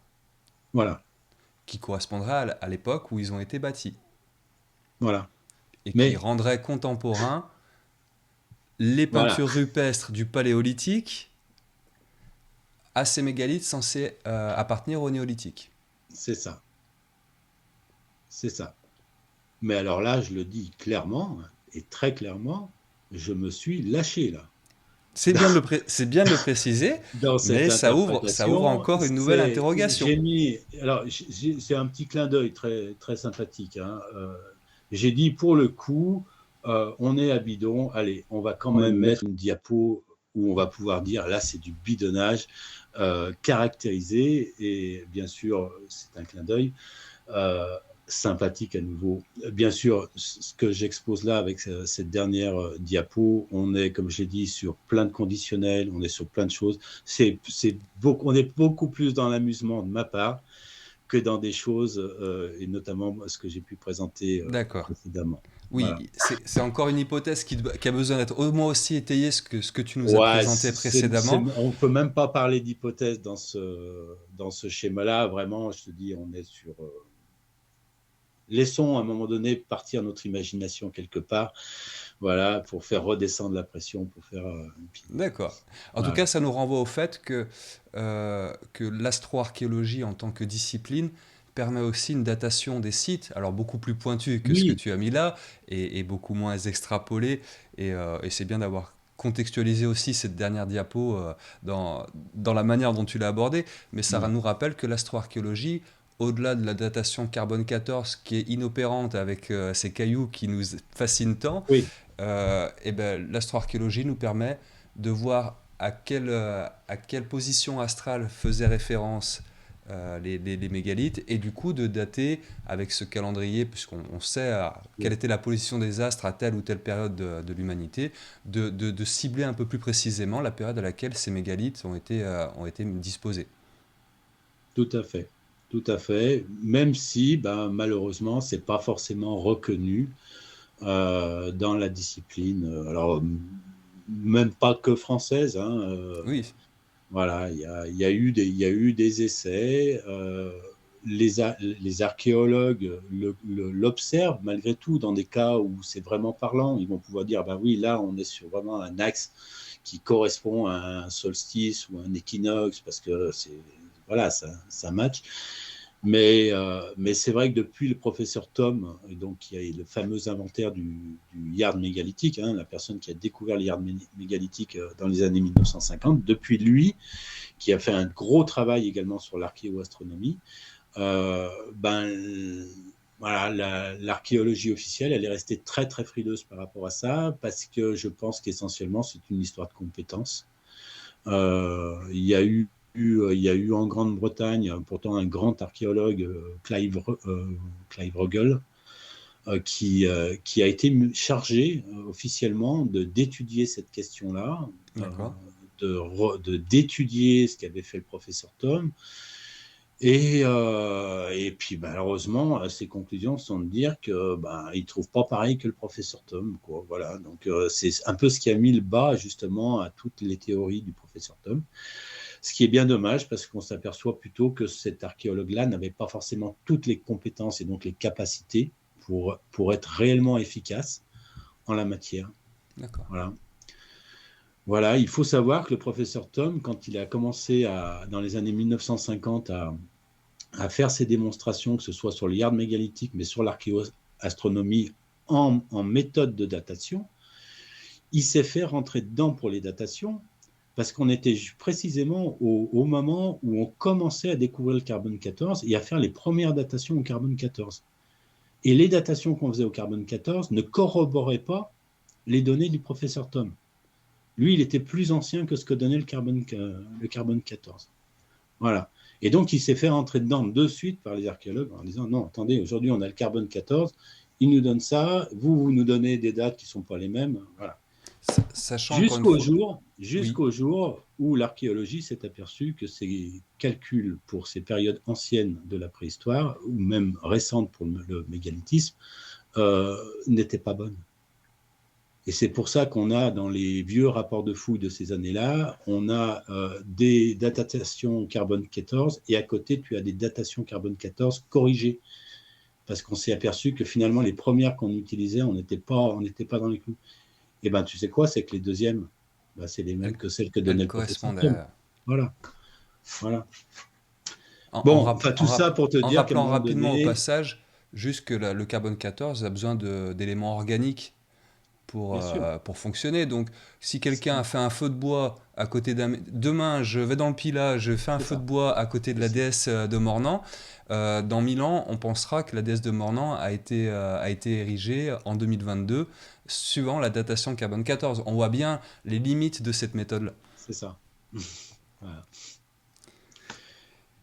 voilà, qui correspondra à l'époque où ils ont été bâtis, voilà. et qui Mais rendrait contemporain les voilà, peintures rupestres du Paléolithique à ces mégalithes censés appartenir au Néolithique. c'est ça, c'est ça. Mais alors là, je le dis clairement et très clairement, je me suis lâché là. C'est bien de le préciser, Dans mais cette ça ouvre interprétation, encore une nouvelle interrogation. j'ai mis, alors c'est un petit clin d'œil très, très sympathique. Hein. J'ai dit pour le coup, on est à bidon, allez, on va quand même mettre une diapo où on va pouvoir dire là c'est du bidonnage caractérisé et bien sûr c'est un clin d'œil. Sympathique à nouveau. Bien sûr, ce que j'expose là avec cette dernière diapo, on est, comme j'ai dit, sur plein de conditionnels, on est sur plein de choses. On est beaucoup plus dans l'amusement de ma part que dans des choses, et notamment ce que j'ai pu présenter D'accord. précédemment. Voilà. Oui, c'est encore une hypothèse qui a besoin d'être au moins aussi étayée ce que tu nous as Ouais, présenté précédemment. on peut même pas parler d'hypothèse dans ce schéma-là. Vraiment, je te dis, on est sur laissons à un moment donné partir notre imagination quelque part, voilà, pour faire redescendre la pression, pour faire. D'accord. En tout Voilà. cas, ça nous renvoie au fait que l'astroarchéologie en tant que discipline permet aussi une datation des sites, alors beaucoup plus pointue que ce que Oui, tu as mis là, et beaucoup moins extrapolée. Et c'est bien d'avoir contextualisé aussi cette dernière diapo dans la manière dont tu l'as abordée. Mais ça oui, nous rappelle que l'astroarchéologie, au-delà de la datation carbone 14 qui est inopérante avec ces cailloux qui nous fascinent tant, oui, et ben, l'astroarchéologie nous permet de voir à quelle position astrale faisaient référence les mégalithes, et du coup de dater avec ce calendrier, puisqu'on sait quelle oui, était la position des astres à telle ou telle période de l'humanité, de cibler un peu plus précisément la période à laquelle ces mégalithes ont été disposés. tout à fait. Tout à fait. Même si, ben, malheureusement, c'est pas forcément reconnu dans la discipline. Alors, même pas que française. Hein, Oui, voilà, il y a eu des essais. Les archéologues l'observent malgré tout dans des cas où c'est vraiment parlant. Ils vont pouvoir dire, ben oui, là, on est sur vraiment un axe qui correspond à un solstice ou un équinoxe parce que voilà, ça match. Mais c'est vrai que depuis le professeur Thom, donc, il y a le fameux inventaire du yard mégalithique, hein, la personne qui a découvert le yard mégalithique dans les années 1950, depuis lui, qui a fait un gros travail également sur l'archéoastronomie, ben, voilà, l'archéologie officielle, elle est restée très très frileuse par rapport à ça, parce que je pense qu'essentiellement c'est une histoire de compétences. Il y a eu en Grande-Bretagne pourtant un grand archéologue, Clive Ruggles, qui a été chargé officiellement d'étudier cette question-là, D'accord. d'étudier ce qu'avait fait le professeur Tom. Et puis malheureusement, ses conclusions sont de dire que il trouve pas pareil que le professeur Tom, quoi. Voilà. Donc c'est un peu ce qui a mis le bas justement à toutes les théories du professeur Tom. Ce qui est bien dommage parce qu'on s'aperçoit plutôt que cet archéologue-là n'avait pas forcément toutes les compétences et donc les capacités pour être réellement efficace en la matière. D'accord. Voilà. Voilà, il faut savoir que le professeur Tom, quand il a commencé dans les années 1950 à faire ses démonstrations, que ce soit sur le yard mégalithique, mais sur l'archéoastronomie en méthode de datation, il s'est fait rentrer dedans pour les datations parce qu'on était précisément au moment où on commençait à découvrir le carbone 14 et à faire les premières datations au carbone 14. Et les datations qu'on faisait au carbone 14 ne corroboraient pas les données du professeur Tom. Lui, il était plus ancien que ce que donnait le carbone 14. Voilà. Et donc, il s'est fait rentrer dedans de suite par les archéologues en disant non, attendez, aujourd'hui, on a le carbone 14, il nous donne ça, vous nous donnez des dates qui ne sont pas les mêmes. Voilà. Sachant encore une Jusqu'au fois. jour, Oui. jusqu'au jour où l'archéologie s'est aperçue que ces calculs pour ces périodes anciennes de la préhistoire, ou même récentes pour le mégalithisme, n'étaient pas bonnes. Et c'est pour ça qu'on a dans les vieux rapports de fouilles de ces années-là, on a des datations carbone 14 et à côté, tu as des datations carbone 14 corrigées. Parce qu'on s'est aperçu que finalement, les premières qu'on utilisait, on n'était pas dans les clous. Et ben, tu sais quoi, c'est que les deuxièmes, c'est les mêmes Elle, que celles que elle donnait le professeur Tom. correspondait. Voilà. Voilà. En, Bon, enfin, tout ça pour te en dire qu'à un rappelant moment rapidement au donné, passage, juste que le carbone 14 a besoin d'éléments organiques bien sûr, pour fonctionner. Donc, si quelqu'un c'est a fait un feu de bois à côté d'un... Demain, je vais dans le Pilat, je fais un feu de ça. bois à côté de C'est la ça. déesse de Mornan. Dans 1000 ans, on pensera que la déesse de Mornan a été érigée en 2022, suivant la datation carbone 14. On voit bien les limites de cette méthode-là. C'est ça. Voilà.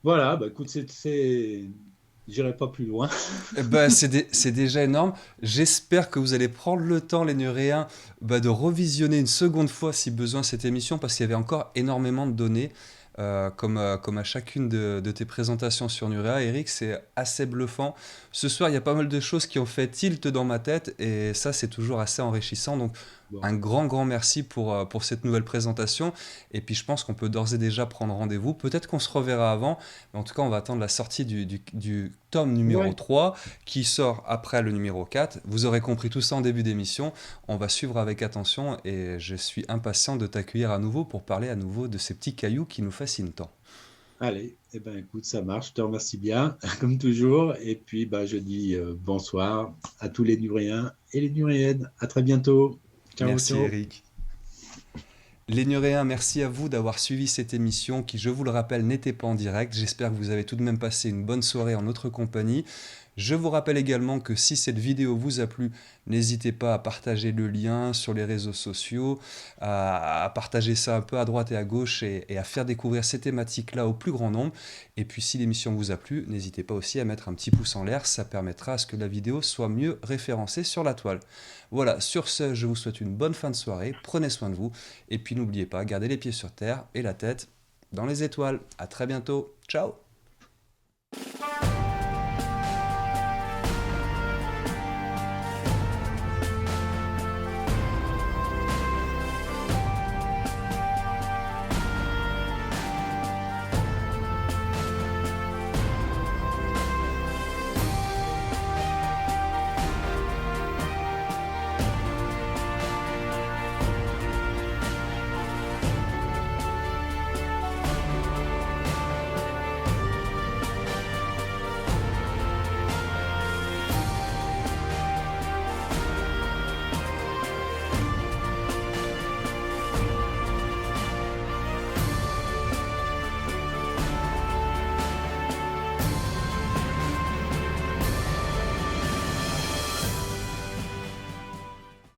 Voilà, écoute, j'irai pas plus loin. Eh ben, c'est déjà énorme. J'espère que vous allez prendre le temps, les Nuréens, de revisionner une seconde fois, si besoin, cette émission, parce qu'il y avait encore énormément de données. Comme à chacune de tes présentations sur Nurea, Eric, c'est assez bluffant. Ce soir, il y a pas mal de choses qui ont fait tilt dans ma tête, et ça, c'est toujours assez enrichissant. Donc, Bon, un grand merci pour cette nouvelle présentation. Et puis, je pense qu'on peut d'ores et déjà prendre rendez-vous. Peut-être qu'on se reverra avant, mais en tout cas, on va attendre la sortie du tome numéro ouais, 3 qui sort après le numéro 4. Vous aurez compris tout ça en début d'émission. On va suivre avec attention et je suis impatient de t'accueillir à nouveau pour parler à nouveau de ces petits cailloux qui nous fascinent tant. allez, écoute, ça marche. Je te remercie bien, comme toujours. Et puis, je dis bonsoir à tous les Nuréens et les Nuréennes. À très bientôt. Ciao, Merci ciao. Eric. Les Nuréens, merci à vous d'avoir suivi cette émission qui, je vous le rappelle, n'était pas en direct. J'espère que vous avez tout de même passé une bonne soirée en notre compagnie. Je vous rappelle également que si cette vidéo vous a plu, n'hésitez pas à partager le lien sur les réseaux sociaux, à partager ça un peu à droite et à gauche et à faire découvrir ces thématiques-là au plus grand nombre. Et puis si l'émission vous a plu, n'hésitez pas aussi à mettre un petit pouce en l'air, ça permettra à ce que la vidéo soit mieux référencée sur la toile. Voilà, sur ce, je vous souhaite une bonne fin de soirée, prenez soin de vous, et puis n'oubliez pas, gardez les pieds sur terre et la tête dans les étoiles. À très bientôt, ciao!